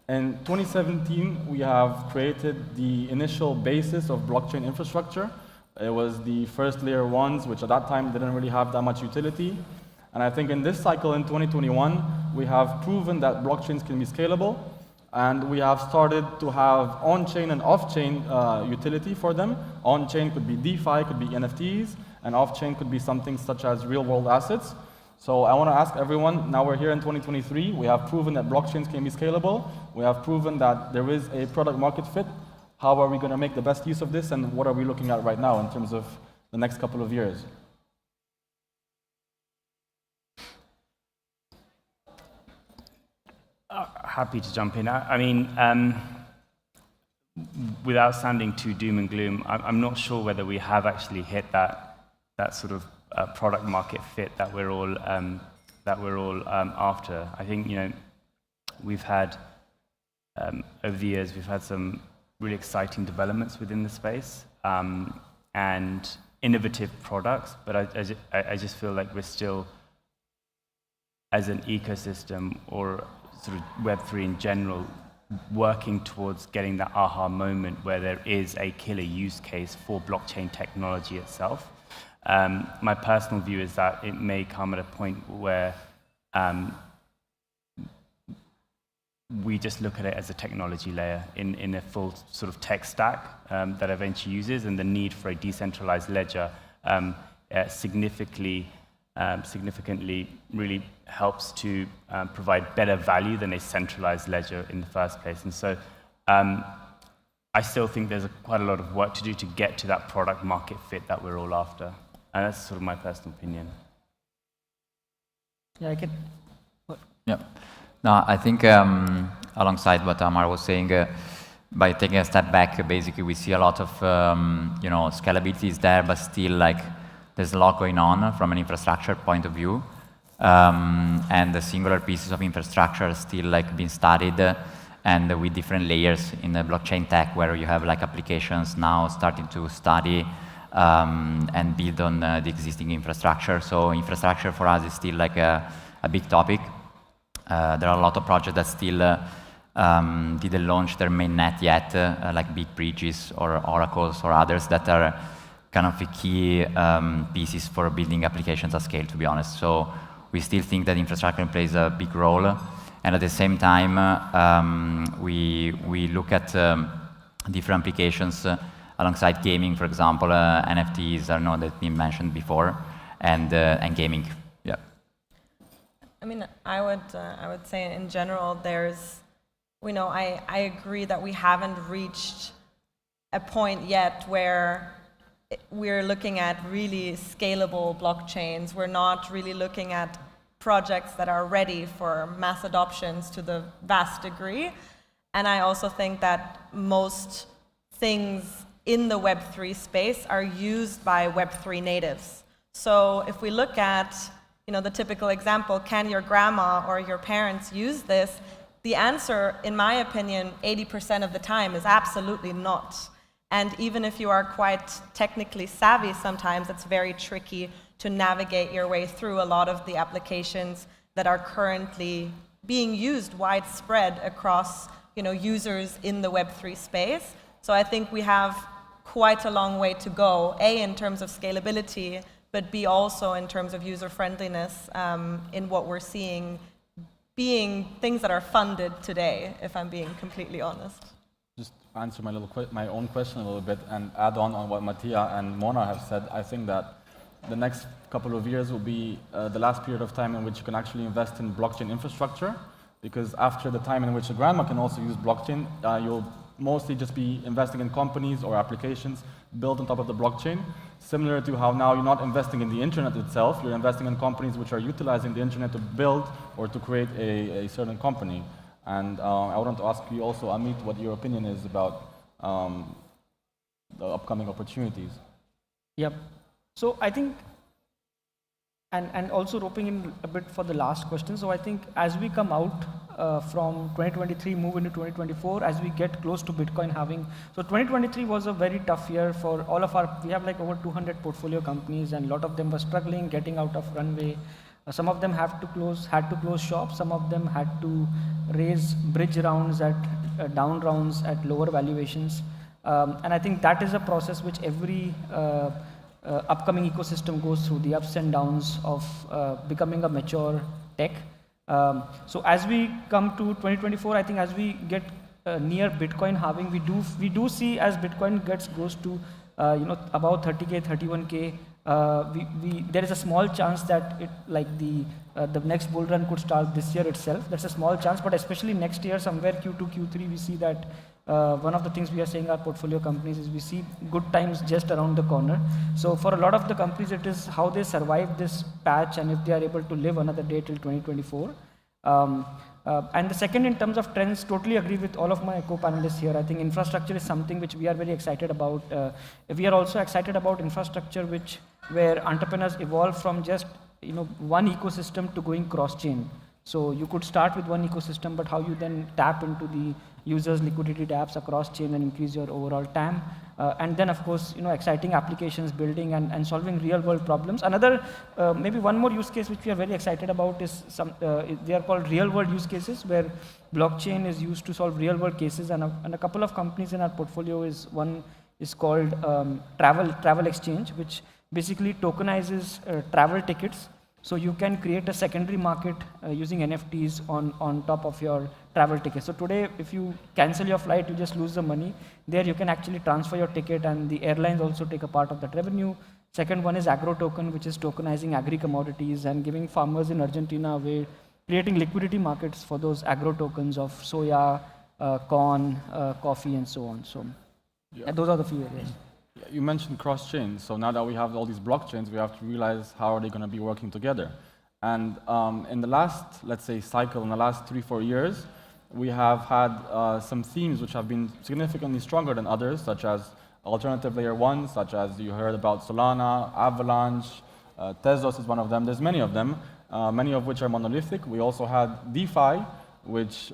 In 2017, we have created the initial basis of blockchain infrastructure. It was the first layer ones, which at that time didn't really have that much utility. And I think in this cycle in 2021, we have proven that blockchains can be scalable, and we have started to have on-chain and off-chain utility for them. On-chain could be DeFi, could be NFTs, and off-chain could be something such as real-world assets. So I want to ask everyone, now we're here in 2023, we have proven that blockchains can be scalable, we have proven that there is a product market fit. How are we going to make the best use of this, and what are we looking at right now in terms of the next couple of years? Happy to jump in. I mean, without sounding too doom and gloom, I'm not sure whether we have actually hit that sort of product market fit that we're all after. I think, you know, we've had over the years we've had some really exciting developments within the space and innovative products, but I just feel like we're still, as an ecosystem or sort of Web3 in general, working towards getting that aha moment where there is a killer use case for blockchain technology itself. My personal view is that it may come at a point where we just look at it as a technology layer in a full sort of tech stack that a venture uses, and the need for a decentralized ledger significantly really helps to provide better value than a centralized ledger in the first place. And so I still think there's quite a lot of work to do to get to that product market fit that we're all after. And that's sort of my personal opinion. Yeah, I can. Yeah. No, I think alongside what Amar was saying, by taking a step back, basically we see a lot of you know, scalability is there, but still like there's a lot going on from an infrastructure point of view, and the singular pieces of infrastructure are still like being studied, and with different layers in the blockchain tech, where you have like applications now starting to study and build on the existing infrastructure. So infrastructure for us is still like a big topic. There are a lot of projects that still didn't launch their mainnet yet, like big bridges or oracles or others that are kind of the key pieces for building applications at scale, to be honest. So we still think that infrastructure plays a big role, and at the same time we look at different applications alongside gaming, for example. NFTs are not that been mentioned before, and gaming. Yeah. I mean, I would say in general, I agree that we haven't reached a point yet where we're looking at really scalable blockchains. We're not really looking at projects that are ready for mass adoptions to the vast degree. And I also think that most things in the Web3 space are used by Web3 natives. So if we look at the typical example, can your grandma or your parents use this? The answer, in my opinion, 80% of the time is absolutely not. And even if you are quite technically savvy sometimes, it's very tricky to navigate your way through a lot of the applications that are currently being used widespread across users in the Web3 space. So I think we have quite a long way to go, A, in terms of scalability, but B, also in terms of user-friendliness in what we're seeing being things that are funded today, if I'm being completely honest. Just answer my own question a little bit and add on what Mattia and Mona have said. I think that the next couple of years will be the last period of time in which you can actually invest in blockchain infrastructure, because after the time in which a grandma can also use blockchain, you'll mostly just be investing in companies or applications built on top of the blockchain, similar to how now you're not investing in the internet itself, you're investing in companies which are utilizing the internet to build or to create a certain company. And I wanted to ask you also, Amit, what your opinion is about the upcoming opportunities. Yep. So I think, and also roping in a bit for the last question, so I think as we come out from 2023, move into 2024, as we get close to Bitcoin halving. So 2023 was a very tough year for all of we have like over 200 portfolio companies, and a lot of them were struggling, getting out of runway. Some of them had to close shops, some of them had to raise bridge rounds down rounds at lower valuations. And I think that is a process which every upcoming ecosystem goes through, the ups and downs of becoming a mature tech. So as we come to 2024, I think as we get near Bitcoin halving, we do see as Bitcoin goes to about 30K, 31K, there is a small chance that the next bull run could start this year itself. That's a small chance, but especially next year, somewhere Q2, Q3, we see that one of the things we are saying our portfolio companies is we see good times just around the corner. So for a lot of the companies, it is how they survive this patch and if they are able to live another day till 2024. And the second, in terms of trends, totally agree with all of my co-panelists here. I think infrastructure is something which we are very excited about. We are also excited about infrastructure where entrepreneurs evolve from just one ecosystem to going cross-chain. So you could start with one ecosystem, but how you then tap into the users' liquidity dApps across chain and increase your overall TAM. And then, of course, exciting applications building and solving real-world problems. Another, maybe one more use case which we are very excited about is they are called real-world use cases, where blockchain is used to solve real-world cases. And a couple of companies in our portfolio one is called Travel Exchange, which basically tokenizes travel tickets. So you can create a secondary market using NFTs on top of your travel ticket. So today, if you cancel your flight, you just lose the money. There you can actually transfer your ticket, and the airlines also take a part of that revenue. Second one is Agro Token, which is tokenizing agri-commodities and giving farmers in Argentina away, creating liquidity markets for those agro tokens of soya, corn, coffee, and so on. So those are the few areas. You mentioned cross-chain, so now that we have all these blockchains, we have to realize how are they going to be working together. And in the last, let's say, cycle, in the last 3-4 years, we have had some themes which have been significantly stronger than others, such as alternative layer 1, such as you heard about Solana, Avalanche, Tezos is one of them. There's many of them, many of which are monolithic. We also had DeFi, which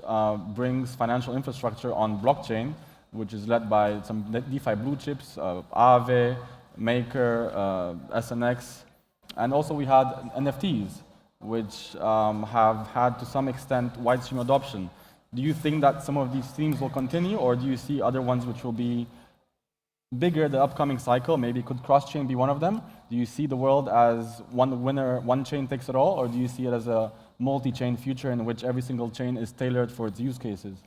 brings financial infrastructure on blockchain, which is led by some DeFi blue chips, Aave, Maker, SNX. And also we had NFTs, which have had to some extent widestream adoption. Do you think that some of these themes will continue, or do you see other ones which will be bigger the upcoming cycle? Maybe could cross-chain be one of them? Do you see the world as one winner, one chain takes it all, or do you see it as a multi-chain future in which every single chain is tailored for its use cases?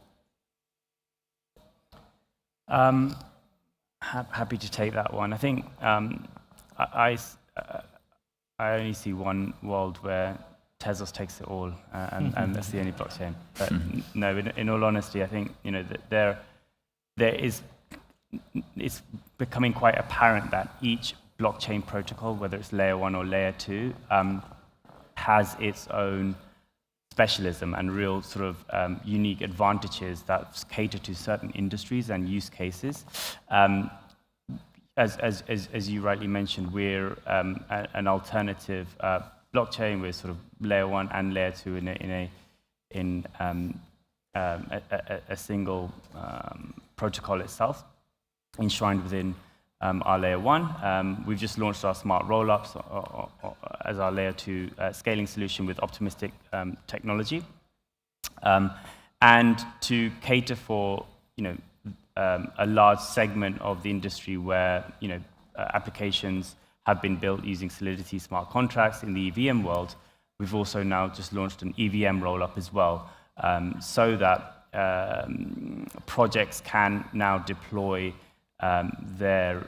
Happy to take that one. I think I I only see one world where Tezos takes it all, and that's the only blockchain. But no, in all honesty, I think that it's becoming quite apparent that each blockchain protocol, whether it's layer 1 or layer 2, has its own specialism and real sort of unique advantages that cater to certain industries and use cases. As you rightly mentioned, we're an alternative blockchain. We're sort of layer 1 and layer 2 in a single protocol itself, enshrined within our layer 1. We've just launched our smart rollups as our layer 2 scaling solution with optimistic technology, and to cater for a large segment of the industry where applications have been built using Solidity smart contracts in the EVM world. We've also now just launched an EVM rollup as well, so that projects can now deploy their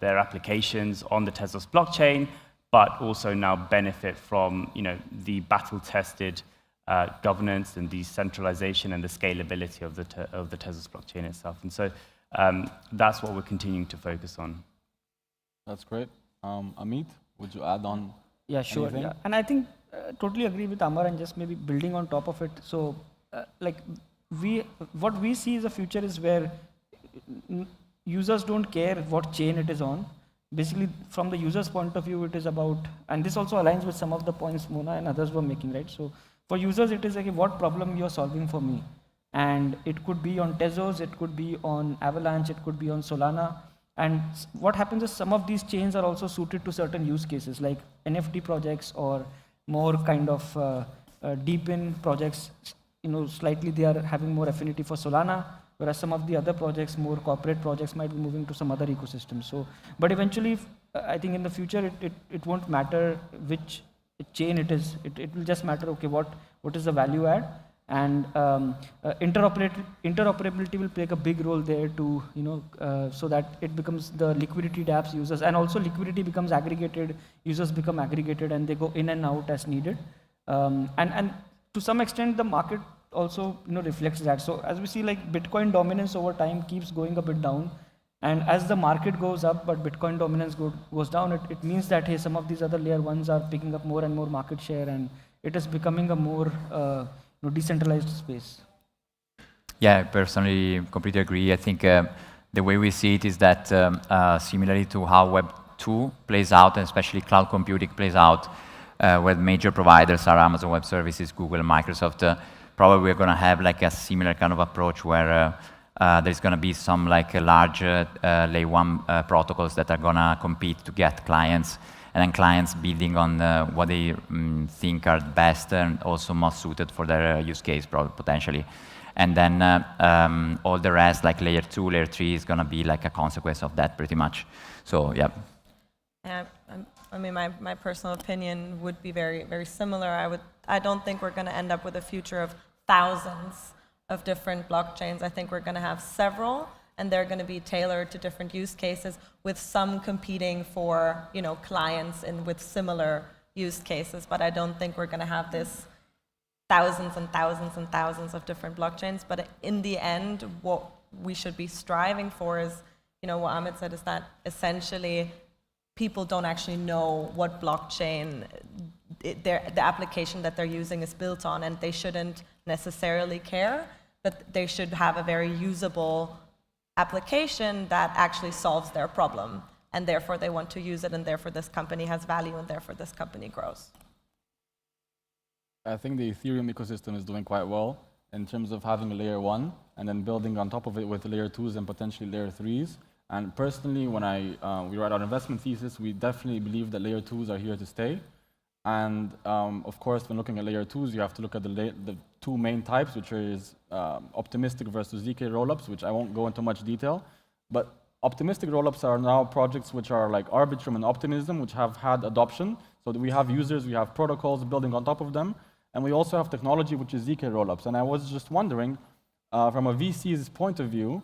applications on the Tezos blockchain, but also now benefit from the battle-tested governance and decentralization and the scalability of the Tezos blockchain itself. And so that's what we're continuing to focus on. That's great. Amit, would you add on? Yeah, sure. anything? Yeah. And I think totally agree with Amar, and just maybe building on top of it. So what we see as a future is where users don't care what chain it is on. Basically, from the user's point of view, it is about, and this also aligns with some of the points Mona and others were making, right? So for users, it is like, what problem you're solving for me? And it could be on Tezos, it could be on Avalanche, it could be on Solana. And what happens is some of these chains are also suited to certain use cases, like NFT projects or more kind of deep-in projects. Slightly they are having more affinity for Solana, whereas some of the other projects, more corporate projects, might be moving to some other ecosystem. So, but eventually, I think in the future, it won't matter which chain it is. It will just matter, okay, what is the value add? And interoperability will play a big role there to, so that it becomes the liquidity dApps users, and also liquidity becomes aggregated, users become aggregated, and they go in and out as needed. And to some extent, the market also reflects that. So as we see, like Bitcoin dominance over time keeps going a bit down, and as the market goes up but Bitcoin dominance goes down, it means that hey, some of these other layer 1s are picking up more and more market share, and it is becoming a more decentralized space. Yeah, I personally completely agree. I think the way we see it is that similarly to how Web 2 plays out, and especially cloud computing plays out, where major providers are Amazon Web Services, Google, Microsoft, probably we're going to have like a similar kind of approach where there's going to be some like large layer 1 protocols that are going to compete to get clients, and then clients building on what they think are best and also most suited for their use case potentially. And then all the rest, like layer 2, layer 3, is going to be like a consequence of that pretty much. So, yeah. Yeah, I mean, my personal opinion would be very, very similar. I don't think we're going to end up with a future of thousands of different blockchains. I think we're going to have several, and they're going to be tailored to different use cases, with some competing for clients and with similar use cases. But I don't think we're going to have this thousands and thousands and thousands of different blockchains. But in the end, what we should be striving for is, what Amit said, is that essentially people don't actually know what blockchain the application that they're using is built on, and they shouldn't necessarily care, but they should have a very usable application that actually solves their problem, and therefore they want to use it, and therefore this company has value, and therefore this company grows. I think the Ethereum ecosystem is doing quite well in terms of having a layer 1 and then building on top of it with layer 2s and potentially layer 3s. And personally, when we write our investment thesis, we definitely believe that layer 2s are here to stay. And of course, when looking at layer 2s, you have to look at the two main types, which is optimistic versus ZK rollups, which I won't go into much detail. But optimistic rollups are now projects which are like Arbitrum and Optimism, which have had adoption. So that we have users, we have protocols building on top of them. And we also have technology, which is ZK rollups. And I was just wondering, from a VC's point of view,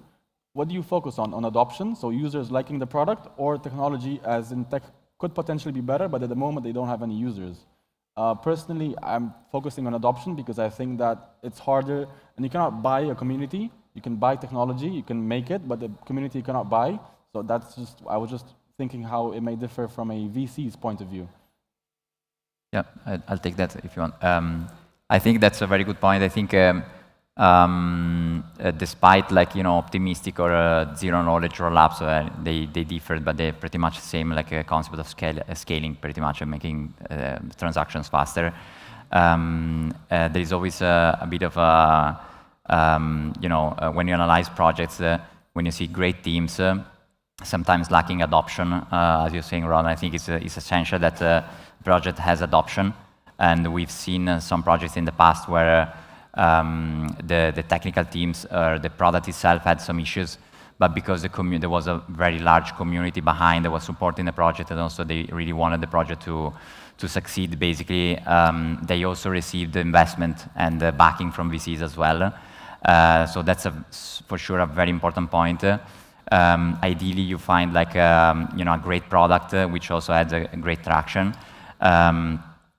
what do you focus on adoption? So users liking the product, or technology as in tech could potentially be better, but at the moment they don't have any users. Personally, I'm focusing on adoption because I think that it's harder, and you cannot buy a community. You can buy technology, you can make it, but the community you cannot buy. So that's just, I was just thinking how it may differ from a VC's point of view. Yeah, I'll take that if you want. I think that's a very good point. I think despite like, you know, optimistic or zero knowledge rollups, they differ, but they're pretty much the same, like a concept of scaling pretty much and making transactions faster. There is always a bit of a, you know, when you analyze projects, when you see great teams, sometimes lacking adoption, as you're saying, Ron, I think it's essential that the project has adoption. And we've seen some projects in the past where the technical teams or the product itself had some issues, but because there was a very large community behind that was supporting the project, and also they really wanted the project to succeed, basically, they also received the investment and the backing from VCs as well. So that's for sure a very important point. Ideally, you find like you know, a great product which also has a great traction.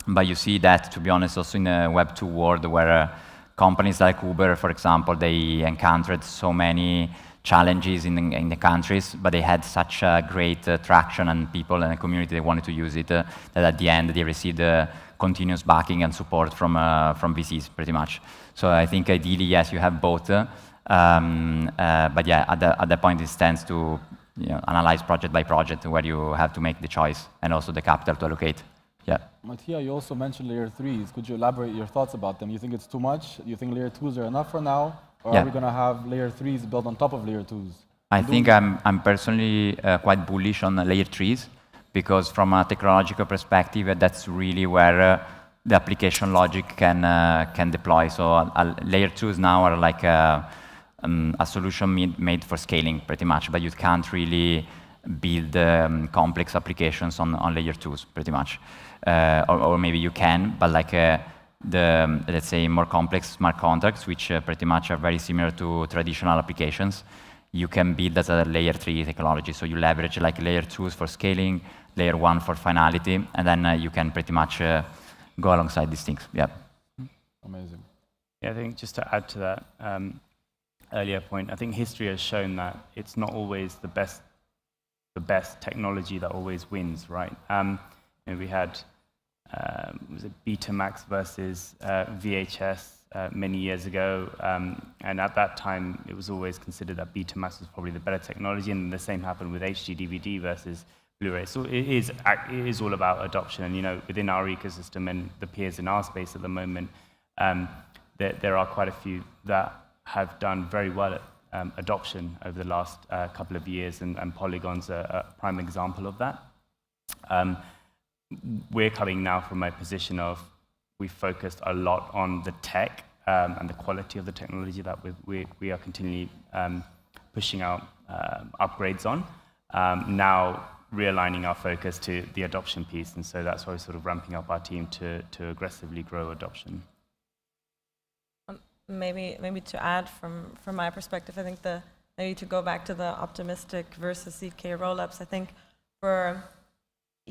But you see that, to be honest, also in the Web2 world, where companies like Uber, for example, they encountered so many challenges in the countries, but they had such great traction and people and a community that wanted to use it, that at the end they received continuous backing and support from VCs, pretty much. So I think ideally, yes, you have both. But yeah, at that point, it stands to, you know, analyze project by project, where you have to make the choice and also the capital to allocate. Yeah. Mattia, you also mentioned layer 3s. Could you elaborate your thoughts about them? You think it's too much? Do you think layer 2s are enough for now? Or are we going to have layer 3s built on top of layer 2s? I think I'm personally quite bullish on layer 3s, because from a technological perspective, that's really where the application logic can deploy. So layer 2s now are like a solution made for scaling, pretty much, but you can't really build complex applications on layer 2s, pretty much. Or maybe you can, but like let's say, more complex smart contracts, which pretty much are very similar to traditional applications, you can build as a layer 3 technology. So you leverage like layer 2s for scaling, layer 1 for finality, and then you can pretty much go alongside these things. Yeah. Amazing. Yeah, I think just to add to that earlier point, I think history has shown that it's not always the best technology that always wins, right? You know, we had was it Betamax versus VHS many years ago, and at that time it was always considered that Betamax was probably the better technology, and the same happened with HD DVD versus Blu-ray. So it is all about adoption, and you know, within our ecosystem and the peers in our space at the moment, there are quite a few that have done very well at adoption over the last couple of years, and Polygon's a prime example of that. We're coming now from a position of we've focused a lot on the tech and the quality of the technology that we are continually pushing out upgrades on. Now realigning our focus to the adoption piece, and so that's why we're sort of ramping up our team to aggressively grow adoption. Maybe to add from my perspective, I think maybe to go back to the optimistic versus ZK rollups, I think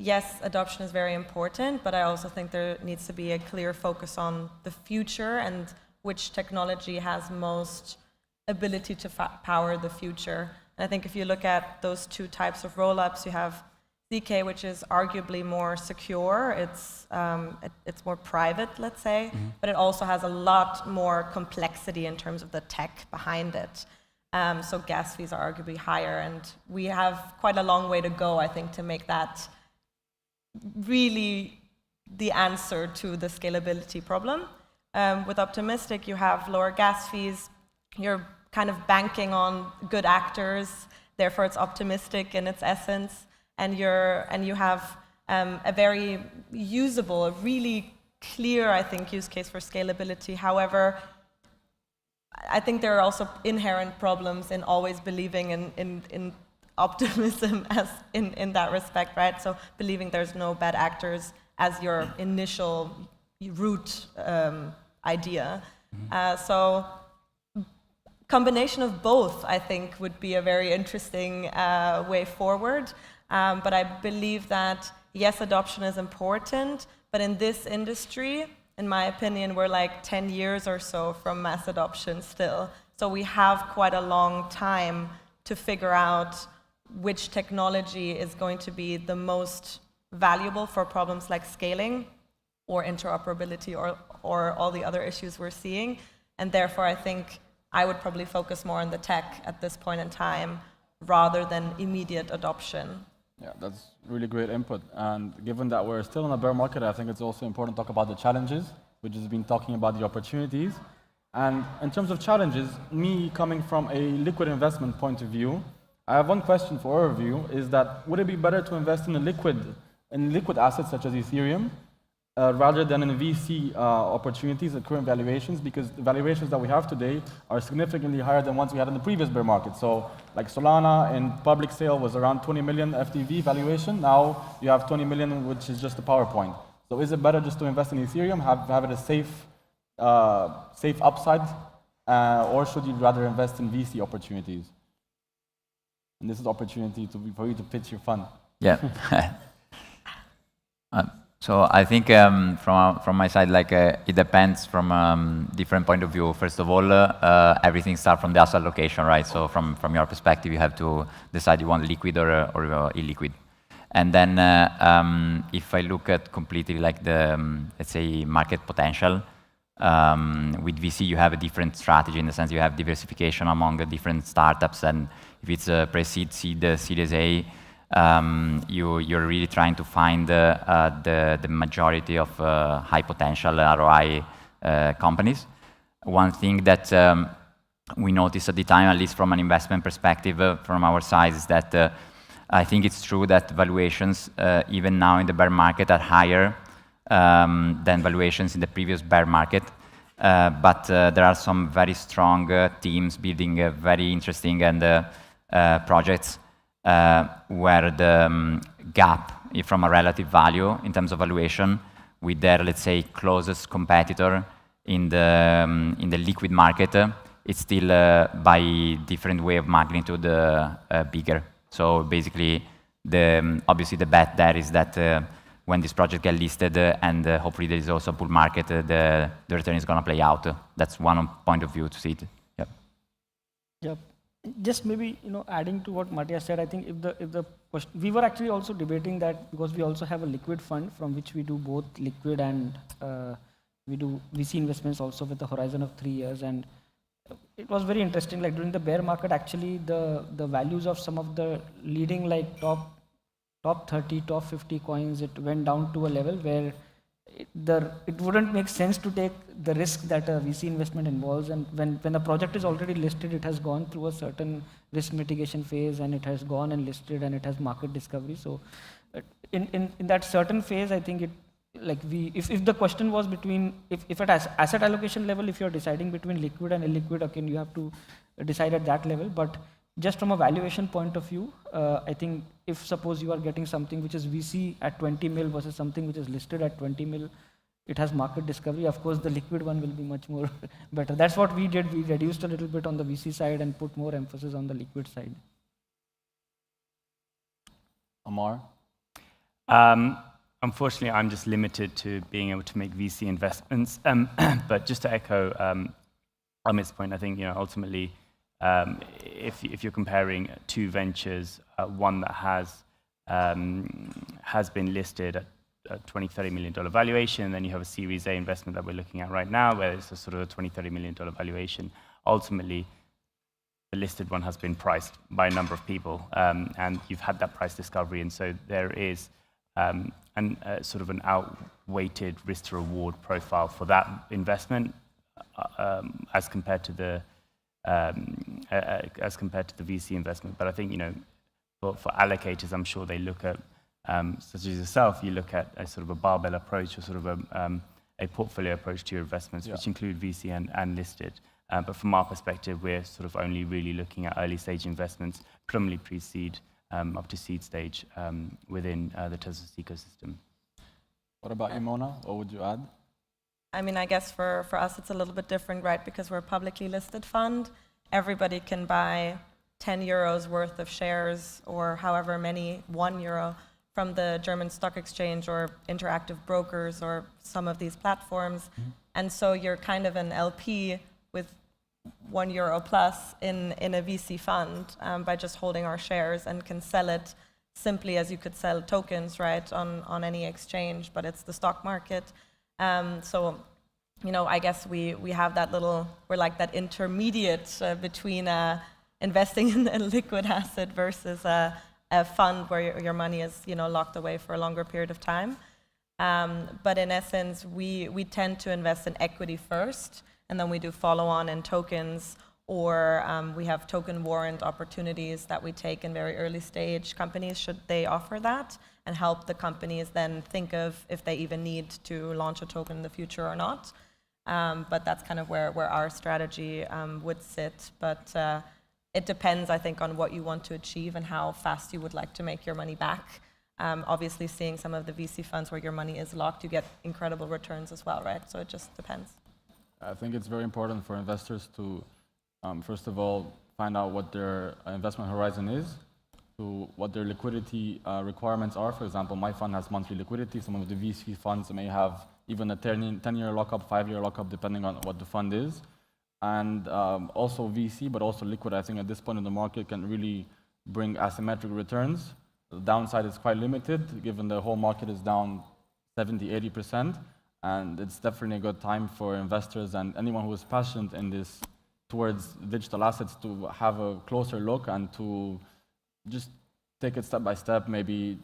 yes, adoption is very important, but I also think there needs to be a clear focus on the future and which technology has most ability to power the future. And I think if you look at those two types of rollups, you have ZK, which is arguably more secure. It's more private, let's say, but it also has a lot more complexity in terms of the tech behind it. So gas fees are arguably higher, and we have quite a long way to go, I think, to make that really the answer to the scalability problem. With Optimistic, you have lower gas fees. You're kind of banking on good actors, therefore it's optimistic in its essence. And you have a very usable, a really clear, I think, use case for scalability. However, I think there are also inherent problems in always believing in optimism as in that respect, right? So believing there's no bad actors as your initial root idea. So combination of both, I think, would be a very interesting way forward. But I believe that, yes, adoption is important, but in this industry, in my opinion, we're like 10 years or so from mass adoption still. So we have quite a long time to figure out which technology is going to be the most valuable for problems like scaling or interoperability or all the other issues we're seeing. And therefore, I think I would probably focus more on the tech at this point in time rather than immediate adoption. Yeah, that's really great input. And given that we're still in a bear market, I think it's also important to talk about the challenges, which has been talking about the opportunities. And in terms of challenges, me coming from a liquid investment point of view, I have one question for all of you, is that would it be better to invest in liquid assets such as Ethereum rather than in VC opportunities at current valuations? Because the valuations that we have today are significantly higher than ones we had in the previous bear market. So like Solana in public sale was around 20 million FTV valuation. Now you have 20 million, which is just a PowerPoint. So is it better just to invest in Ethereum, have it a safe upside, or should you rather invest in VC opportunities? And this is opportunity for you to pitch your fund. Yeah. So I think from my side, like it depends from different point of view. First of all, everything starts from the asset allocation, right? So from your perspective, you have to decide you want liquid or illiquid. And then if I look at completely like the, let's say, market potential, with VC, you have a different strategy in the sense you have diversification among the different startups. And if it's a pre-seed, seed, Series A, you're really trying to find the majority of high potential ROI companies. One thing that we noticed at the time, at least from an investment perspective from our side, is that I think it's true that valuations, even now in the bear market, are higher than valuations in the previous bear market. But there are some very strong teams building very interesting and projects where the gap from a relative value in terms of valuation with their, let's say, closest competitor in the liquid market, it's still by different way of magnitude bigger. So basically, obviously the bet there is that when this project gets listed and hopefully there is also a bull market, the return is going to play out. That's one point of view to see it. Yep. Yep. Just maybe adding to what Matthias said, I think if the question, we were actually also debating that because we also have a liquid fund from which we do both liquid and we do VC investments also with a horizon of 3 years. And it was very interesting. Like during the bear market, actually the values of some of the leading like top 30, top 50 coins, it went down to a level where it wouldn't make sense to take the risk that a VC investment involves. And when a project is already listed, it has gone through a certain risk mitigation phase and it has gone and listed and it has market discovery. So in that certain phase, I think if the question was between, if at asset allocation level, if you're deciding between liquid and illiquid, again, you have to decide at that level. But just from a valuation point of view, I think if suppose you are getting something which is VC at 20 mil versus something which is listed at 20 mil, it has market discovery. Of course, the liquid one will be much more better. That's what we did. We reduced a little bit on the VC side and put more emphasis on the liquid side. Amar? Unfortunately, I'm just limited to being able to make VC investments. But just to echo Amit's point, I think ultimately, if you're comparing two ventures, one that has been listed at a $20-30 million valuation, and then you have a Series A investment that we're looking at right now, where it's a sort of a $20-30 million valuation. Ultimately, the listed one has been priced by a number of people, and you've had that price discovery, and so there is sort of an outweighted risk to reward profile for that investment as compared to the VC investment. But I think for allocators, I'm sure they look at such as yourself. You look at a sort of a barbell approach or sort of a portfolio approach to your investments, which include VC and listed. But from our perspective, we're sort of only really looking at early stage investments, predominantly pre-seed up to seed stage within the Tezos ecosystem. What about you, Mona? What would you add? I mean, I guess for us it's a little bit different, right? Because we're a publicly listed fund. Everybody can buy 10 euros worth of shares or however many, €1 from the German stock exchange or interactive brokers or some of these platforms. And so you're kind of an LP with €1 plus in a VC fund by just holding our shares, and can sell it simply as you could sell tokens, right, on any exchange, but it's the stock market. So, you know, I guess we have that we're like that intermediate between investing in a liquid asset versus a fund where your money is, you know, locked away for a longer period of time. But in essence, we tend to invest in equity first, and then we do follow-on in tokens, or we have token warrant opportunities that we take in very early stage companies, should they offer that, and help the companies then think of if they even need to launch a token in the future or not. But that's kind of where our strategy would sit. But it depends, I think, on what you want to achieve and how fast you would like to make your money back. Obviously, seeing some of the VC funds where your money is locked, you get incredible returns as well, right? So it just depends. I think it's very important for investors to, first of all, find out what their investment horizon is, to what their liquidity requirements are. For example, my fund has monthly liquidity. Some of the VC funds may have even a 10-year lockup, 5-year lockup, depending on what the fund is. And also VC, but also liquid, I think at this point in the market can really bring asymmetric returns. The downside is quite limited, given the whole market is down 70-80%. And it's definitely a good time for investors and anyone who is passionate in this towards digital assets to have a closer look and to just take it step by step, maybe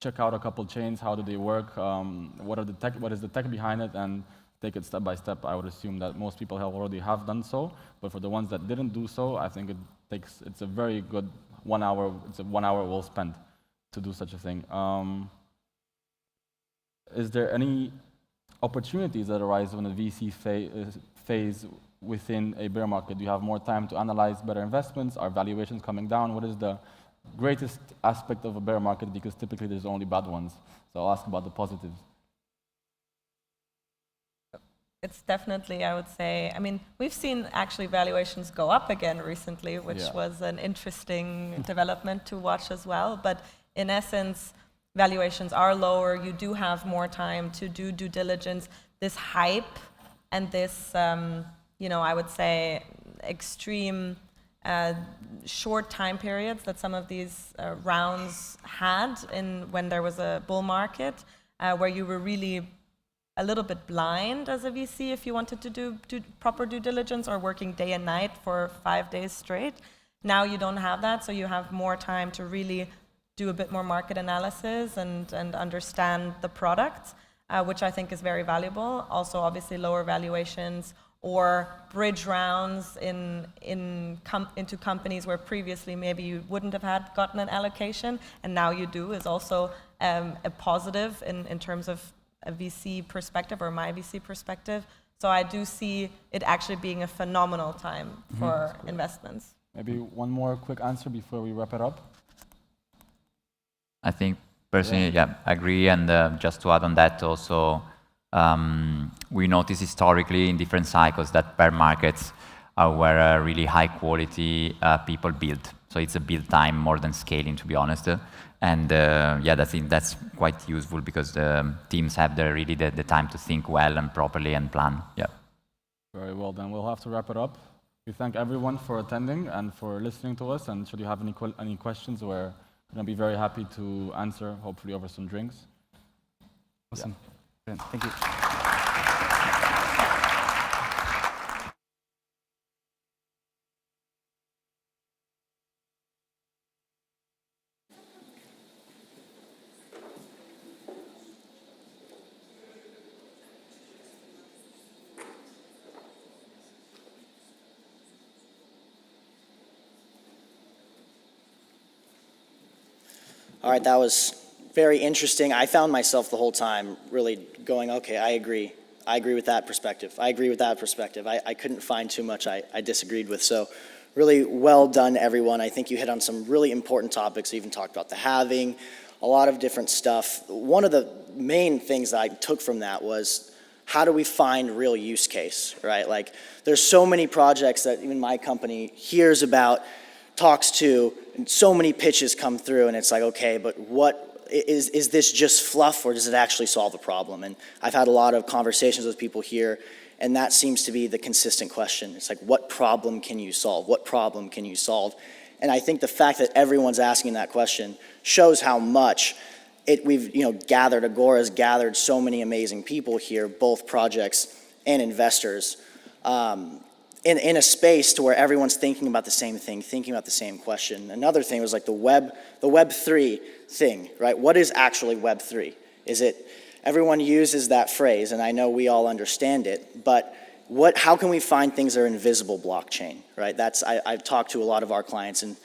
check out a couple chains, how do they work, what is the tech behind it, and take it step by step. I would assume that most people already have done so, but for the ones that didn't do so, I think it's a very good 1 hour, it's a 1 hour well spent to do such a thing. Is there any opportunities that arise when a VC phase within a bear market? Do you have more time to analyze better investments? Are valuations coming down? What is the greatest aspect of a bear market? Because typically there's only bad ones. So I'll ask about the positives. It's definitely, I would say, I mean, we've seen actually valuations go up again recently, which was an interesting development to watch as well. But in essence, valuations are lower. You do have more time to do due diligence. This hype and this, you know, I would say extreme short time periods that some of these rounds had when there was a bull market, where you were really a little bit blind as a VC if you wanted to do proper due diligence, or working day and night for 5 days straight. Now you don't have that, so you have more time to really do a bit more market analysis and understand the product, which I think is very valuable. Also, obviously, lower valuations or bridge rounds into companies where previously maybe you wouldn't have gotten an allocation, and now you do, is also a positive in terms of a VC perspective, or my VC perspective. So I do see it actually being a phenomenal time for investments. Maybe one more quick answer before we wrap it up. I think personally, I agree. And just to add on that also, we notice historically in different cycles that bear markets are where really high quality people build. So it's a build time more than scaling, to be honest. And I think that's quite useful because the teams have really the time to think well and properly and plan. Yeah. Very well, then we'll have to wrap it up. We thank everyone for attending and for listening to us. And should you have any questions, we're going to be very happy to answer, hopefully over some drinks. Awesome. Yeah. Thank you. All right, that was very interesting. I found myself the whole time really going, okay, I agree. I agree with that perspective. I agree with that perspective. I couldn't find too much I disagreed with. So really well done, everyone. I think you hit on some really important topics. You even talked about the halving, a lot of different stuff. One of the main things that I took from that was, how do we find real use case, right? Like, there's so many projects that even my company hears about talks to, and so many pitches come through, and it's like, okay, but what is this just fluff, or does it actually solve a problem? And I've had a lot of conversations with people here, and that seems to be the consistent question. It's like, what problem can you solve? What problem can you solve? And I think the fact that everyone's asking that question shows how much we've gathered. Agora's gathered so many amazing people here, both projects and investors, in a space to where everyone's thinking about the same thing, thinking about the same question. Another thing was like the Web3 thing, right? What is actually Web3? Is it, everyone uses that phrase, and I know we all understand it, but how can we find things that are invisible blockchain, right? I've talked to a lot of our clients, and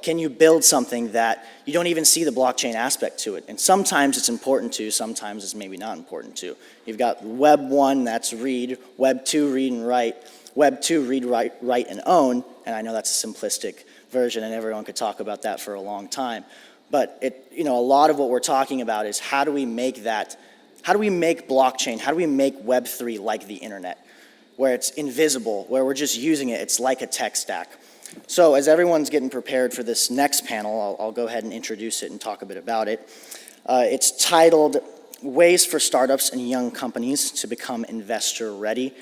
can you build something that you don't even see the blockchain aspect to it? And sometimes it's important to, sometimes it's maybe not important to. You've got Web 1, that's read, Web 2, read and write, Web 2, read, write, and own, and I know that's a simplistic version, and everyone could talk about that for a long time. But a lot of what we're talking about is how do we make blockchain, how do we make Web 3 like the internet, where it's invisible, where we're just using it, it's like a tech stack. So as everyone's getting prepared for this next panel, I'll go ahead and introduce it and talk a bit about it. It's titled Ways for Startups and Young Companies to Become Investor Ready.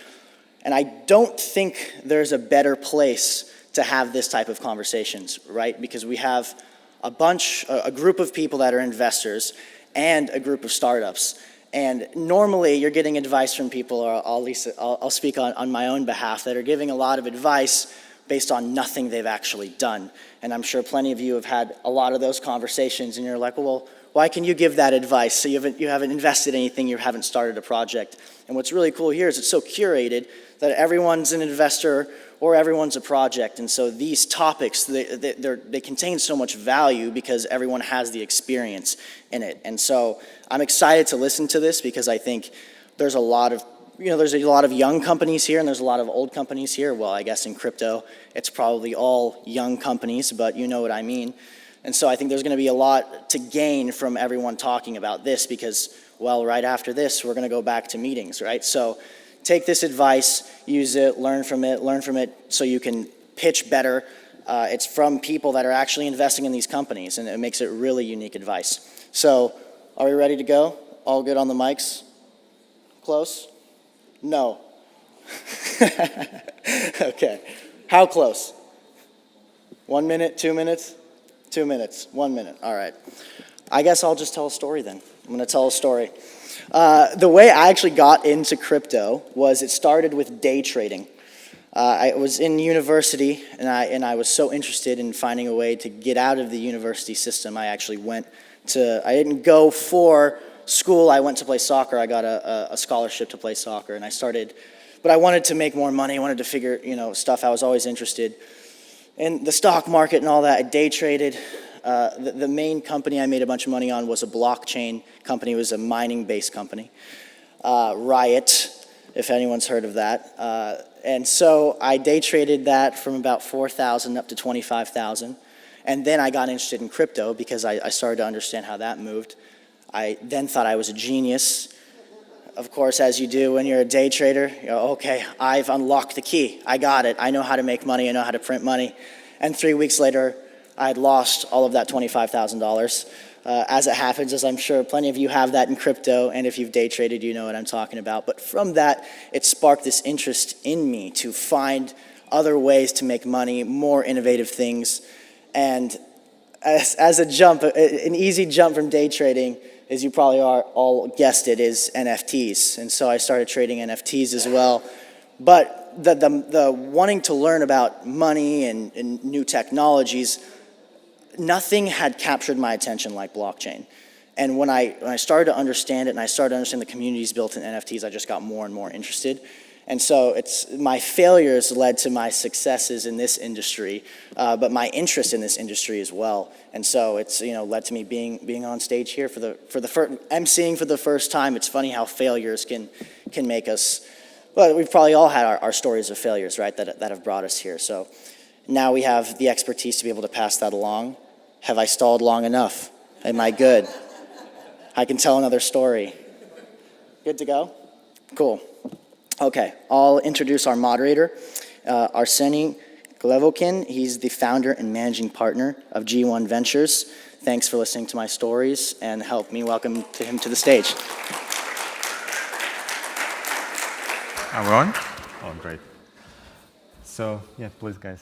And I don't think there's a better place to have this type of conversations, right? Because we have a group of people that are investors and a group of startups. And normally you're getting advice from people, or I'll speak on my own behalf, that are giving a lot of advice based on nothing they've actually done. And I'm sure plenty of you have had a lot of those conversations, and you're like, well, why can you give that advice? So you haven't invested anything, you haven't started a project. And what's really cool here is it's so curated that everyone's an investor or everyone's a project. And so these topics, they contain so much value because everyone has the experience in it. And so I'm excited to listen to this because I think there's a lot of young companies here and there's a lot of old companies here. Well, I guess in crypto, it's probably all young companies, but you know what I mean. And so I think there's going to be a lot to gain from everyone talking about this because, well, right after this, we're going to go back to meetings, right? So take this advice, use it, learn from it so you can pitch better. It's from people that are actually investing in these companies, and it makes it really unique advice. So are we ready to go? All good on the mics? Close? No. Okay. How close? 1 minute, 2 minutes? 2 minutes, 1 minute. All right. I guess I'll just tell a story then. I'm going to tell a story. The way I actually got into crypto was it started with day trading. I was in university, and I was so interested in finding a way to get out of the university system. I actually I didn't go for school. I went to play soccer. I got a scholarship to play soccer, and but I wanted to make more money. I wanted to figure, stuff. I was always interested in the stock market and all that. I day traded. The main company I made a bunch of money on was a blockchain company. It was a mining-based company, Riot, if anyone's heard of that. And so I day traded that from about 4,000 up to 25,000. And then I got interested in crypto because I started to understand how that moved. I then thought I was a genius. Of course, as you do when you're a day trader, okay, I've unlocked the key. I got it. I know how to make money. I know how to print money. And 3 weeks later, I had lost all of that $25,000. As it happens, as I'm sure plenty of you have that in crypto, and if you've day traded, you know what I'm talking about. But from that, it sparked this interest in me to find other ways to make money, more innovative things. And as a jump, an easy jump from day trading, as you probably all guessed it, is NFTs. And so I started trading NFTs as well. But the wanting to learn about money and new technologies, nothing had captured my attention like blockchain. And when I started to understand it and I started to understand the communities built in NFTs, I just got more and more interested. And so my failures led to my successes in this industry, but my interest in this industry as well. And so it's led to me being on stage here for the first emceeing for the first time. It's funny how failures can make us. Well, we've probably all had our stories of failures, right? That have brought us here. So now we have the expertise to be able to pass that along. Have I stalled long enough? Am I good? I can tell another story. Good to go? Cool. Okay, I'll introduce our moderator, Arseny Glevokin. He's the founder and managing partner of G1 Ventures. Thanks for listening to my stories and help me welcome him to the stage. Everyone? Oh, great. So, yeah, please, guys.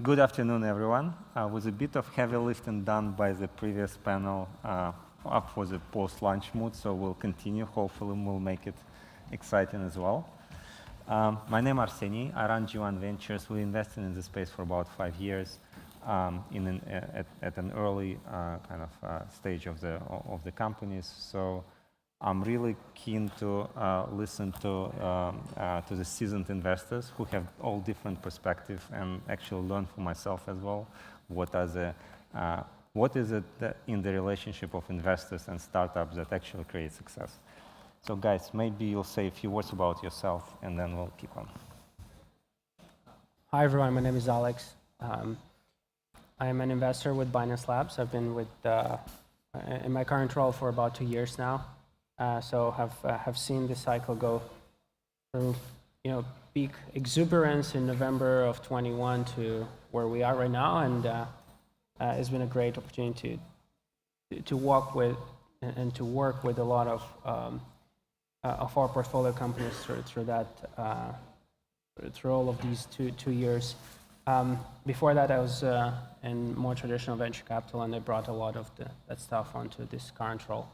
Good afternoon, everyone. With a bit of heavy lifting done by the previous panel, up for the post-lunch mood, so we'll continue. Hopefully, we'll make it exciting as well. My name is Arseny. I run G1 Ventures. We invested in this space for about 5 years at an early kind of stage of the companies. So I'm really keen to listen to the seasoned investors who have all different perspectives and actually learn for myself as well what is it in the relationship of investors and startups that actually create success. So guys, maybe you'll say a few words about yourself and then we'll keep on. Hi everyone, my name is Alex. I am an investor with Binance Labs. I've been in my current role for about 2 years now. So have seen the cycle go from peak exuberance in November of 21 to where we are right now, and it's been a great opportunity to walk with and to work with a lot of our portfolio companies through all of these two years. Before that, I was in more traditional venture capital, and I brought a lot of that stuff onto this current role.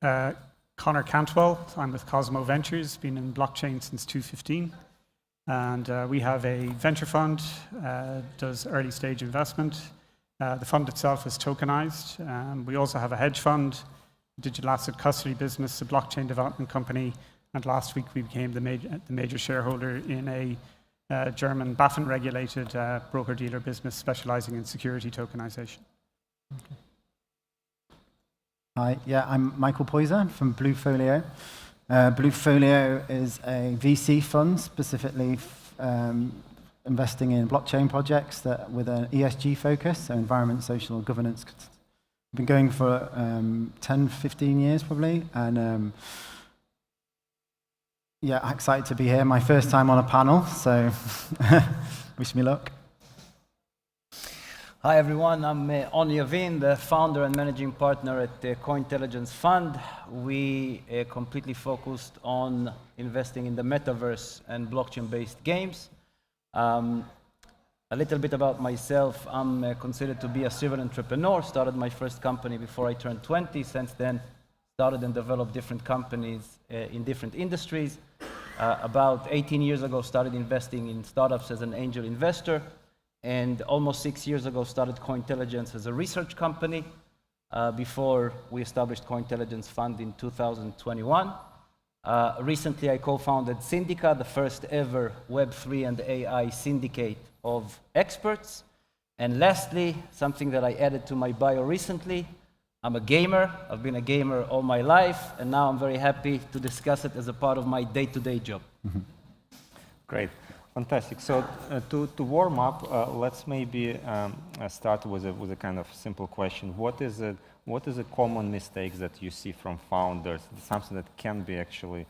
Connor Cantwell, I'm with Cosmo Ventures, been in blockchain since 2015. And we have a venture fund, does early stage investment. The fund itself is tokenized. We also have a hedge fund, digital asset custody business, a blockchain development company. And last week we became the major shareholder in a German BaFin-regulated broker-dealer business specializing in security tokenization. Okay. Hi, yeah, I'm Michael Poyser from Blue Folio. Blue Folio is a VC fund, specifically investing in blockchain projects with an ESG focus, so environment, social, governance. We've been going for 10, 15 years probably, and yeah, excited to be here. My first time on a panel, so wish me luck. Hi everyone, I'm Oni Avin, the founder and managing partner at the Cointelligence Fund. We completely focused on investing in the metaverse and blockchain-based games. A little bit about myself, I'm considered to be a serial entrepreneur. Started my first company before I turned 20. Since then, started and developed different companies in different industries. About 18 years ago, started investing in startups as an angel investor. And almost 6 years ago, started Cointelligence as a research company before we established Cointelligence Fund in 2021. Recently, I co-founded Syndica, the first ever Web3 and AI syndicate of experts. And lastly, something that I added to my bio recently, I'm a gamer. I've been a gamer all my life, and now I'm very happy to discuss it as a part of my day-to-day job. Great. Fantastic. So to warm up, let's maybe start with a kind of simple question. What is a common mistake that you see from founders? Something that can be actually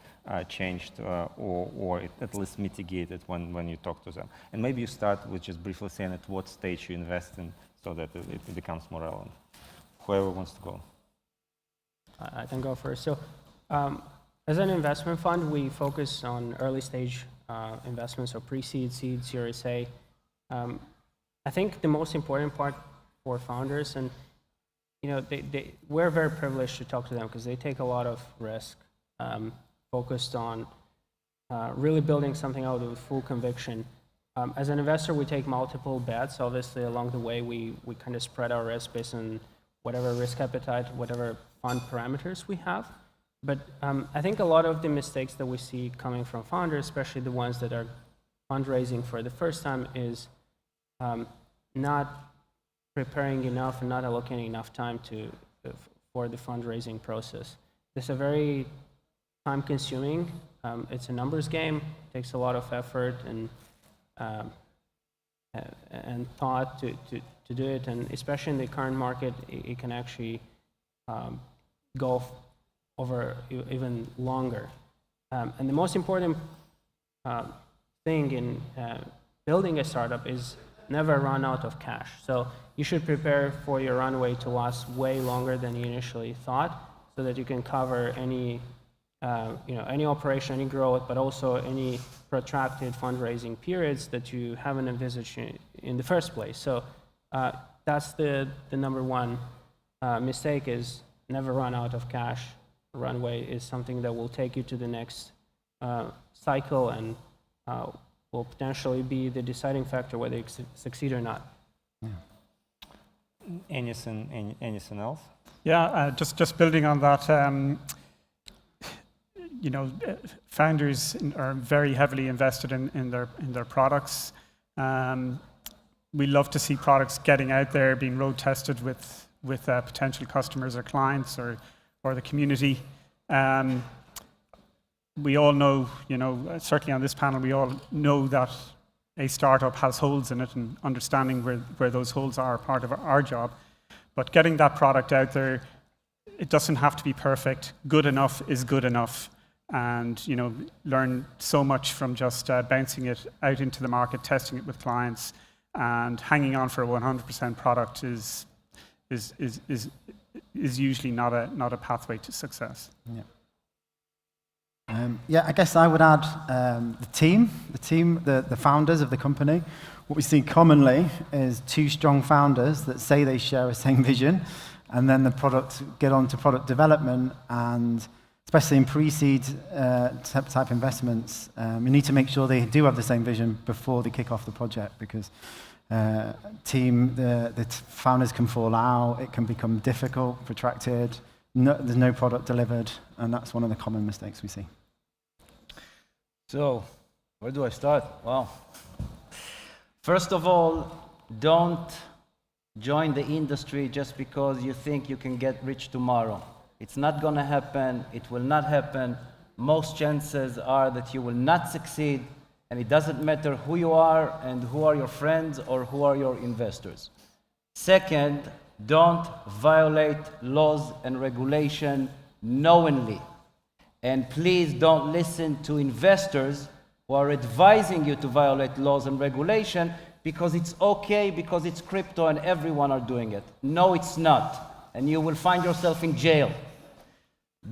changed or at least mitigated when you talk to them. And maybe you start with just briefly saying at what stage you invest in, so that it becomes more relevant. Whoever wants to go. I can go first. So, as an investment fund, we focus on early stage investments, so pre-seed, seed, Series A. I think the most important part for founders, and we're very privileged to talk to them because they take a lot of risk, focused on really building something out with full conviction. As an investor, we take multiple bets. Obviously, along the way, we kind of spread our risk based on whatever risk appetite, whatever fund parameters we have. But I think a lot of the mistakes that we see coming from founders, especially the ones that are fundraising for the first time, is not preparing enough and not allocating enough time for the fundraising process. It's a very time-consuming. It's a numbers game. It takes a lot of effort and thought to do it. And especially in the current market, it can actually go over even longer. And the most important thing in building a startup is never run out of cash. So you should prepare for your runway to last way longer than you initially thought, so that you can cover any, any operation, any growth, but also any protracted fundraising periods that you haven't envisaged in the first place. So that's the number one mistake, is never run out of cash. Runway is something that will take you to the next cycle and will potentially be the deciding factor whether you succeed or not. Yeah. Anything else? Yeah, just building on that, founders are very heavily invested in their products. We love to see products getting out there, being road tested with potential customers or clients or the community. We all know, certainly on this panel, we all know that a startup has holes in it, and understanding where those holes are part of our job. But getting that product out there, it doesn't have to be perfect. Good enough is good enough. And, learn so much from just bouncing it out into the market, testing it with clients, and hanging on for a 100% product is usually not a pathway to success. Yeah. I guess I would add the team, the founders of the company. What we see commonly is two strong founders that say they share a same vision, and then the product get on to product development, and especially in pre-seed type investments, we need to make sure they do have the same vision before they kick off the project, because the founders can fall out, it can become difficult, protracted, there's no product delivered, and that's one of the common mistakes we see. So, where do I start? Well, first of all, don't join the industry just because you think you can get rich tomorrow. It's not going to happen. It will not happen. Most chances are that you will not succeed, and it doesn't matter who you are and who are your friends or who are your investors. Second, don't violate laws and regulation knowingly. And please don't listen to investors who are advising you to violate laws and regulation because it's okay, because it's crypto and everyone are doing it. No, it's not. And you will find yourself in jail.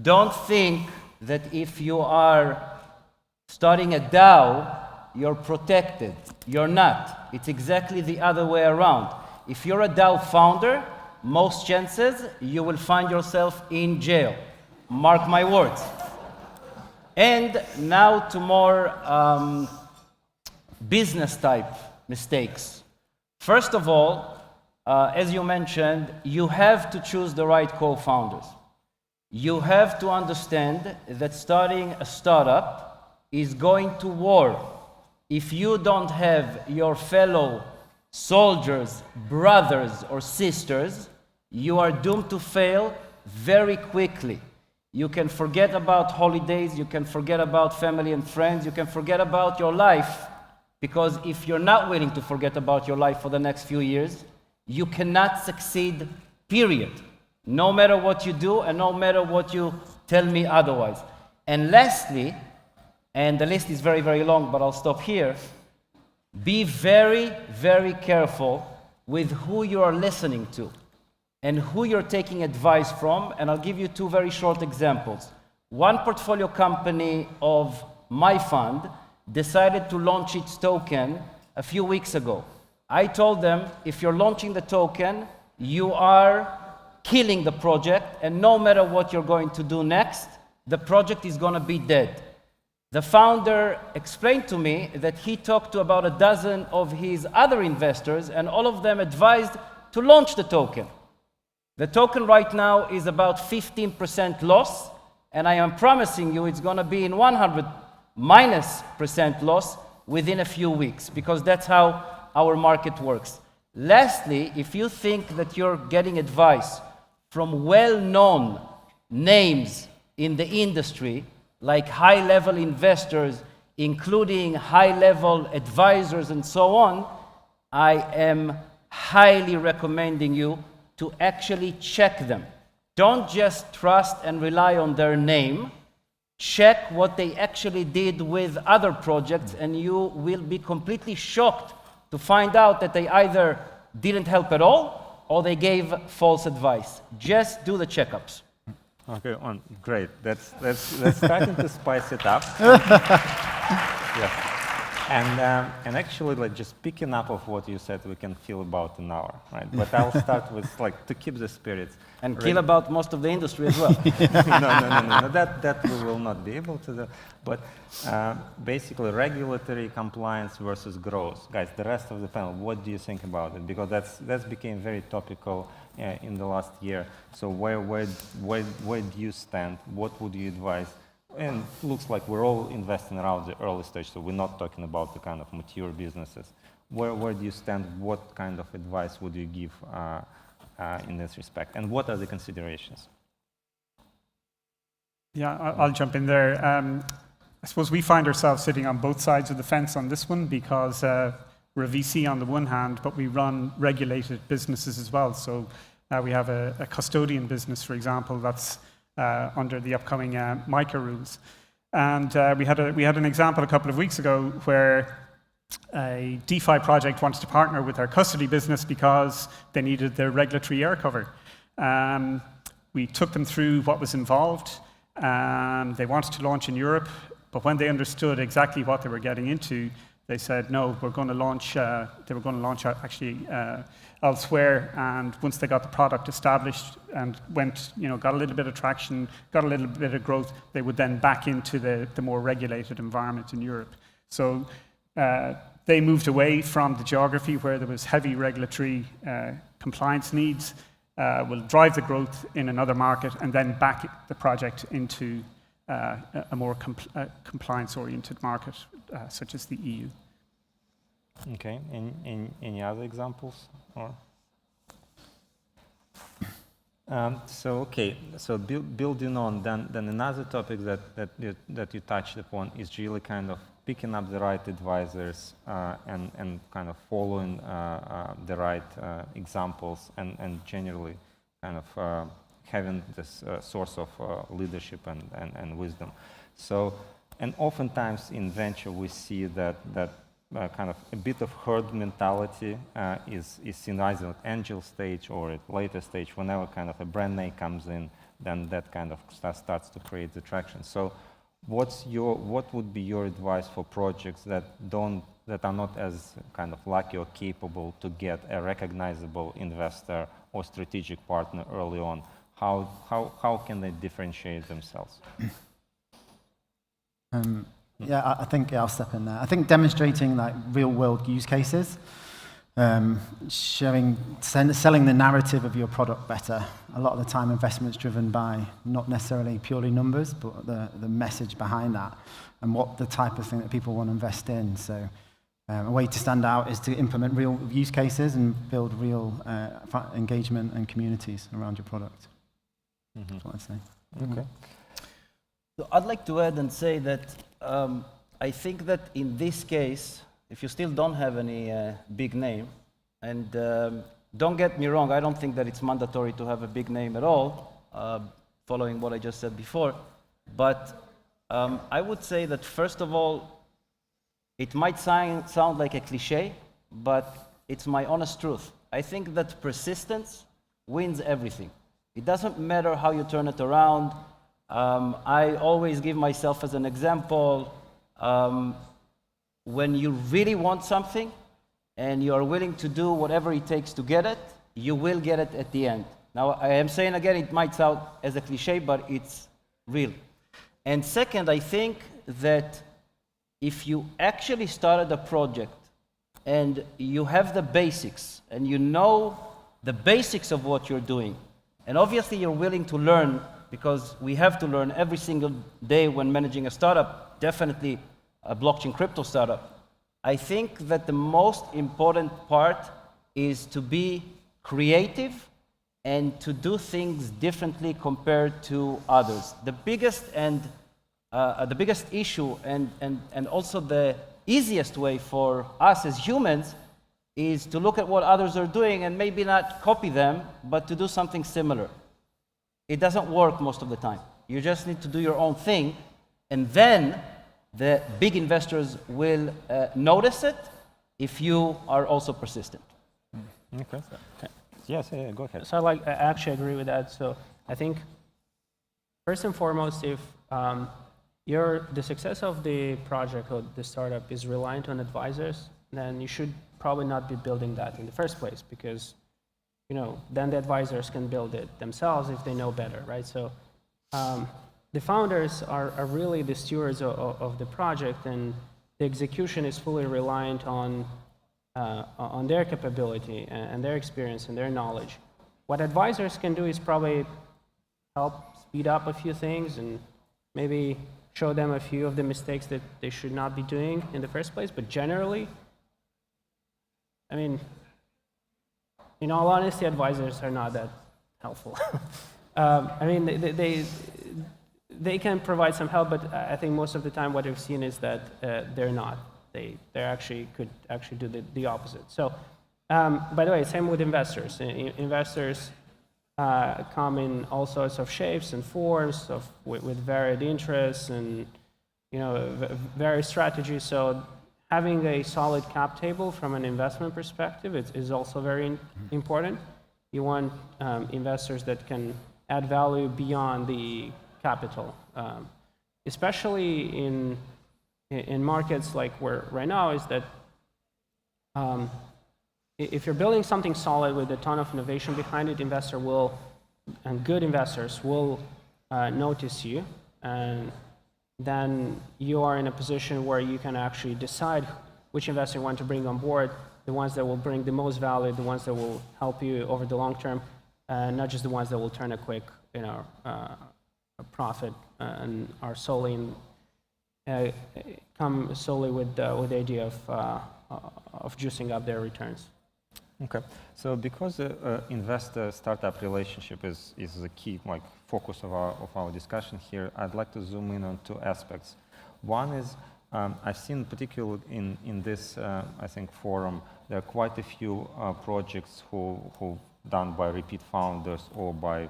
Don't think that if you are starting a DAO, you're protected. You're not. It's exactly the other way around. If you're a DAO founder, most chances you will find yourself in jail. Mark my words. And now to more business type mistakes. First of all, as you mentioned, you have to choose the right co-founders. You have to understand that starting a startup is going to war. If you don't have your fellow soldiers, brothers or sisters, you are doomed to fail very quickly. You can forget about holidays, you can forget about family and friends, you can forget about your life, because if you're not willing to forget about your life for the next few years, you cannot succeed, period. No matter what you do and no matter what you tell me otherwise. And lastly, and the list is very, very long, but I'll stop here, be very, very careful with who you are listening to and who you're taking advice from, and I'll give you two very short examples. One portfolio company of my fund decided to launch its token a few weeks ago. I told them, if you're launching the token, you are killing the project, and no matter what you're going to do next, the project is gonna be dead. The founder explained to me that he talked to about a dozen of his other investors, and all of them advised to launch the token. The token right now is about 15% loss, and I am promising you it's going to be in 100% loss within a few weeks, because that's how our market works. Lastly, if you think that you're getting advice from well-known names in the industry, like high-level investors, including high-level advisors and so on, I am highly recommending you to actually check them. Don't just trust and rely on their name. check what they actually did with other projects, and you will be completely shocked to find out that they either didn't help at all or they gave false advice. Just do the checkups. Okay, great. That's starting to spice it up. Yeah. And actually, like just picking up of what you said, we can feel about an hour, right? But I'll start with like to keep the spirits. And kill about most of the industry as well. No. That we will not be able to do. But basically, regulatory compliance versus growth. Guys, the rest of the panel, what do you think about it? Because that's became very topical in the last year. So where do you stand? What would you advise? And it looks like we're all investing around the early stage, so we're not talking about the kind of mature businesses. Where do you stand? What kind of advice would you give in this respect? And what are the considerations? Yeah, I'll jump in there. I suppose we find ourselves sitting on both sides of the fence on this one because we're a VC on the one hand, but we run regulated businesses as well. So we have a custodian business, for example, that's under the upcoming MiCA rules. And we had an example a couple of weeks ago where a DeFi project wanted to partner with our custody business because they needed their regulatory air cover. We took them through what was involved. They wanted to launch in Europe, but when they understood exactly what they were getting into, they said, no, we're going to launch, they were going to launch actually elsewhere. And once they got the product established and went, got a little bit of traction, got a little bit of growth, they would then back into the more regulated environment in Europe. So they moved away from the geography where there was heavy regulatory compliance needs, will drive the growth in another market, and then back the project into a more compliance-oriented market, such as the EU. Okay. Any other examples? Or? So building on, then another topic that you touched upon is really kind of picking up the right advisors and kind of following the right examples and generally kind of having this source of leadership and wisdom. So, and oftentimes in venture we see that kind of a bit of herd mentality is seen either at angel stage or at later stage. Whenever kind of a brand name comes in, then that kind of starts to create the traction. So what would be your advice for projects that are not as kind of lucky or capable to get a recognizable investor or strategic partner early on? How can they differentiate themselves? Yeah, I think I'll step in there. I think demonstrating like real-world use cases, selling the narrative of your product better. A lot of the time, investment's driven by not necessarily purely numbers, but the message behind that and what the type of thing that people want to invest in. So a way to stand out is to implement real use cases and build real engagement and communities around your product. That's what I'd say. Okay. So I'd like to add and say that I think that in this case, if you still don't have any big name, and don't get me wrong, I don't think that it's mandatory to have a big name at all, following what I just said before, but I would say that first of all, it might sound like a cliche, but it's my honest truth. I think that persistence wins everything. It doesn't matter how you turn it around. I always give myself as an example, when you really want something and you are willing to do whatever it takes to get it, you will get it at the end. Now, I am saying again, it might sound as a cliche, but it's real. And second, I think that if you actually started a project and you have the basics and you know the basics of what you're doing, and obviously you're willing to learn, because we have to learn every single day when managing a startup, definitely a blockchain crypto startup. I think that the most important part is to be creative and to do things differently compared to others. The biggest issue and also the easiest way for us as humans is to look at what others are doing and maybe not copy them, but to do something similar. It doesn't work most of the time. You just need to do your own thing, and then the big investors will notice it if you are also persistent. Okay. Yes, go ahead. So I actually agree with that. So I think first and foremost, if the success of the project or the startup is reliant on advisors, then you should probably not be building that in the first place, because then the advisors can build it themselves if they know better, right? So the founders are really the stewards of the project, and the execution is fully reliant on their capability and their experience and their knowledge. What advisors can do is probably help speed up a few things and maybe show them a few of the mistakes that they should not be doing in the first place. But generally, I mean, in all honesty, advisors are not that helpful. I mean, they can provide some help, but I think most of the time what we've seen is that they're not. They could actually do the opposite. So, by the way, same with investors. Investors come in all sorts of shapes and forms with varied interests and various strategies. So having a solid cap table from an investment perspective is also very important. You want investors that can add value beyond the capital, especially in markets like where right now is that if you're building something solid with a ton of innovation behind it, and good investors will notice you, and then you are in a position where you can actually decide which investor you want to bring on board, the ones that will bring the most value, the ones that will help you over the long term, not just the ones that will turn a quick a profit and are solely come solely with the idea of juicing up their returns. Okay, so because the investor-startup relationship is the key focus of our discussion here, I'd like to zoom in on two aspects. One is I've seen particularly in this I think forum there are quite a few projects who done by repeat founders or by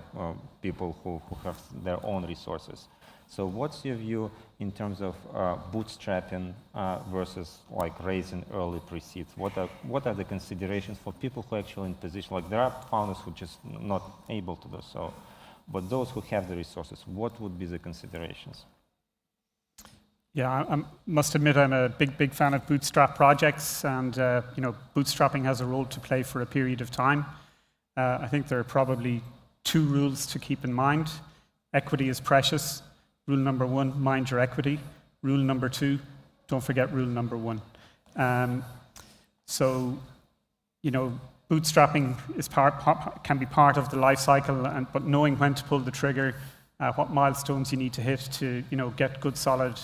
people who have their own resources. So what's your view in terms of bootstrapping versus raising early pre-seeds? What are the considerations for people who are actually in position? There are founders who just not able to do so, but those who have the resources, what would be the considerations? Yeah, I must admit I'm a big fan of bootstrap projects, and bootstrapping has a role to play for a period of time. I think there are probably two rules to keep in mind. Equity is precious. Rule number one, mind your equity. Rule number two, don't forget rule number one. So, bootstrapping is can be part of the life cycle, but knowing when to pull the trigger, what milestones you need to hit to, get good, solid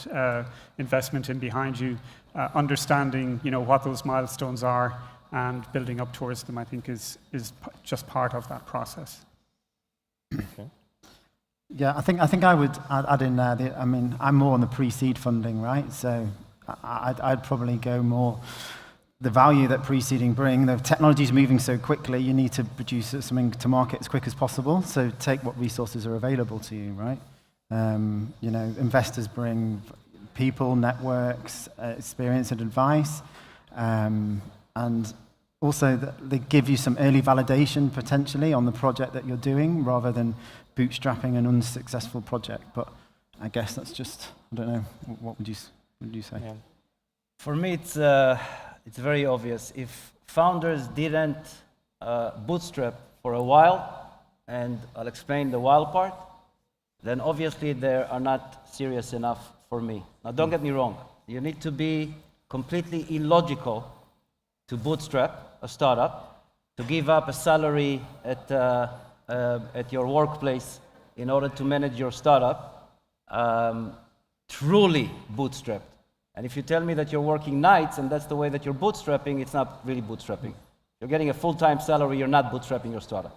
investment in behind you, understanding, what those milestones are, and building up towards them, I think, is just part of that process. Okay. Yeah, I think I would add in there. I'm more on the pre-seed funding, right? So I'd probably go more the value that pre-seeding bring. The technology is moving so quickly, you need to produce something to market as quick as possible. So take what resources are available to you, right? Investors bring people, networks, experience and advice, and also they give you some early validation potentially on the project that you're doing, rather than bootstrapping an unsuccessful project. But I guess that's just, I don't know, what would you say? Yeah. For me, it's very obvious. If founders didn't bootstrap for a while, and I'll explain the while part, then obviously they are not serious enough for me. Now, don't get me wrong. You need to be completely illogical to bootstrap a startup, to give up a salary at your workplace in order to manage your startup, truly bootstrapped. And if you tell me that you're working nights and that's the way that you're bootstrapping, it's not really bootstrapping. You're getting a full-time salary, you're not bootstrapping your startup.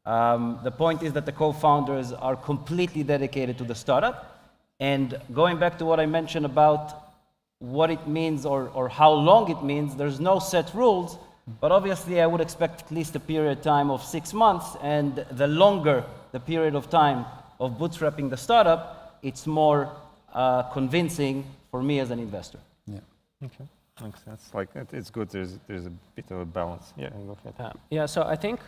The point is that the co-founders are completely dedicated to the startup. And going back to what I mentioned about what it means or how long it means, there's no set rules, but obviously I would expect at least a period of time of 6 months, and the longer the period of time of bootstrapping the startup, it's more convincing for me as an investor. Yeah. Okay. Makes sense. Like it's good. There's a bit of a balance. Yeah. Go ahead. Yeah. So I think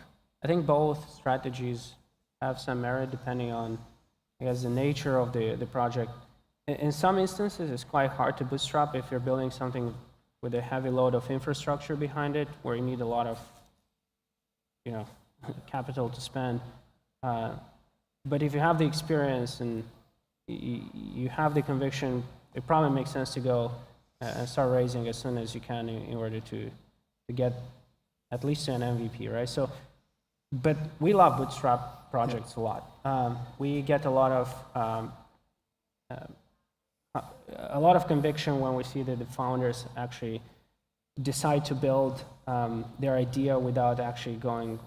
both strategies have some merit depending on, I guess, the nature of the project. In some instances, it's quite hard to bootstrap if you're building something with a heavy load of infrastructure behind it, where you need a lot of, capital to spend. But if you have the experience and you have the conviction, it probably makes sense to go and start raising as soon as you can in order to get at least to an MVP, right? So, but we love bootstrap projects a lot. We get a lot of conviction when we see that the founders actually decide to build their idea without actually going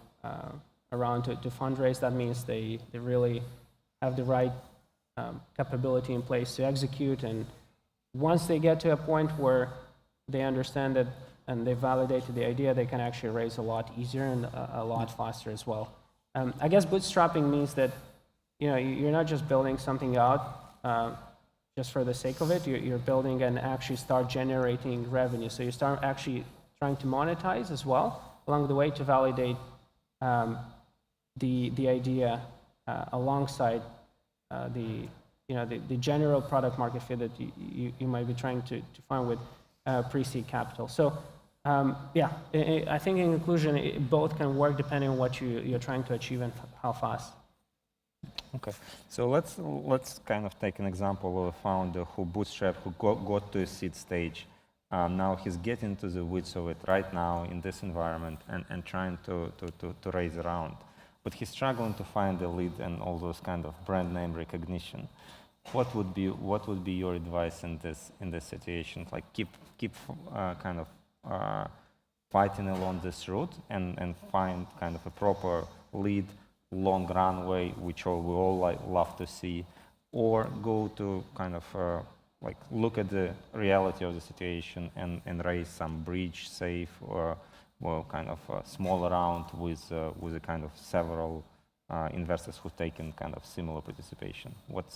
around to fundraise. That means they really have the right capability in place to execute, and once they get to a point where they understand that and they validated the idea, they can actually raise a lot easier and a lot faster as well. I guess bootstrapping means that you're not just building something out just for the sake of it. You're building and actually start generating revenue. So you start actually trying to monetize as well along the way to validate the idea alongside the general product market fit that you might be trying to find with pre-seed capital. So yeah, I think in conclusion, both can work depending on what you're trying to achieve and how fast. Okay, so let's kind of take an example of a founder who bootstrapped, who got to a seed stage. Now he's getting to the weeds of it right now in this environment and trying to raise a round. But he's struggling to find a lead and all those kind of brand name recognition. What would be your advice in this situation? Like keep kind of fighting along this route and find kind of a proper lead, long runway, which we all love to see, or go to kind of like look at the reality of the situation and raise some bridge, safe, or well, kind of a small round with a kind of several investors who've taken kind of similar participation. What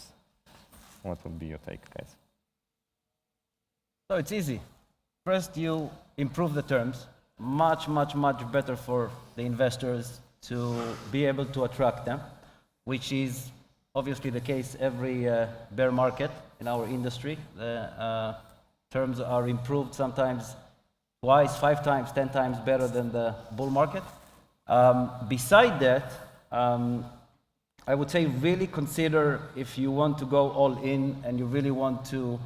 would be your take, guys? So it's easy. First, you improve the terms, much better for the investors to be able to attract them, which is obviously the case every bear market in our industry. The terms are improved sometimes twice, 5 times, 10 times better than the bull market. Beside that, I would say really consider if you want to go all in and you really want to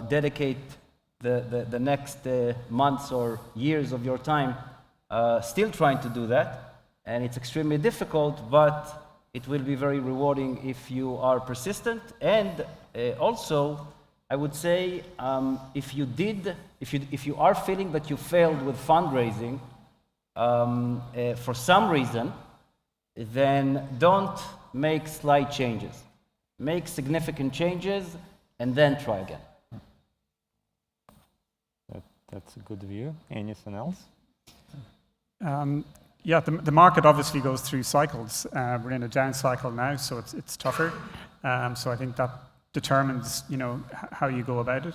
dedicate the next months or years of your time still trying to do that. And it's extremely difficult, but it will be very rewarding if you are persistent. And also, I would say if you are feeling that you failed with fundraising for some reason, then don't make slight changes. Make significant changes and then try again. That's a good view. Anything else? Yeah, the market obviously goes through cycles. We're in a down cycle now, so it's tougher. So I think that determines, how you go about it.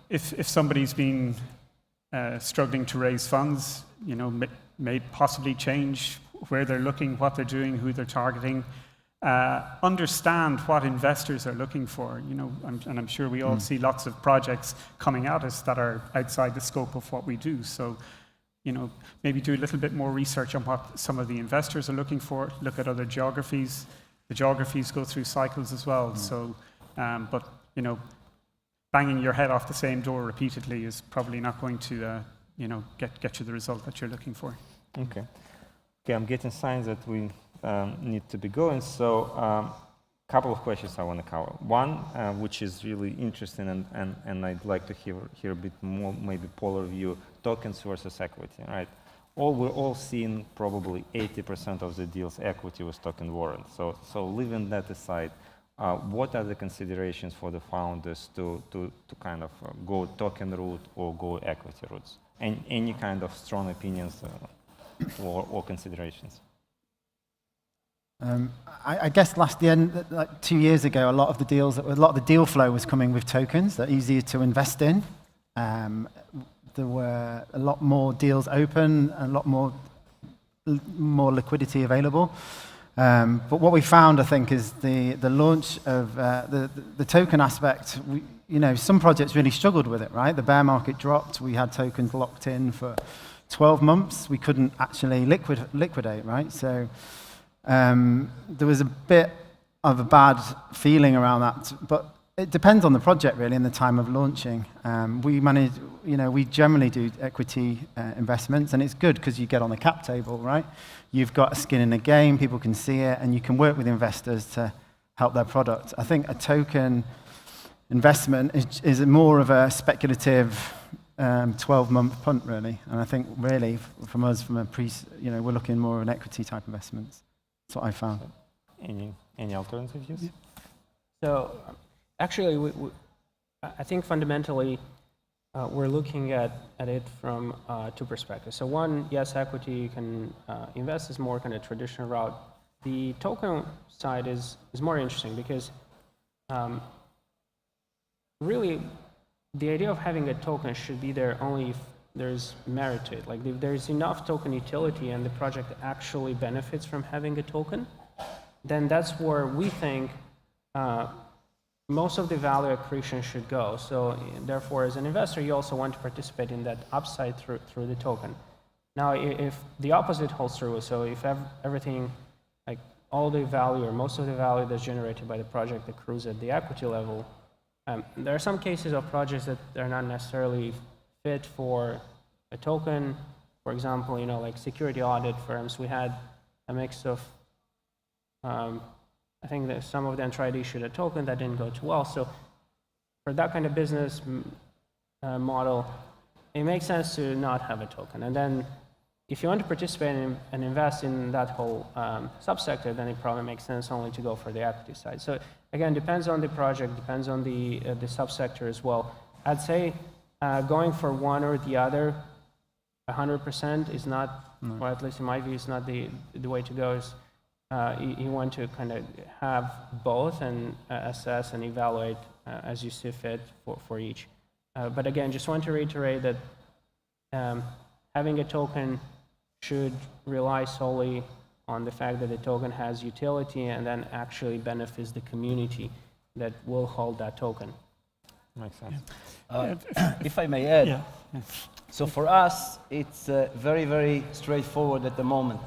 If somebody's been struggling to raise funds, may possibly change where they're looking, what they're doing, who they're targeting. Understand what investors are looking for, and I'm sure we all see lots of projects coming at us that are outside the scope of what we do. So, maybe do a little bit more research on what some of the investors are looking for, look at other geographies. The geographies go through cycles as well. So, but, banging your head off the same door repeatedly is probably not going to, get you the result that you're looking for. Okay. Okay, I'm getting signs that we need to be going. So, couple of questions I want to cover. One, which is really interesting, and I'd like to hear a bit more, maybe polar view, tokens versus equity, right? We're all seeing probably 80% of the deals equity with token warrants. So leaving that aside, what are the considerations for the founders to kind of go token route or go equity routes? And any kind of strong opinions or considerations? I guess like 2 years ago, a lot of the deal flow was coming with tokens that are easier to invest in. There were a lot more deals open, a lot more liquidity available. But what we found, I think, is the launch of the token aspect. Some projects really struggled with it, right? The bear market dropped. We had tokens locked in for 12 months. We couldn't actually liquidate, right? So there was a bit of a bad feeling around that. But it depends on the project, really, and the time of launching. We generally do equity investments, and it's good because you get on the cap table, right? You've got a skin in the game, people can see it, and you can work with investors to help their product. I think a token investment is more of a speculative 12-month punt, really. And I think, really, from us, we're looking more of an equity type investments. That's what I found. Any alternative views? Yeah. So, actually, I think fundamentally, we're looking at it from two perspectives. So one, yes, equity you can invest is more kind of traditional route. The token side is more interesting because really the idea of having a token should be there only if there's merit to it. Like if there's enough token utility and the project actually benefits from having a token, then that's where we think most of the value accretion should go. So therefore, as an investor, you also want to participate in that upside through the token. Now, if the opposite holds true, so if everything, like all the value or most of the value that's generated by the project accrues at the equity level, there are some cases of projects that are not necessarily fit for a token. For example, like security audit firms, we had a mix of I think that some of them tried to issue a token that didn't go too well. So for that kind of business model, it makes sense to not have a token. And then if you want to participate and invest in that whole subsector, then it probably makes sense only to go for the equity side. So again, depends on the project, depends on the subsector as well. I'd say going for one or the other 100% is not, or at least in my view, is not the way to go. You want to kind of have both and assess and evaluate as you see fit for each. But again, just want to reiterate that having a token should rely solely on the fact that the token has utility and then actually benefits the community that will hold that token. Makes sense. If I may add, Yeah. so for us, it's very, very straightforward at the moment.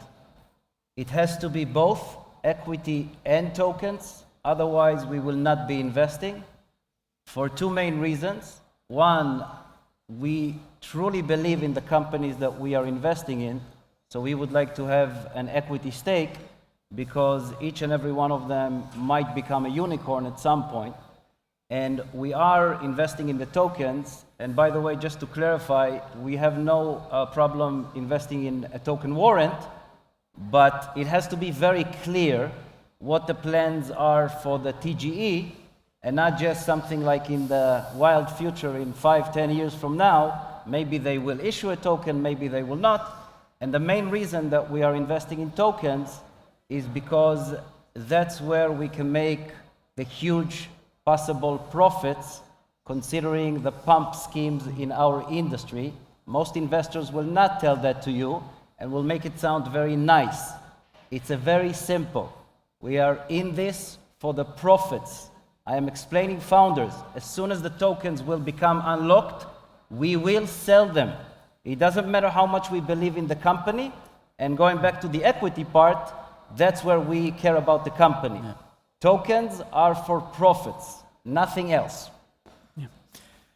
It has to be both equity and tokens, otherwise we will not be investing for two main reasons. One, we truly believe in the companies that we are investing in, so we would like to have an equity stake because each and every one of them might become a unicorn at some point. And we are investing in the tokens, and by the way, just to clarify, we have no problem investing in a token warrant, but it has to be very clear what the plans are for the TGE, and not just something like in the wild future in 5-10 years from now. Maybe they will issue a token, maybe they will not. And the main reason that we are investing in tokens is because that's where we can make the huge possible profits, considering the pump schemes in our industry. Most investors will not tell that to you and will make it sound very nice. It's a very simple. We are in this for the profits. I am explaining founders, as soon as the tokens will become unlocked, we will sell them. It doesn't matter how much we believe in the company, and going back to the equity part, that's where we care about the company. Yeah. Tokens are for profits, nothing else.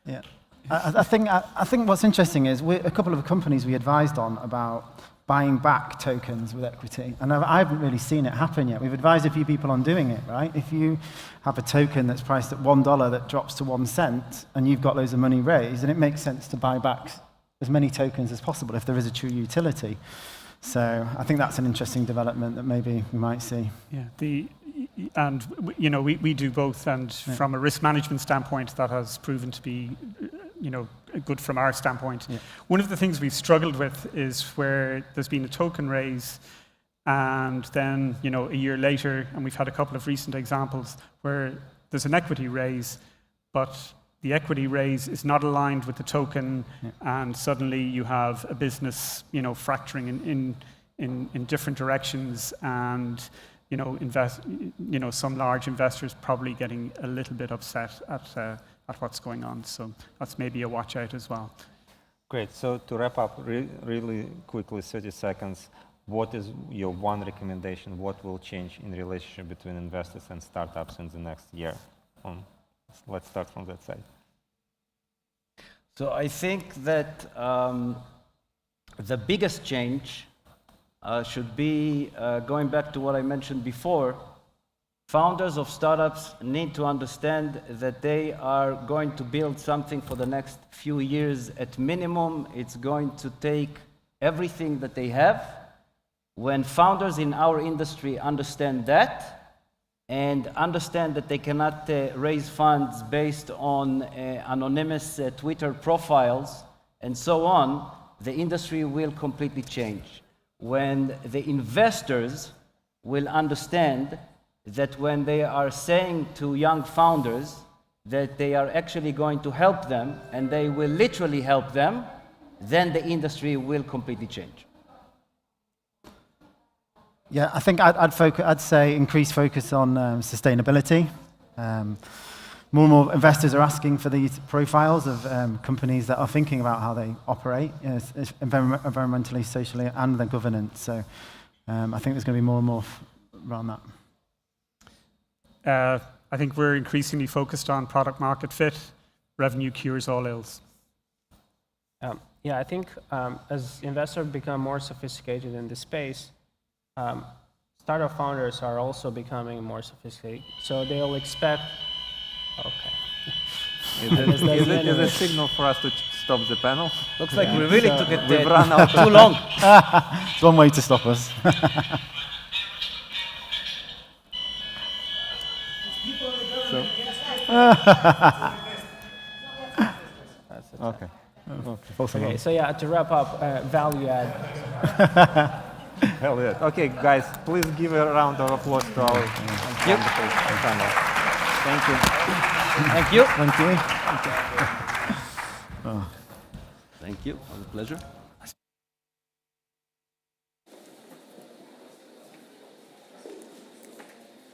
Yeah. I think what's interesting is a couple of companies we advised on about buying back tokens with equity, and I haven't really seen it happen yet. We've advised a few people on doing it, right? If you have a token that's priced at $1 that drops to 1 cent, and you've got loads of money raised, then it makes sense to buy back as many tokens as possible if there is a true utility. So I think that's an interesting development that maybe we might see. Yeah, we do both, and from a risk management standpoint, that has proven to be, good from our standpoint. Yeah. One of the things we've struggled with is where there's been a token raise, and then a year later, and we've had a couple of recent examples where there's an equity raise, but the equity raise is not aligned with the token, and suddenly you have a business fracturing in different directions, and some large investors probably getting a little bit upset at what's going on. So that's maybe a watch out as well. Great. So to wrap up really quickly, 30 seconds, what is your one recommendation? What will change in the relationship between investors and startups in the next year? Let's start from that side. So I think that the biggest change should be, going back to what I mentioned before, founders of startups need to understand that they are going to build something for the next few years at minimum. It's going to take everything that they have. When founders in our industry understand that, and understand that they cannot raise funds based on anonymous Twitter profiles and so on, the industry will completely change. When the investors will understand that when they are saying to young founders that they are actually going to help them, and they will literally help them, then the industry will completely change. Yeah, I think I'd say increased focus on sustainability. More and more investors are asking for these profiles of companies that are thinking about how they operate, environmentally, socially, and their governance. So I think there's going to be more and more around that. I think we're increasingly focused on product market fit. Revenue cures all ills. Yeah, I think as investors become more sophisticated in this space, startup founders are also becoming more sophisticated. So they'll expect. Okay. Is it a signal for us to stop the panel? Looks like we really took it We've run out too long. It's one way to stop us. Okay. Okay, so yeah, to wrap up, value add. Hell yeah. Okay, guys, please give a round of applause to our wonderful panel. Thank you. Thank you. Thank you. Thank you. It was a pleasure.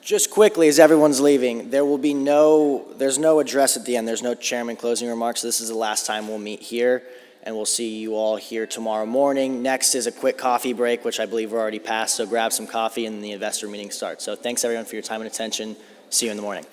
Just quickly, as everyone's leaving, there's no address at the end. There's no chairman closing remarks. This is the last time we'll meet here, and we'll see you all here tomorrow morning. Next is a quick coffee break, which I believe we're already past, so grab some coffee and the investor meeting starts. So thanks everyone for your time and attention. See you in the morning.